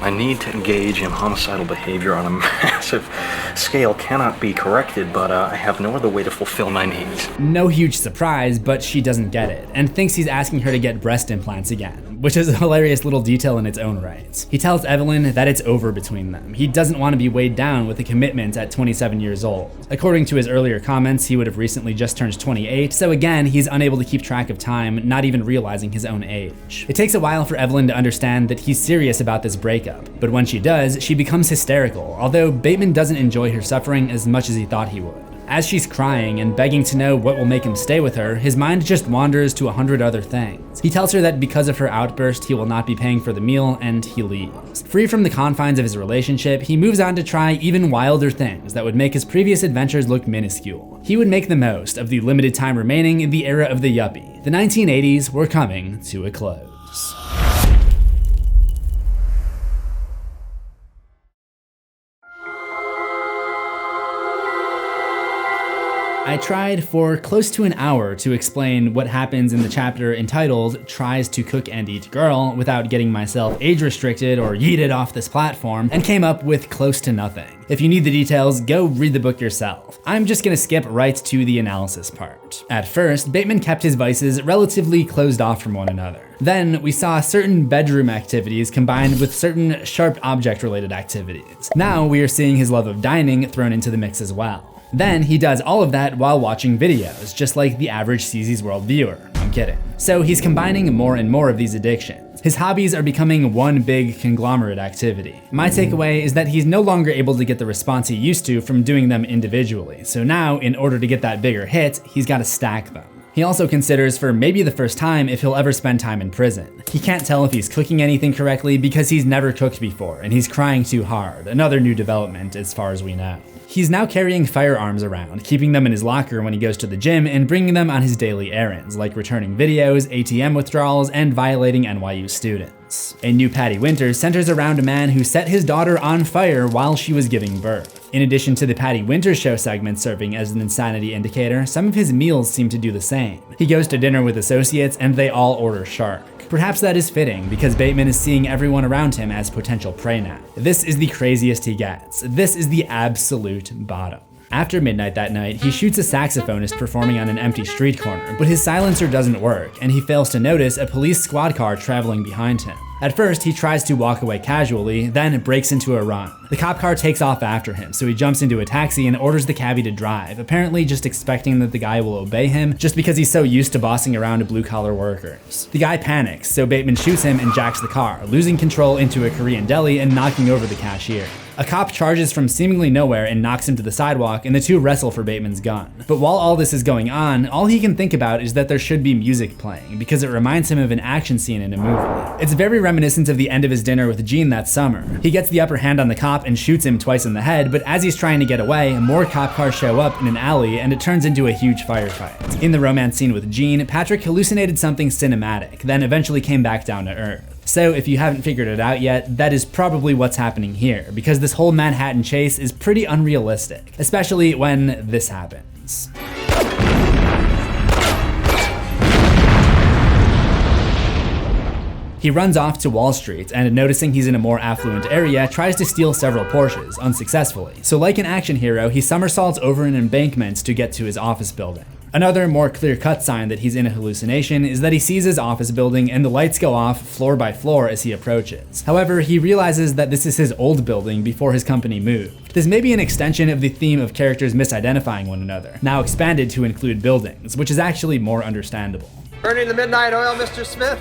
My need to engage in homicidal behavior on a massive scale cannot be corrected, but I have no other way to fulfill my needs. No huge surprise, but she doesn't get it, and thinks he's asking her to get breast implants again, which is a hilarious little detail in its own right. He tells Evelyn that it's over between them. He doesn't want to be weighed down with a commitment at 27 years old. According to his earlier comments, he would have recently just turned 28, so again, he's unable to keep track of time, not even realizing his own age. It takes a while for Evelyn to understand that he's serious about this breakup, but when she does, she becomes hysterical, although Bateman doesn't enjoy her suffering as much as he thought he would. As she's crying and begging to know what will make him stay with her, his mind just wanders to 100 other things. He tells her that because of her outburst, he will not be paying for the meal, and he leaves. Free from the confines of his relationship, he moves on to try even wilder things that would make his previous adventures look minuscule. He would make the most of the limited time remaining in the era of the Yuppie. The 1980s were coming to a close. I tried for close to an hour to explain what happens in the chapter entitled Tries to Cook and Eat Girl without getting myself age restricted or yeeted off this platform, and came up with close to nothing. If you need the details, go read the book yourself. I'm just gonna skip right to the analysis part. At first, Bateman kept his vices relatively closed off from one another. Then we saw certain bedroom activities combined with certain sharp object related activities. Now we are seeing his love of dining thrown into the mix as well. Then he does all of that while watching videos, just like the average CZsWorld viewer. I'm kidding. So he's combining more and more of these addictions. His hobbies are becoming one big conglomerate activity. My takeaway is that he's no longer able to get the response he used to from doing them individually. So now, in order to get that bigger hit, he's got to stack them. He also considers for maybe the first time if he'll ever spend time in prison. He can't tell if he's cooking anything correctly because he's never cooked before and he's crying too hard, another new development as far as we know. He's now carrying firearms around, keeping them in his locker when he goes to the gym and bringing them on his daily errands, like returning videos, ATM withdrawals, and violating NYU students. A new Patty Winter centers around a man who set his daughter on fire while she was giving birth. In addition to the Patty Winter Show segment serving as an insanity indicator, some of his meals seem to do the same. He goes to dinner with associates and they all order shark. Perhaps that is fitting, because Bateman is seeing everyone around him as potential prey now. This is the craziest he gets. This is the absolute bottom. After midnight that night, he shoots a saxophonist performing on an empty street corner, but his silencer doesn't work, and he fails to notice a police squad car traveling behind him. At first, he tries to walk away casually, then breaks into a run. The cop car takes off after him, so he jumps into a taxi and orders the cabbie to drive, apparently just expecting that the guy will obey him, just because he's so used to bossing around blue-collar workers. The guy panics, so Bateman shoots him and jacks the car, losing control into a Korean deli and knocking over the cashier. A cop charges from seemingly nowhere and knocks him to the sidewalk, and the two wrestle for Bateman's gun. But while all this is going on, all he can think about is that there should be music playing, because it reminds him of an action scene in a movie. It's very reminiscent reminiscent of the end of his dinner with Jean that summer. He gets the upper hand on the cop and shoots him twice in the head, but as he's trying to get away, more cop cars show up in an alley and it turns into a huge firefight. In the romance scene with Jean, Patrick hallucinated something cinematic, then eventually came back down to earth. So if you haven't figured it out yet, that is probably what's happening here, because this whole Manhattan chase is pretty unrealistic, especially when this happens. He runs off to Wall Street and, noticing he's in a more affluent area, tries to steal several Porsches, unsuccessfully. So like an action hero, he somersaults over an embankment to get to his office building. Another more clear-cut sign that he's in a hallucination is that he sees his office building and the lights go off floor by floor as he approaches. However, he realizes that this is his old building before his company moved. This may be an extension of the theme of characters misidentifying one another, now expanded to include buildings, which is actually more understandable. Burning the midnight oil, Mr. Smith?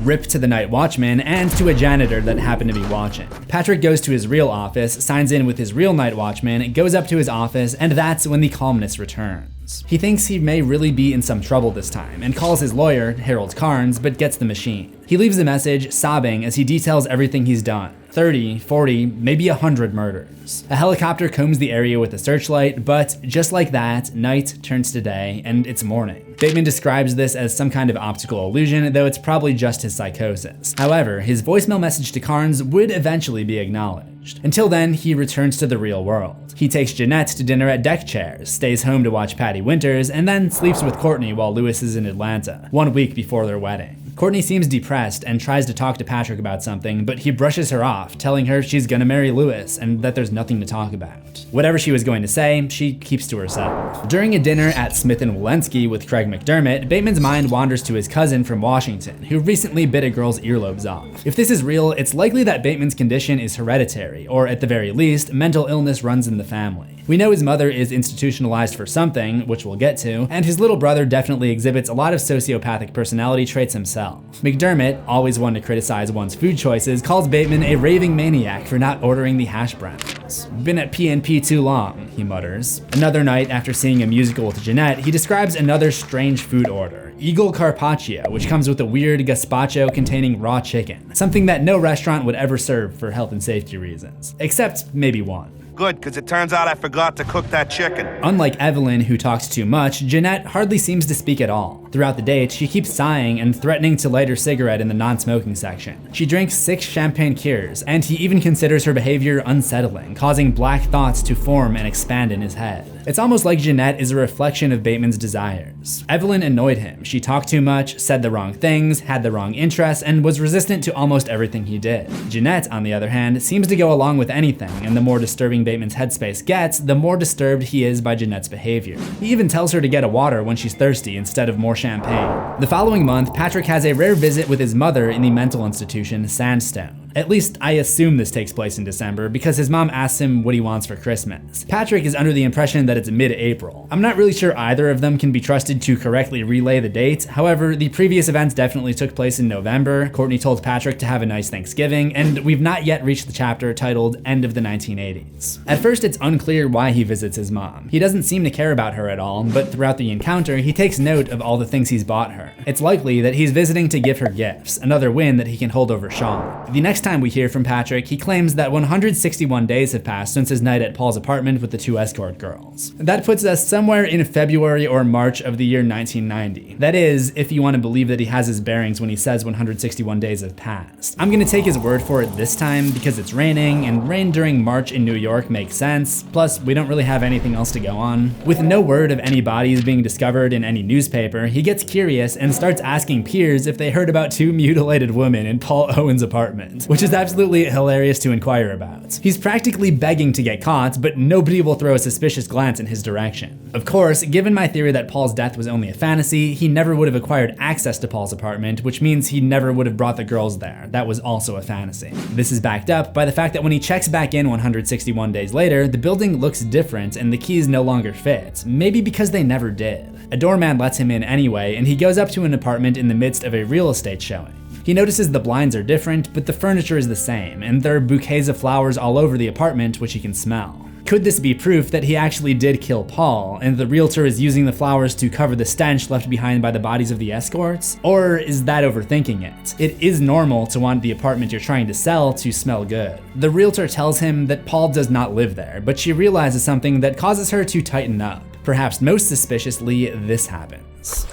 Rip to the night watchman and to a janitor that happened to be watching. Patrick goes to his real office, signs in with his real night watchman, goes up to his office, and that's when the calmness returns. He thinks he may really be in some trouble this time and calls his lawyer, Harold Carnes, but gets the machine. He leaves a message, sobbing as he details everything he's done. 30, 40, maybe 100 murders. A helicopter combs the area with a searchlight, but just like that, night turns to day, and it's morning. Bateman describes this as some kind of optical illusion, though it's probably just his psychosis. However, his voicemail message to Carnes would eventually be acknowledged. Until then, he returns to the real world. He takes Jeanette to dinner at Deck Chairs, stays home to watch Patty Winters, and then sleeps with Courtney while Lewis is in Atlanta, 1 week before their wedding. Courtney seems depressed and tries to talk to Patrick about something, but he brushes her off, telling her she's gonna marry Lewis and that there's nothing to talk about. Whatever she was going to say, she keeps to herself. During a dinner at Smith & Walensky with Craig McDermott, Bateman's mind wanders to his cousin from Washington, who recently bit a girl's earlobes off. If this is real, it's likely that Bateman's condition is hereditary, or at the very least, mental illness runs in the family. We know his mother is institutionalized for something, which we'll get to, and his little brother definitely exhibits a lot of sociopathic personality traits himself. McDermott, always one to criticize one's food choices, calls Bateman a raving maniac for not ordering the hash browns. Been at PNP too long, he mutters. Another night, after seeing a musical with Jeanette, he describes another strange food order, Eagle Carpaccio, which comes with a weird gazpacho containing raw chicken, something that no restaurant would ever serve for health and safety reasons, except maybe one. Good, because it turns out I forgot to cook that chicken. Unlike Evelyn, who talks too much, Jeanette hardly seems to speak at all. Throughout the date, she keeps sighing and threatening to light her cigarette in the non-smoking section. She drinks 6 champagne cures, and he even considers her behavior unsettling, causing black thoughts to form and expand in his head. It's almost like Jeanette is a reflection of Bateman's desires. Evelyn annoyed him. She talked too much, said the wrong things, had the wrong interests, and was resistant to almost everything he did. Jeanette, on the other hand, seems to go along with anything, and the more disturbing Bateman's headspace gets, the more disturbed he is by Jeanette's behavior. He even tells her to get a water when she's thirsty instead of more champagne. The following month, Patrick has a rare visit with his mother in the mental institution Sandstone. At least, I assume this takes place in December, because his mom asks him what he wants for Christmas. Patrick is under the impression that it's mid-April. I'm not really sure either of them can be trusted to correctly relay the dates. However, the previous events definitely took place in November. Courtney told Patrick to have a nice Thanksgiving, and we've not yet reached the chapter titled End of the 1980s. At first, it's unclear why he visits his mom. He doesn't seem to care about her at all, but throughout the encounter, he takes note of all the things he's bought her. It's likely that he's visiting to give her gifts, another win that he can hold over Sean. The next time we hear from Patrick, he claims that 161 days have passed since his night at Paul's apartment with the 2 escort girls. That puts us somewhere in February or March of the year 1990. That is, if you want to believe that he has his bearings when he says 161 days have passed. I'm gonna take his word for it this time because it's raining, and rain during March in New York makes sense. Plus, we don't really have anything else to go on. With no word of any bodies being discovered in any newspaper, he gets curious and starts asking peers if they heard about 2 mutilated women in Paul Owen's apartment, which is absolutely hilarious to inquire about. He's practically begging to get caught, but nobody will throw a suspicious glance in his direction. Of course, given my theory that Paul's death was only a fantasy, he never would have acquired access to Paul's apartment, which means he never would have brought the girls there. That was also a fantasy. This is backed up by the fact that when he checks back in 161 days later, the building looks different and the keys no longer fit, maybe because they never did. A doorman lets him in anyway, and he goes up to an apartment in the midst of a real estate showing. He notices the blinds are different, but the furniture is the same, and there are bouquets of flowers all over the apartment which he can smell. Could this be proof that he actually did kill Paul, and the realtor is using the flowers to cover the stench left behind by the bodies of the escorts? Or is that overthinking it? It is normal to want the apartment you're trying to sell to smell good. The realtor tells him that Paul does not live there, but she realizes something that causes her to tighten up. Perhaps most suspiciously, this happens.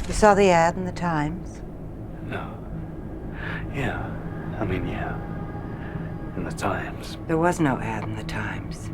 You saw the ad in the Times? No. Yeah. In the Times. There was no ad in the Times.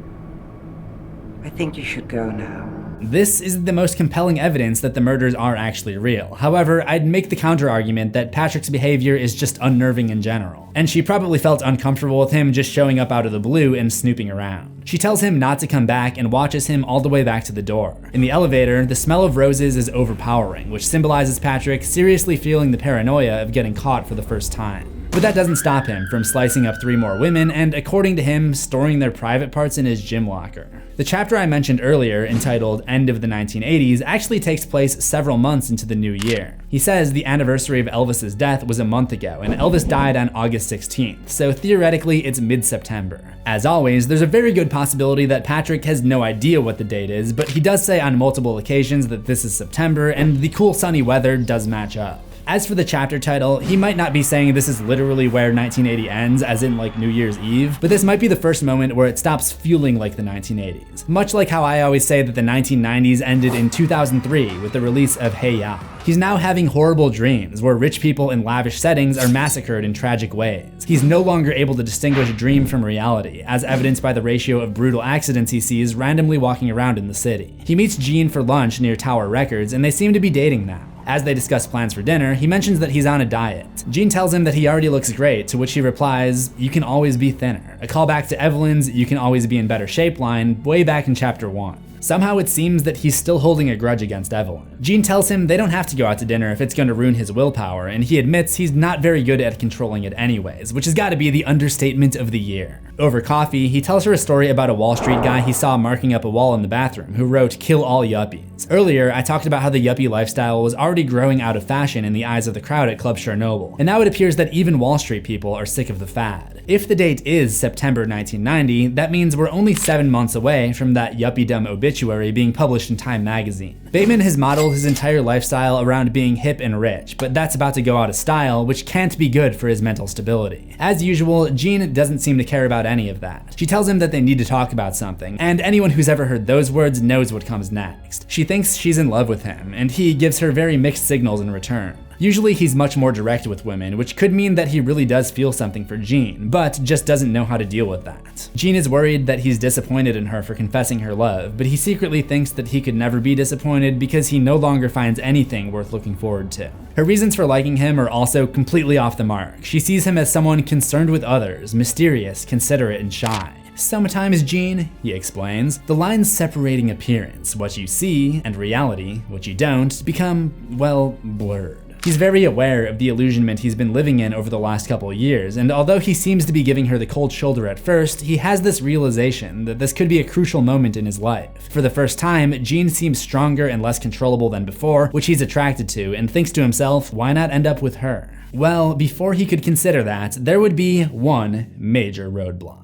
I think you should go now. This is the most compelling evidence that the murders are actually real. However, I'd make the counter-argument that Patrick's behavior is just unnerving in general, and she probably felt uncomfortable with him just showing up out of the blue and snooping around. She tells him not to come back and watches him all the way back to the door. In the elevator, the smell of roses is overpowering, which symbolizes Patrick seriously feeling the paranoia of getting caught for the first time. But that doesn't stop him from slicing up 3 more women and, according to him, storing their private parts in his gym locker. The chapter I mentioned earlier, entitled End of the 1980s, actually takes place several months into the new year. He says the anniversary of Elvis's death was a month ago, and Elvis died on August 16th, so theoretically it's mid-September. As always, there's a very good possibility that Patrick has no idea what the date is, but he does say on multiple occasions that this is September, and the cool sunny weather does match up. As for the chapter title, he might not be saying this is literally where 1980 ends, as in like New Year's Eve, but this might be the first moment where it stops feeling like the 1980s. Much like how I always say that the 1990s ended in 2003 with the release of Hey Ya. He's now having horrible dreams where rich people in lavish settings are massacred in tragic ways. He's no longer able to distinguish dream from reality, as evidenced by the ratio of brutal accidents he sees randomly walking around in the city. He meets Jean for lunch near Tower Records, and they seem to be dating now. As they discuss plans for dinner, he mentions that he's on a diet. Jean tells him that he already looks great, to which he replies, "You can always be thinner." A callback to Evelyn's "You can always be in better shape" line way back in chapter 1. Somehow it seems that he's still holding a grudge against Evelyn. Jean tells him they don't have to go out to dinner if it's going to ruin his willpower, and he admits he's not very good at controlling it anyways, which has got to be the understatement of the year. Over coffee, he tells her a story about a Wall Street guy he saw marking up a wall in the bathroom who wrote, "Kill all Yuppies." Earlier, I talked about how the Yuppie lifestyle was already growing out of fashion in the eyes of the crowd at Club Chernobyl, and now it appears that even Wall Street people are sick of the fad. If the date is September 1990, that means we're only 7 months away from that Yuppie-dumb obituary being published in Time magazine. Bateman has modeled his entire lifestyle around being hip and rich, but that's about to go out of style, which can't be good for his mental stability. As usual, Jean doesn't seem to care about any of that. She tells him that they need to talk about something, and anyone who's ever heard those words knows what comes next. She thinks she's in love with him, and he gives her very mixed signals in return. Usually he's much more direct with women, which could mean that he really does feel something for Jean, but just doesn't know how to deal with that. Jean is worried that he's disappointed in her for confessing her love, but he secretly thinks that he could never be disappointed because he no longer finds anything worth looking forward to. Her reasons for liking him are also completely off the mark. She sees him as someone concerned with others, mysterious, considerate, and shy. "Sometimes, Jean," he explains, "the lines separating appearance, what you see, and reality, what you don't, become, well, blurred." He's very aware of the illusionment he's been living in over the last couple of years, and although he seems to be giving her the cold shoulder at first, he has this realization that this could be a crucial moment in his life. For the first time, Jean seems stronger and less controllable than before, which he's attracted to, and thinks to himself, why not end up with her? Well, before he could consider that, there would be one major roadblock.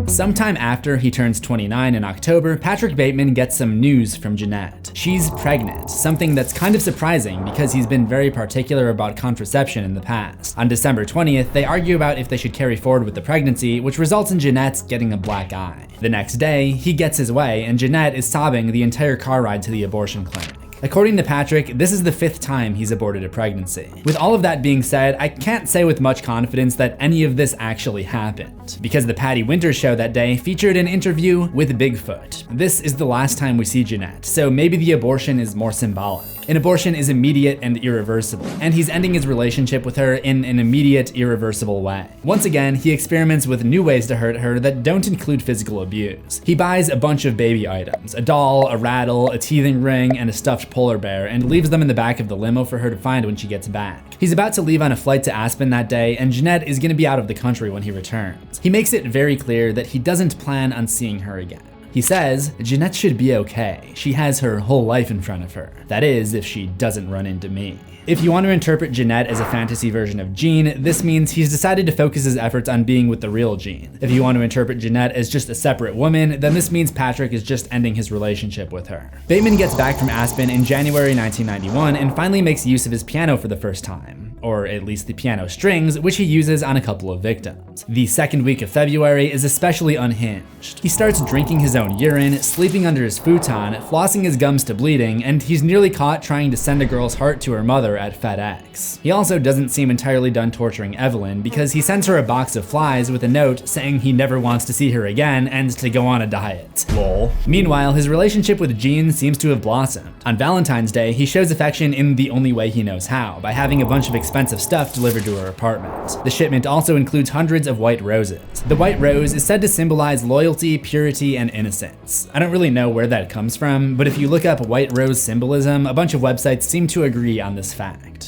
Sometime after he turns 29 in October, Patrick Bateman gets some news from Jeanette. She's pregnant, something that's kind of surprising because he's been very particular about contraception in the past. On December 20th, they argue about if they should carry forward with the pregnancy, which results in Jeanette getting a black eye. The next day, he gets his way, and Jeanette is sobbing the entire car ride to the abortion clinic. According to Patrick, this is the 5th time he's aborted a pregnancy. With all of that being said, I can't say with much confidence that any of this actually happened, because the Patty Winters show that day featured an interview with Bigfoot. This is the last time we see Jeanette, so maybe the abortion is more symbolic. An abortion is immediate and irreversible, and he's ending his relationship with her in an immediate, irreversible way. Once again, he experiments with new ways to hurt her that don't include physical abuse. He buys a bunch of baby items, a doll, a rattle, a teething ring, and a stuffed polar bear, and leaves them in the back of the limo for her to find when she gets back. He's about to leave on a flight to Aspen that day, and Jeanette is going to be out of the country when he returns. He makes it very clear that he doesn't plan on seeing her again. He says, Jeanette should be okay. She has her whole life in front of her. That is, if she doesn't run into me. If you want to interpret Jeanette as a fantasy version of Jean, this means he's decided to focus his efforts on being with the real Jean. If you want to interpret Jeanette as just a separate woman, then this means Patrick is just ending his relationship with her. Bateman gets back from Aspen in January 1991 and finally makes use of his piano for the first time, or at least the piano strings, which he uses on a couple of victims. The second week of February is especially unhinged. He starts drinking his own urine, sleeping under his futon, flossing his gums to bleeding, and he's nearly caught trying to send a girl's heart to her mother at FedEx. He also doesn't seem entirely done torturing Evelyn because he sends her a box of flies with a note saying he never wants to see her again and to go on a diet. Lol. Meanwhile, his relationship with Jean seems to have blossomed. On Valentine's Day, he shows affection in the only way he knows how, by having a bunch of expensive stuff delivered to her apartment. The shipment also includes hundreds of white roses. The white rose is said to symbolize loyalty, purity, and innocence. I don't really know where that comes from, but if you look up white rose symbolism, a bunch of websites seem to agree on this fact.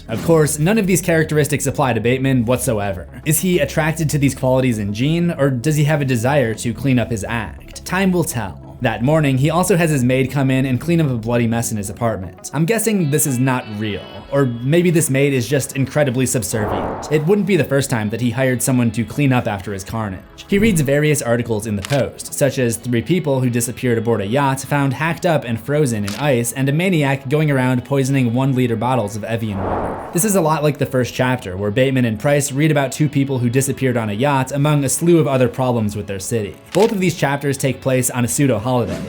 Of course, none of these characteristics apply to Bateman whatsoever. Is he attracted to these qualities in Jean, or does he have a desire to clean up his act? Time will tell. That morning, he also has his maid come in and clean up a bloody mess in his apartment. I'm guessing this is not real, or maybe this maid is just incredibly subservient. It wouldn't be the first time that he hired someone to clean up after his carnage. He reads various articles in the Post, such as 3 people who disappeared aboard a yacht found hacked up and frozen in ice, and a maniac going around poisoning 1-liter bottles of Evian water. This is a lot like the first chapter, where Bateman and Price read about 2 people who disappeared on a yacht among a slew of other problems with their city. Both of these chapters take place on a pseudo-holiday,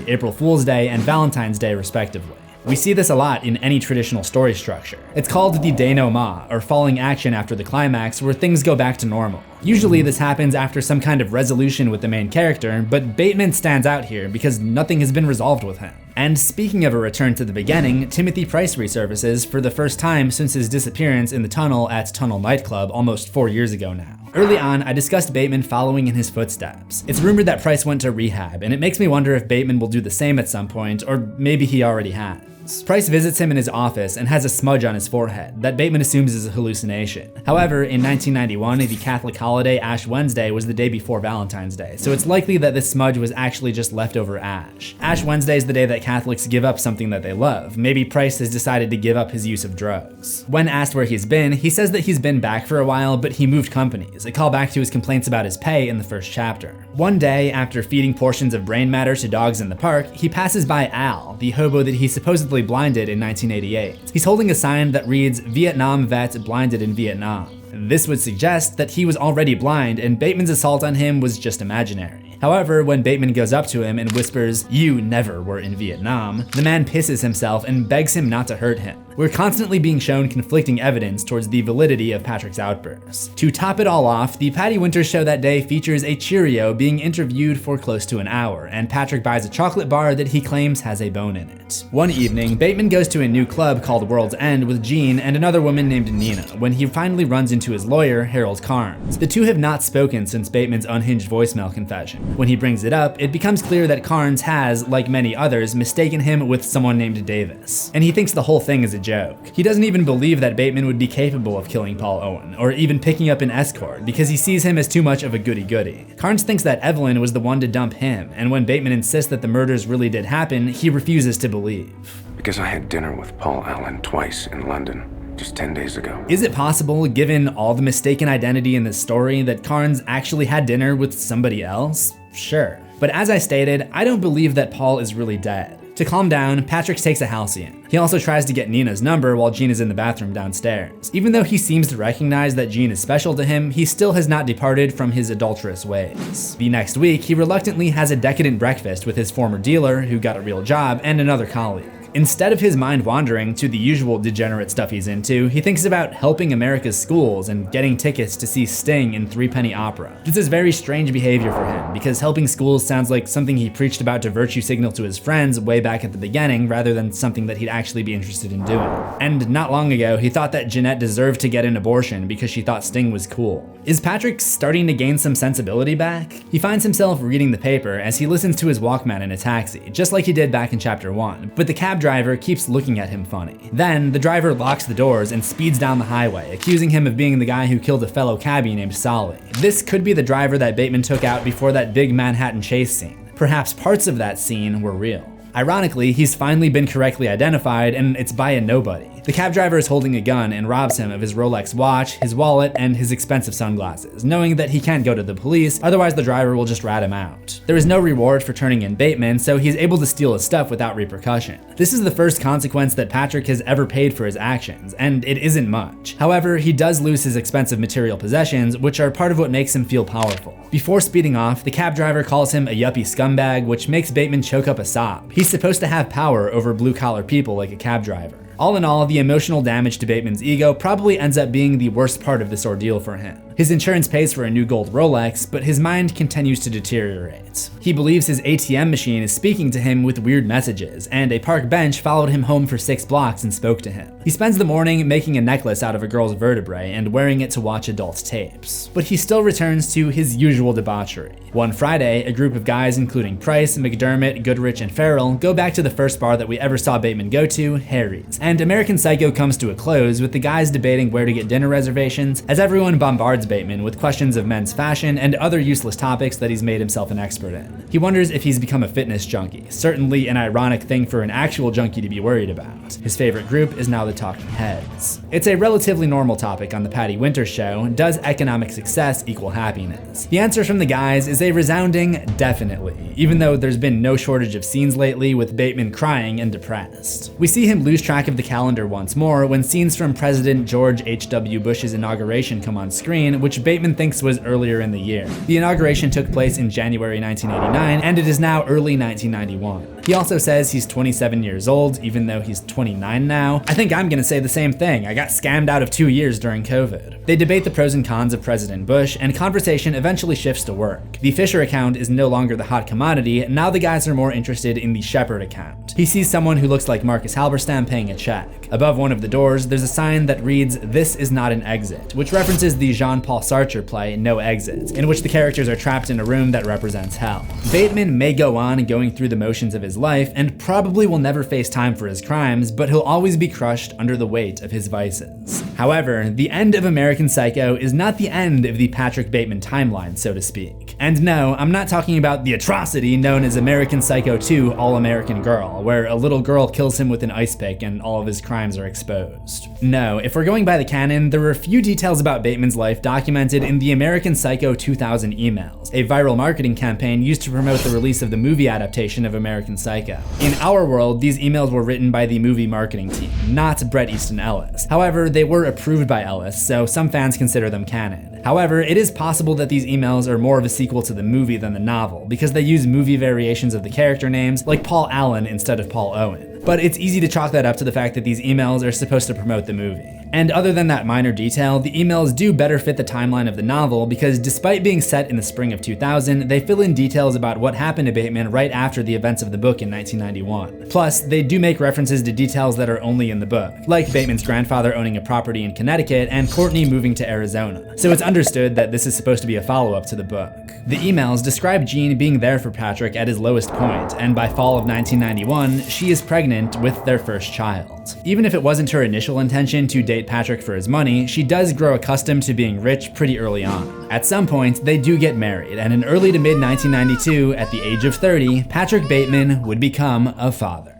April Fool's Day and Valentine's Day respectively. We see this a lot in any traditional story structure. It's called the denouement, or falling action after the climax, where things go back to normal. Usually this happens after some kind of resolution with the main character, but Bateman stands out here because nothing has been resolved with him. And speaking of a return to the beginning, Timothy Price resurfaces for the first time since his disappearance in the tunnel at Tunnel Nightclub almost 4 years ago now. Early on, I discussed Bateman following in his footsteps. It's rumored that Price went to rehab, and it makes me wonder if Bateman will do the same at some point, or maybe he already has. Price visits him in his office and has a smudge on his forehead that Bateman assumes is a hallucination. However, in 1991, the Catholic holiday Ash Wednesday was the day before Valentine's Day, so it's likely that this smudge was actually just leftover ash. Ash Wednesday is the day that Catholics give up something that they love. Maybe Price has decided to give up his use of drugs. When asked where he's been, he says that he's been back for a while, but he moved companies, a callback to his complaints about his pay in the first chapter. One day, after feeding portions of brain matter to dogs in the park, he passes by Al, the hobo that he supposedly blinded in 1988. He's holding a sign that reads, "Vietnam vet blinded in Vietnam." This would suggest that he was already blind and Bateman's assault on him was just imaginary. However, when Bateman goes up to him and whispers, "You never were in Vietnam," the man pisses himself and begs him not to hurt him. We're constantly being shown conflicting evidence towards the validity of Patrick's outbursts. To top it all off, the Patty Winters show that day features a Cheerio being interviewed for close to an hour, and Patrick buys a chocolate bar that he claims has a bone in it. One evening, Bateman goes to a new club called World's End with Jean and another woman named Nina, when he finally runs into his lawyer, Harold Carnes. The two have not spoken since Bateman's unhinged voicemail confession. When he brings it up, it becomes clear that Carnes has, like many others, mistaken him with someone named Davis, and he thinks the whole thing is a joke. He doesn't even believe that Bateman would be capable of killing Paul Owen, or even picking up an escort, because he sees him as too much of a goody-goody. Carnes thinks that Evelyn was the one to dump him, and when Bateman insists that the murders really did happen, he refuses to believe. Because I had dinner with Paul Allen twice in London, just 10 days ago. Is it possible, given all the mistaken identity in this story, that Carnes actually had dinner with somebody else? Sure. But as I stated, I don't believe that Paul is really dead. To calm down, Patrick takes a halcyon. He also tries to get Nina's number while Jean is in the bathroom downstairs. Even though he seems to recognize that Jean is special to him, he still has not departed from his adulterous ways. The next week, he reluctantly has a decadent breakfast with his former dealer, who got a real job, and another colleague. Instead of his mind wandering to the usual degenerate stuff he's into, he thinks about helping America's schools and getting tickets to see Sting in Threepenny Opera. This is very strange behavior for him, because helping schools sounds like something he preached about to virtue signal to his friends way back at the beginning, rather than something that he'd actually be interested in doing. And not long ago, he thought that Jeanette deserved to get an abortion because she thought Sting was cool. Is Patrick starting to gain some sensibility back? He finds himself reading the paper as he listens to his Walkman in a taxi, just like he did back in chapter 1, but the cab driver keeps looking at him funny. Then, the driver locks the doors and speeds down the highway, accusing him of being the guy who killed a fellow cabbie named Solly. This could be the driver that Bateman took out before that big Manhattan chase scene. Perhaps parts of that scene were real. Ironically, he's finally been correctly identified, and it's by a nobody. The cab driver is holding a gun and robs him of his Rolex watch, his wallet, and his expensive sunglasses, knowing that he can't go to the police, otherwise the driver will just rat him out. There is no reward for turning in Bateman, so he's able to steal his stuff without repercussion. This is the first consequence that Patrick has ever paid for his actions, and it isn't much. However, he does lose his expensive material possessions, which are part of what makes him feel powerful. Before speeding off, the cab driver calls him a yuppie scumbag, which makes Bateman choke up a sob. He's supposed to have power over blue-collar people like a cab driver. All in all, the emotional damage to Bateman's ego probably ends up being the worst part of this ordeal for him. His insurance pays for a new gold Rolex, but his mind continues to deteriorate. He believes his ATM machine is speaking to him with weird messages, and a park bench followed him home for 6 blocks and spoke to him. He spends the morning making a necklace out of a girl's vertebrae and wearing it to watch adult tapes. But he still returns to his usual debauchery. One Friday, a group of guys including Price, McDermott, Goodrich, and Farrell go back to the first bar that we ever saw Bateman go to, Harry's. And American Psycho comes to a close with the guys debating where to get dinner reservations as everyone bombards Bateman with questions of men's fashion and other useless topics that he's made himself an expert in. He wonders if he's become a fitness junkie, certainly an ironic thing for an actual junkie to be worried about. His favorite group is now the Talking Heads. It's a relatively normal topic on the Patty Winters show. Does economic success equal happiness? The answer from the guys is a resounding definitely, even though there's been no shortage of scenes lately with Bateman crying and depressed. We see him lose track of the calendar once more when scenes from President George H.W. Bush's inauguration come on screen, which Bateman thinks was earlier in the year. The inauguration took place in January 1989, and it is now early 1991. He also says he's 27 years old, even though he's 29 now. I think I'm gonna say the same thing. I got scammed out of 2 years during COVID. They debate the pros and cons of President Bush, and conversation eventually shifts to work. The Fisher account is no longer the hot commodity, now the guys are more interested in the Shepard account. He sees someone who looks like Marcus Halberstam paying a check. Above one of the doors, there's a sign that reads, "This is not an exit," which references the Jean-Paul Sartre play No Exit, in which the characters are trapped in a room that represents hell. Bateman may go on going through the motions of his life and probably will never face time for his crimes, but he'll always be crushed under the weight of his vices. However, the end of American Psycho is not the end of the Patrick Bateman timeline, so to speak. And no, I'm not talking about the atrocity known as American Psycho 2 All-American Girl, where a little girl kills him with an ice pick and all of his crimes are exposed. No, if we're going by the canon, there were few details about Bateman's life documented in the American Psycho 2000 emails, a viral marketing campaign used to promote the release of the movie adaptation of American Psycho. In our world, these emails were written by the movie marketing team, not Bret Easton Ellis. However, they were approved by Ellis, so some fans consider them canon. However, it is possible that these emails are more of a sequel to the movie than the novel, because they use movie variations of the character names, like Paul Allen instead of Paul Owen. But it's easy to chalk that up to the fact that these emails are supposed to promote the movie. And other than that minor detail, the emails do better fit the timeline of the novel because despite being set in the spring of 2000, they fill in details about what happened to Bateman right after the events of the book in 1991. Plus, they do make references to details that are only in the book, like Bateman's grandfather owning a property in Connecticut and Courtney moving to Arizona. So it's understood that this is supposed to be a follow-up to the book. The emails describe Jean being there for Patrick at his lowest point, and by fall of 1991, she is pregnant with their first child. Even if it wasn't her initial intention to date Patrick for his money, she does grow accustomed to being rich pretty early on. At some point, they do get married, and in early to mid 1992, at the age of 30, Patrick Bateman would become a father.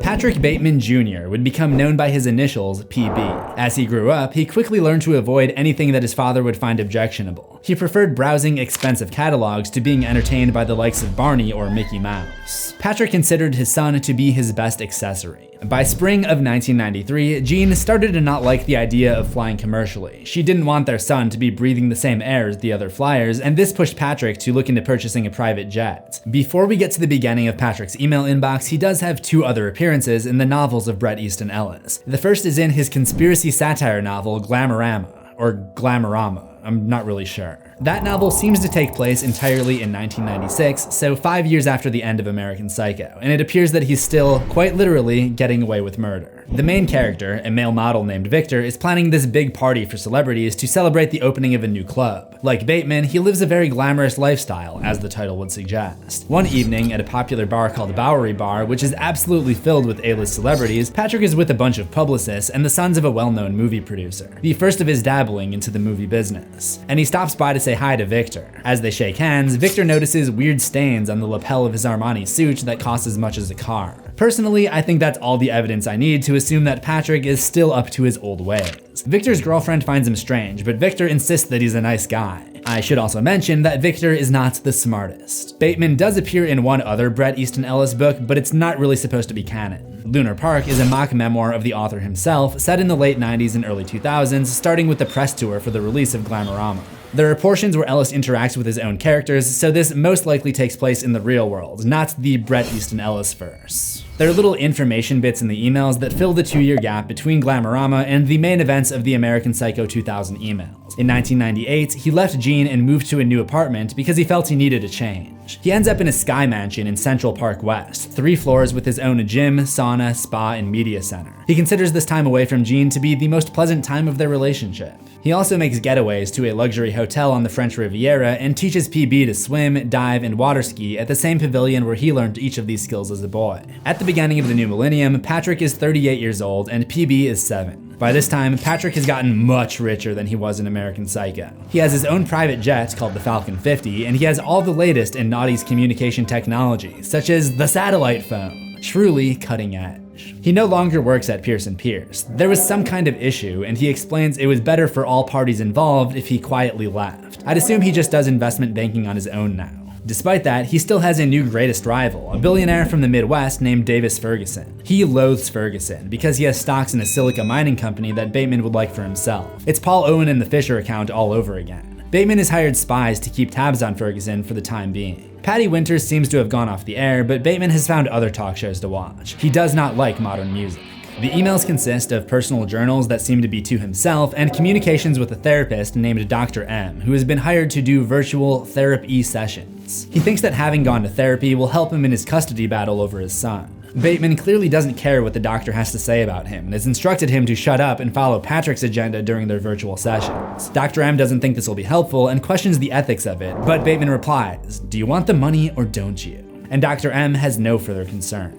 Patrick Bateman Jr. would become known by his initials, PB. As he grew up, he quickly learned to avoid anything that his father would find objectionable. He preferred browsing expensive catalogs to being entertained by the likes of Barney or Mickey Mouse. Patrick considered his son to be his best accessory. By spring of 1993, Jean started to not like the idea of flying commercially. She didn't want their son to be breathing the same air as the other flyers, and this pushed Patrick to look into purchasing a private jet. Before we get to the beginning of Patrick's email inbox, he does have 2 other appearances in the novels of Bret Easton Ellis. The first is in his conspiracy satire novel Glamorama, or Glamorama, I'm not really sure. That novel seems to take place entirely in 1996, so 5 years after the end of American Psycho, and it appears that he's still, quite literally, getting away with murder. Lunar. The main character, a male model named Victor, is planning this big party for celebrities to celebrate the opening of a new club. Like Bateman, he lives a very glamorous lifestyle, as the title would suggest. One evening, at a popular bar called Bowery Bar, which is absolutely filled with A-list celebrities, Patrick is with a bunch of publicists and the sons of a well-known movie producer, the first of his dabbling into the movie business. And he stops by to say hi to Victor. As they shake hands, Victor notices weird stains on the lapel of his Armani suit that cost as much as a car. Personally, I think that's all the evidence I need to assume that Patrick is still up to his old ways. Victor's girlfriend finds him strange, but Victor insists that he's a nice guy. I should also mention that Victor is not the smartest. Bateman does appear in one other Bret Easton Ellis book, but it's not really supposed to be canon. Lunar Park is a mock memoir of the author himself, set in the late 90s and early 2000s, starting with the press tour for the release of Glamorama. There are portions where Ellis interacts with his own characters, so this most likely takes place in the real world, not the Bret Easton Ellis verse. There are little information bits in the emails that fill the 2-year gap between Glamorama and the main events of the American Psycho 2000 emails. In 1998, he left Jean and moved to a new apartment because he felt he needed a change. He ends up in a sky mansion in Central Park West, 3 floors with his own gym, sauna, spa, and media center. He considers this time away from Jean to be the most pleasant time of their relationship. He also makes getaways to a luxury hotel on the French Riviera and teaches PB to swim, dive, and water ski at the same pavilion where he learned each of these skills as a boy. At the beginning of the new millennium, Patrick is 38 years old and PB is 7. By this time, Patrick has gotten much richer than he was in American Psycho. He has his own private jet called the Falcon 50, and he has all the latest in Naughty's communication technology, such as the satellite phone. Truly cutting edge. He no longer works at Pierce & Pierce. There was some kind of issue, and he explains it was better for all parties involved if he quietly left. I'd assume he just does investment banking on his own now. Despite that, he still has a new greatest rival, a billionaire from the Midwest named Davis Ferguson. He loathes Ferguson because he has stocks in a silica mining company that Bateman would like for himself. It's Paul Owen and the Fisher account all over again. Bateman has hired spies to keep tabs on Ferguson for the time being. Patty Winters seems to have gone off the air, but Bateman has found other talk shows to watch. He does not like modern music. The emails consist of personal journals that seem to be to himself and communications with a therapist named Dr. M, who has been hired to do virtual Therap-e sessions. He thinks that having gone to therapy will help him in his custody battle over his son. Bateman clearly doesn't care what the doctor has to say about him and has instructed him to shut up and follow Patrick's agenda during their virtual sessions. Dr. M doesn't think this will be helpful and questions the ethics of it, but Bateman replies, "Do you want the money or don't you?" And Dr. M has no further concern.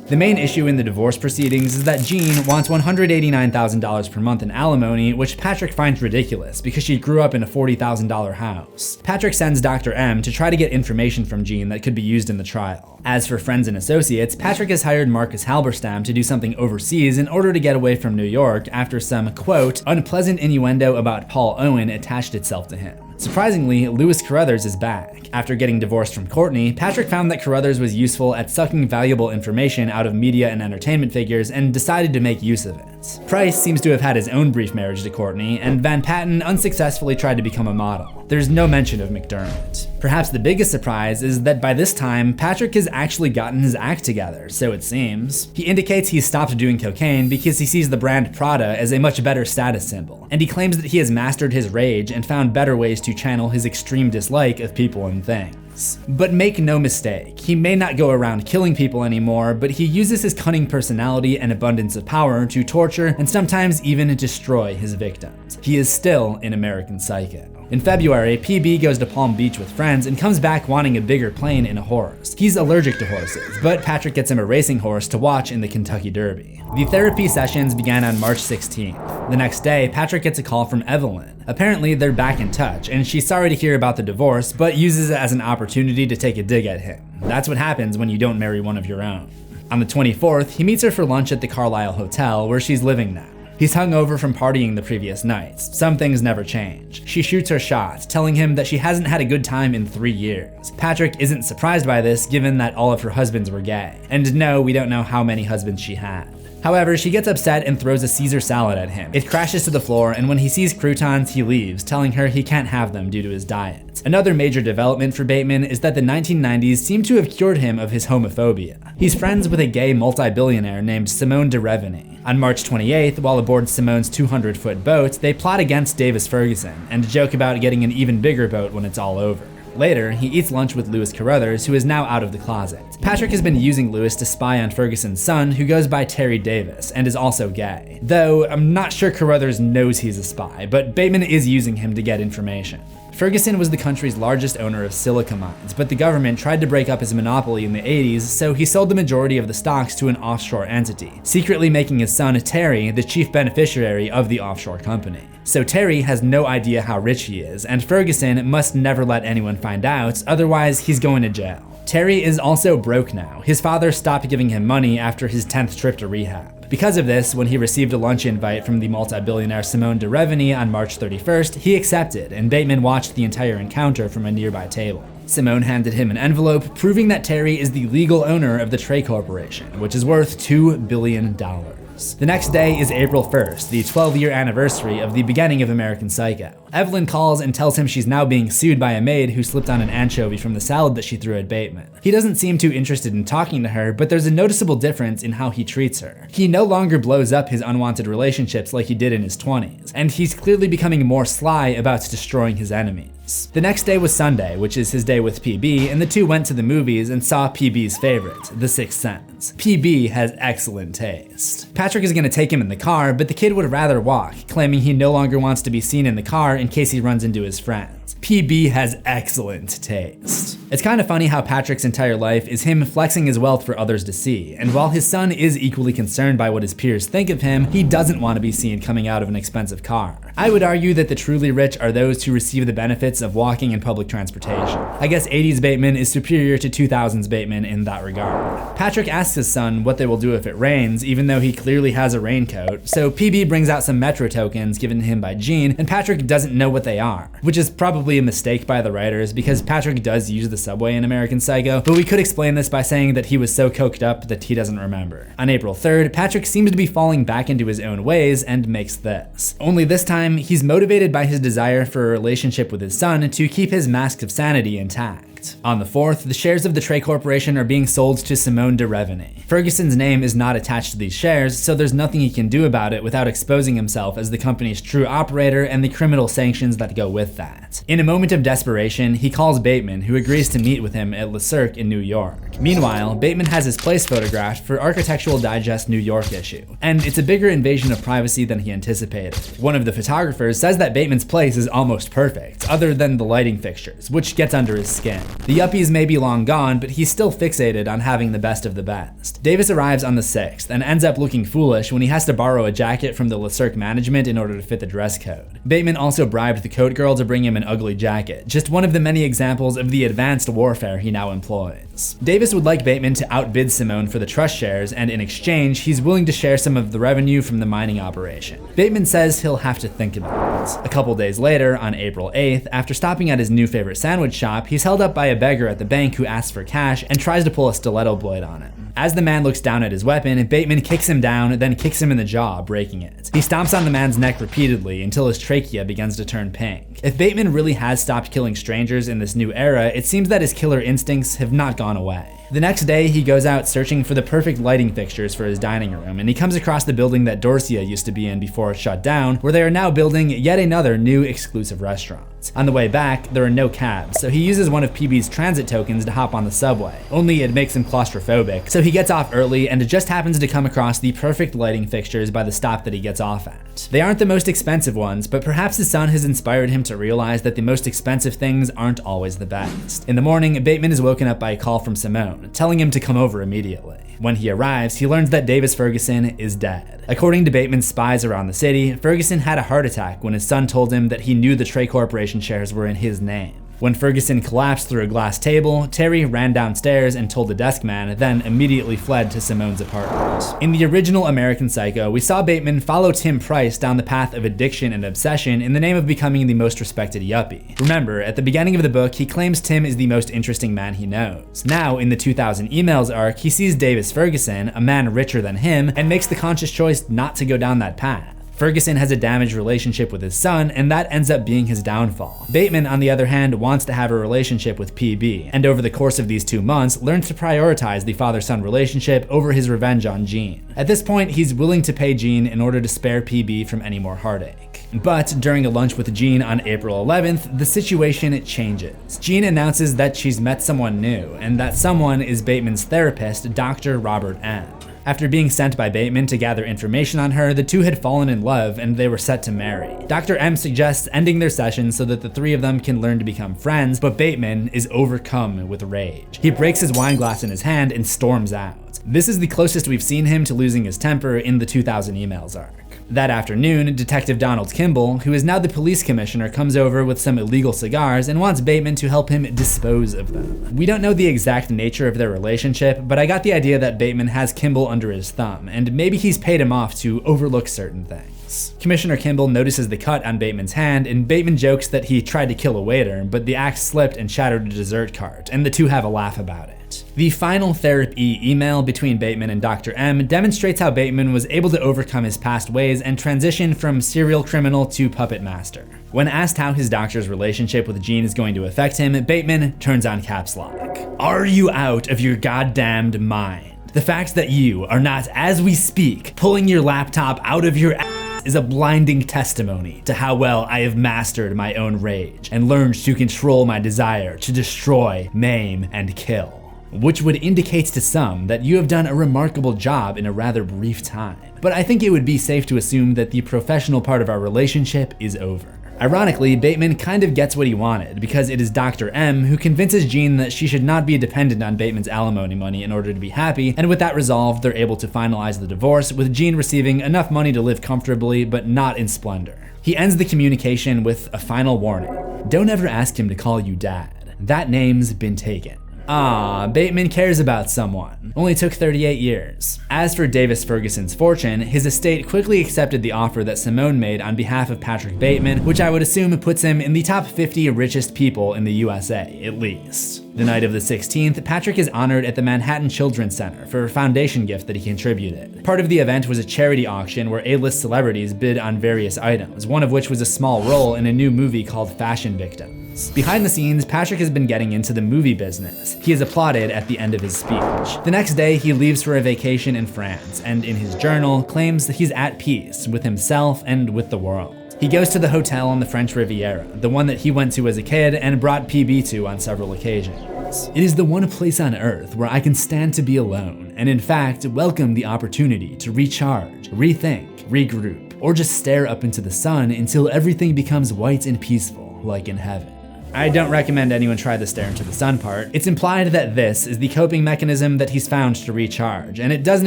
The main issue in the divorce proceedings is that Jean wants $189,000 per month in alimony, which Patrick finds ridiculous because she grew up in a $40,000 house. Patrick sends Dr. M to try to get information from Jean that could be used in the trial. As for friends and associates, Patrick has hired Marcus Halberstam to do something overseas in order to get away from New York after some, quote, unpleasant innuendo about Paul Owen attached itself to him. Surprisingly, Lewis Carruthers is back. After getting divorced from Courtney, Patrick found that Carruthers was useful at sucking valuable information out of media and entertainment figures and decided to make use of it. Price seems to have had his own brief marriage to Courtney, and Van Patten unsuccessfully tried to become a model. There's no mention of McDermott. Perhaps the biggest surprise is that by this time, Patrick has actually gotten his act together, so it seems. He indicates he's stopped doing cocaine because he sees the brand Prada as a much better status symbol, and he claims that he has mastered his rage and found better ways to channel his extreme dislike of people and things. But make no mistake, he may not go around killing people anymore, but he uses his cunning personality and abundance of power to torture and sometimes even destroy his victims. He is still an American Psycho. In February, PB goes to Palm Beach with friends and comes back wanting a bigger plane and a horse. He's allergic to horses, but Patrick gets him a racing horse to watch in the Kentucky Derby. The therapy sessions began on March 16th. The next day, Patrick gets a call from Evelyn. Apparently, they're back in touch, and she's sorry to hear about the divorce, but uses it as an opportunity to take a dig at him. That's what happens when you don't marry one of your own. On the 24th, he meets her for lunch at the Carlisle Hotel, where she's living now. He's hungover from partying the previous nights. Some things never change. She shoots her shot, telling him that she hasn't had a good time in 3 years. Patrick isn't surprised by this, given that all of her husbands were gay. And no, we don't know how many husbands she had. However, she gets upset and throws a Caesar salad at him. It crashes to the floor, and when he sees croutons, he leaves, telling her he can't have them due to his diet. Another major development for Bateman is that the 1990s seem to have cured him of his homophobia. He's friends with a gay multi-billionaire named Simone de Reveney. On March 28th, while aboard Simone's 200-foot boat, they plot against Davis Ferguson and joke about getting an even bigger boat when it's all over. Later, he eats lunch with Lewis Carruthers, who is now out of the closet. Patrick has been using Lewis to spy on Ferguson's son, who goes by Terry Davis, and is also gay. Though, I'm not sure Carruthers knows he's a spy, but Bateman is using him to get information. Ferguson was the country's largest owner of silica mines, but the government tried to break up his monopoly in the 80s, so he sold the majority of the stocks to an offshore entity, secretly making his son Terry the chief beneficiary of the offshore company. So Terry has no idea how rich he is, and Ferguson must never let anyone find out, otherwise he's going to jail. Terry is also broke now. His father stopped giving him money after his 10th trip to rehab. Because of this, when he received a lunch invite from the multi-billionaire Sean and Bethany on March 31st, he accepted, and Bateman watched the entire encounter from a nearby table. Simone handed him an envelope proving that Terry is the legal owner of the Trey Corporation, which is worth $2 billion. The next day is April 1st, the 12-year anniversary of the beginning of American Psycho. Evelyn calls and tells him she's now being sued by a maid who slipped on an anchovy from the salad that she threw at Bateman. He doesn't seem too interested in talking to her, but there's a noticeable difference in how he treats her. He no longer blows up his unwanted relationships like he did in his 20s, and he's clearly becoming more sly about destroying his enemies. The next day was Sunday, which is his day with PB, and the two went to the movies and saw PB's favorite, The Sixth Sense. PB has excellent taste. Patrick is going to take him in the car, but the kid would rather walk, claiming he no longer wants to be seen in the car in case he runs into his friends. PB has excellent taste. It's kind of funny how Patrick's entire life is him flexing his wealth for others to see, and while his son is equally concerned by what his peers think of him, he doesn't want to be seen coming out of an expensive car. I would argue that the truly rich are those who receive the benefits of walking in public transportation. I guess 80s Bateman is superior to 2000s Bateman in that regard. Patrick asks his son what they will do if it rains, even though he clearly has a raincoat, so PB brings out some Metro tokens given to him by Gene, and Patrick doesn't know what they are, which is probably a mistake by the writers because Patrick does use the subway in American Psycho, but we could explain this by saying that he was so coked up that he doesn't remember. On April 3rd, Patrick seems to be falling back into his own ways and makes this. Only this time, he's motivated by his desire for a relationship with his son to keep his mask of sanity intact. On the 4th, the shares of the Trey Corporation are being sold to Simone de Bethany. Ferguson's name is not attached to these shares, so there's nothing he can do about it without exposing himself as the company's true operator and the criminal sanctions that go with that. In a moment of desperation, he calls Bateman, who agrees to meet with him at Le Cirque in New York. Meanwhile, Bateman has his place photographed for Architectural Digest New York issue, and it's a bigger invasion of privacy than he anticipated. One of the photographers says that Bateman's place is almost perfect, other than the lighting fixtures, which gets under his skin. The Yuppies may be long gone, but he's still fixated on having the best of the best. Davis arrives on the 6th and ends up looking foolish when he has to borrow a jacket from the Le Cirque management in order to fit the dress code. Bateman also bribed the coat girl to bring him an ugly jacket, just one of the many examples of the advanced warfare he now employs. Davis would like Bateman to outbid Simone for the trust shares, and in exchange, he's willing to share some of the revenue from the mining operation. Bateman says he'll have to think about it. A couple days later, on April 8th, after stopping at his new favorite sandwich shop, he's held up by a beggar at the bank who asks for cash and tries to pull a stiletto blade on him. As the man looks down at his weapon, Bateman kicks him down, then kicks him in the jaw, breaking it. He stomps on the man's neck repeatedly until his trachea begins to turn pink. If Bateman really has stopped killing strangers in this new era, it seems that his killer instincts have not gone away. The next day, he goes out searching for the perfect lighting fixtures for his dining room, and he comes across the building that Dorsia used to be in before it shut down, where they are now building yet another new exclusive restaurant. On the way back, there are no cabs, so he uses one of PB's transit tokens to hop on the subway, only it makes him claustrophobic, so he gets off early and just happens to come across the perfect lighting fixtures by the stop that he gets off at. They aren't the most expensive ones, but perhaps his son has inspired him to realize that the most expensive things aren't always the best. In the morning, Bateman is woken up by a call from Simone, telling him to come over immediately. When he arrives, he learns that Davis Ferguson is dead. According to Bateman's spies around the city, Ferguson had a heart attack when his son told him that he knew the Trey Corporation shares were in his name. When Ferguson collapsed through a glass table, Terry ran downstairs and told the desk man, then immediately fled to Simone's apartment. In the original American Psycho, we saw Bateman follow Tim Price down the path of addiction and obsession in the name of becoming the most respected yuppie. Remember, at the beginning of the book, he claims Tim is the most interesting man he knows. Now, in the 2000 Emails arc, he sees Davis Ferguson, a man richer than him, and makes the conscious choice not to go down that path. Ferguson has a damaged relationship with his son, and that ends up being his downfall. Bateman, on the other hand, wants to have a relationship with PB, and over the course of these 2 months, learns to prioritize the father-son relationship over his revenge on Gene. At this point, he's willing to pay Gene in order to spare PB from any more heartache. But during a lunch with Jean on April 11th, the situation changes. Jean announces that she's met someone new, and that someone is Bateman's therapist, Dr. Robert M. After being sent by Bateman to gather information on her, the two had fallen in love and they were set to marry. Dr. M suggests ending their session so that the three of them can learn to become friends, but Bateman is overcome with rage. He breaks his wine glass in his hand and storms out. This is the closest we've seen him to losing his temper in the 2000 emails arc. That afternoon, Detective Donald Kimball, who is now the police commissioner, comes over with some illegal cigars and wants Bateman to help him dispose of them. We don't know the exact nature of their relationship, but I got the idea that Bateman has Kimball under his thumb, and maybe he's paid him off to overlook certain things. Commissioner Kimball notices the cut on Bateman's hand, and Bateman jokes that he tried to kill a waiter, but the axe slipped and shattered a dessert cart, and the two have a laugh about it. The final Therap-e email between Bateman and Dr. M demonstrates how Bateman was able to overcome his past ways and transition from serial criminal to puppet master. When asked how his doctor's relationship with Jean is going to affect him, Bateman turns on caps lock. Are you out of your goddamned mind? The fact that you are not, as we speak, pulling your laptop out of your ass is a blinding testimony to how well I have mastered my own rage and learned to control my desire to destroy, maim, and kill. Which would indicate to some that you have done a remarkable job in a rather brief time. But I think it would be safe to assume that the professional part of our relationship is over. Ironically, Bateman kind of gets what he wanted, because it is Dr. M who convinces Jean that she should not be dependent on Bateman's alimony money in order to be happy, and with that resolved, they're able to finalize the divorce, with Jean receiving enough money to live comfortably, but not in splendor. He ends the communication with a final warning. Don't ever ask him to call you Dad. That name's been taken. Bateman cares about someone. Only took 38 years. As for Davis Ferguson's fortune, his estate quickly accepted the offer that Simone made on behalf of Patrick Bateman, which I would assume puts him in the top 50 richest people in the USA, at least. The night of the 16th, Patrick is honored at the Manhattan Children's Center for a foundation gift that he contributed. Part of the event was a charity auction where A-list celebrities bid on various items, one of which was a small role in a new movie called Fashion Victims. Behind the scenes, Patrick has been getting into the movie business. He is applauded at the end of his speech. The next day, he leaves for a vacation in France, and in his journal, claims that he's at peace with himself and with the world. He goes to the hotel on the French Riviera, the one that he went to as a kid and brought PB to on several occasions. It is the one place on earth where I can stand to be alone, and in fact, welcome the opportunity to recharge, rethink, regroup, or just stare up into the sun until everything becomes white and peaceful, like in heaven. I don't recommend anyone try the stare into the sun part. It's implied that this is the coping mechanism that he's found to recharge, and it doesn't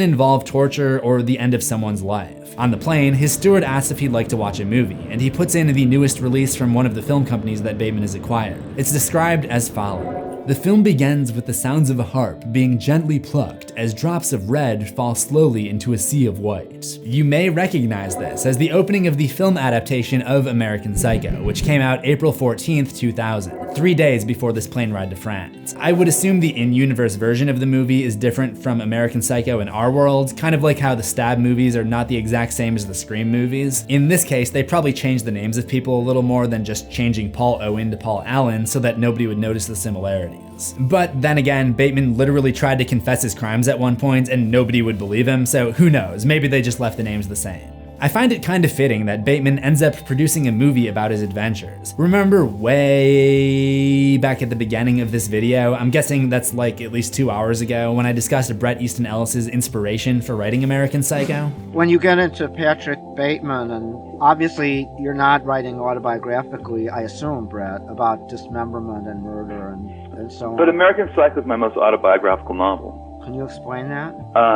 involve torture or the end of someone's life. On the plane, his steward asks if he'd like to watch a movie, and he puts in the newest release from one of the film companies that Bateman has acquired. It's described as follows. The film begins with the sounds of a harp being gently plucked as drops of red fall slowly into a sea of white. You may recognize this as the opening of the film adaptation of American Psycho, which came out April 14th, 2000, 3 days before this plane ride to France. I would assume the in-universe version of the movie is different from American Psycho in our world, kind of like how the Stab movies are not the exact same as the Scream movies. In this case, they probably changed the names of people a little more than just changing Paul Owen to Paul Allen so that nobody would notice the similarities. But then again, Bateman literally tried to confess his crimes at one point and nobody would believe him, so who knows, maybe they just left the names the same. I find it kind of fitting that Bateman ends up producing a movie about his adventures. Remember way back at the beginning of this video, I'm guessing that's like at least 2 hours ago, when I discussed Bret Easton Ellis's inspiration for writing American Psycho? When you get into Patrick Bateman, and obviously you're not writing autobiographically, I assume, Bret, about dismemberment and murder and so on. But American Psycho is my most autobiographical novel. Can you explain that?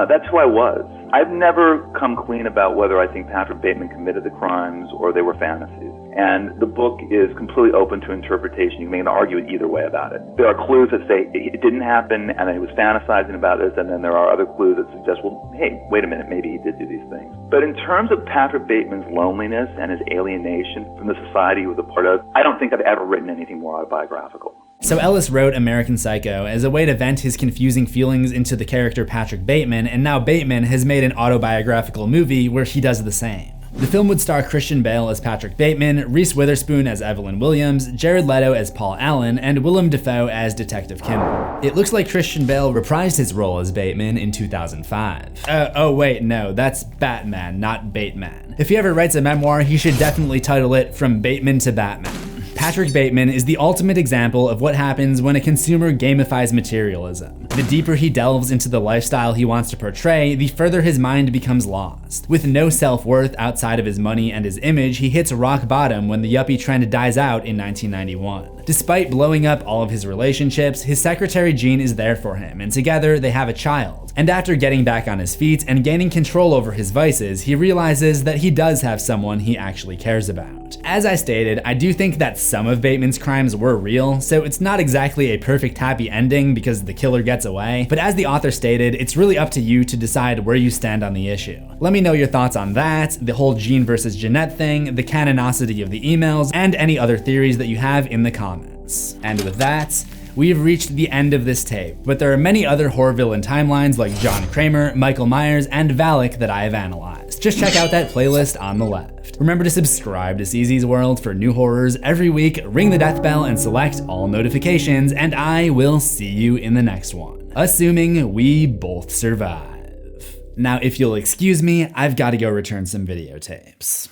That's who I was. I've never come clean about whether I think Patrick Bateman committed the crimes or they were fantasies. And the book is completely open to interpretation. You can argue it either way about it. There are clues that say it didn't happen and he was fantasizing about this, and then there are other clues that suggest, well, hey, wait a minute, maybe he did do these things. But in terms of Patrick Bateman's loneliness and his alienation from the society he was a part of, I don't think I've ever written anything more autobiographical. So Ellis wrote American Psycho as a way to vent his confusing feelings into the character Patrick Bateman, and now Bateman has made an autobiographical movie where he does the same. The film would star Christian Bale as Patrick Bateman, Reese Witherspoon as Evelyn Williams, Jared Leto as Paul Allen, and Willem Dafoe as Detective Kimball. It looks like Christian Bale reprised his role as Bateman in 2005. Oh wait, no, that's Batman, not Bateman. If he ever writes a memoir, he should definitely title it From Bateman to Batman. Patrick Bateman is the ultimate example of what happens when a consumer gamifies materialism. The deeper he delves into the lifestyle he wants to portray, the further his mind becomes lost. With no self-worth outside of his money and his image, he hits rock bottom when the yuppie trend dies out in 1991. Despite blowing up all of his relationships, his secretary Jean is there for him, and together they have a child. And after getting back on his feet and gaining control over his vices, he realizes that he does have someone he actually cares about. As I stated, I do think that some of Bateman's crimes were real, so it's not exactly a perfect happy ending because the killer gets away, but as the author stated, it's really up to you to decide where you stand on the issue. Let me know your thoughts on that, the whole Jean versus Jeanette thing, the canonicity of the emails, and any other theories that you have in the comments. And with that, we've reached the end of this tape, but there are many other horror villain timelines like John Kramer, Michael Myers, and Valak that I have analyzed. Just check out that playlist on the left. Remember to subscribe to CZsWorld for new horrors every week, ring the death bell and select all notifications, and I will see you in the next one. Assuming we both survive. Now, if you'll excuse me, I've got to go return some videotapes.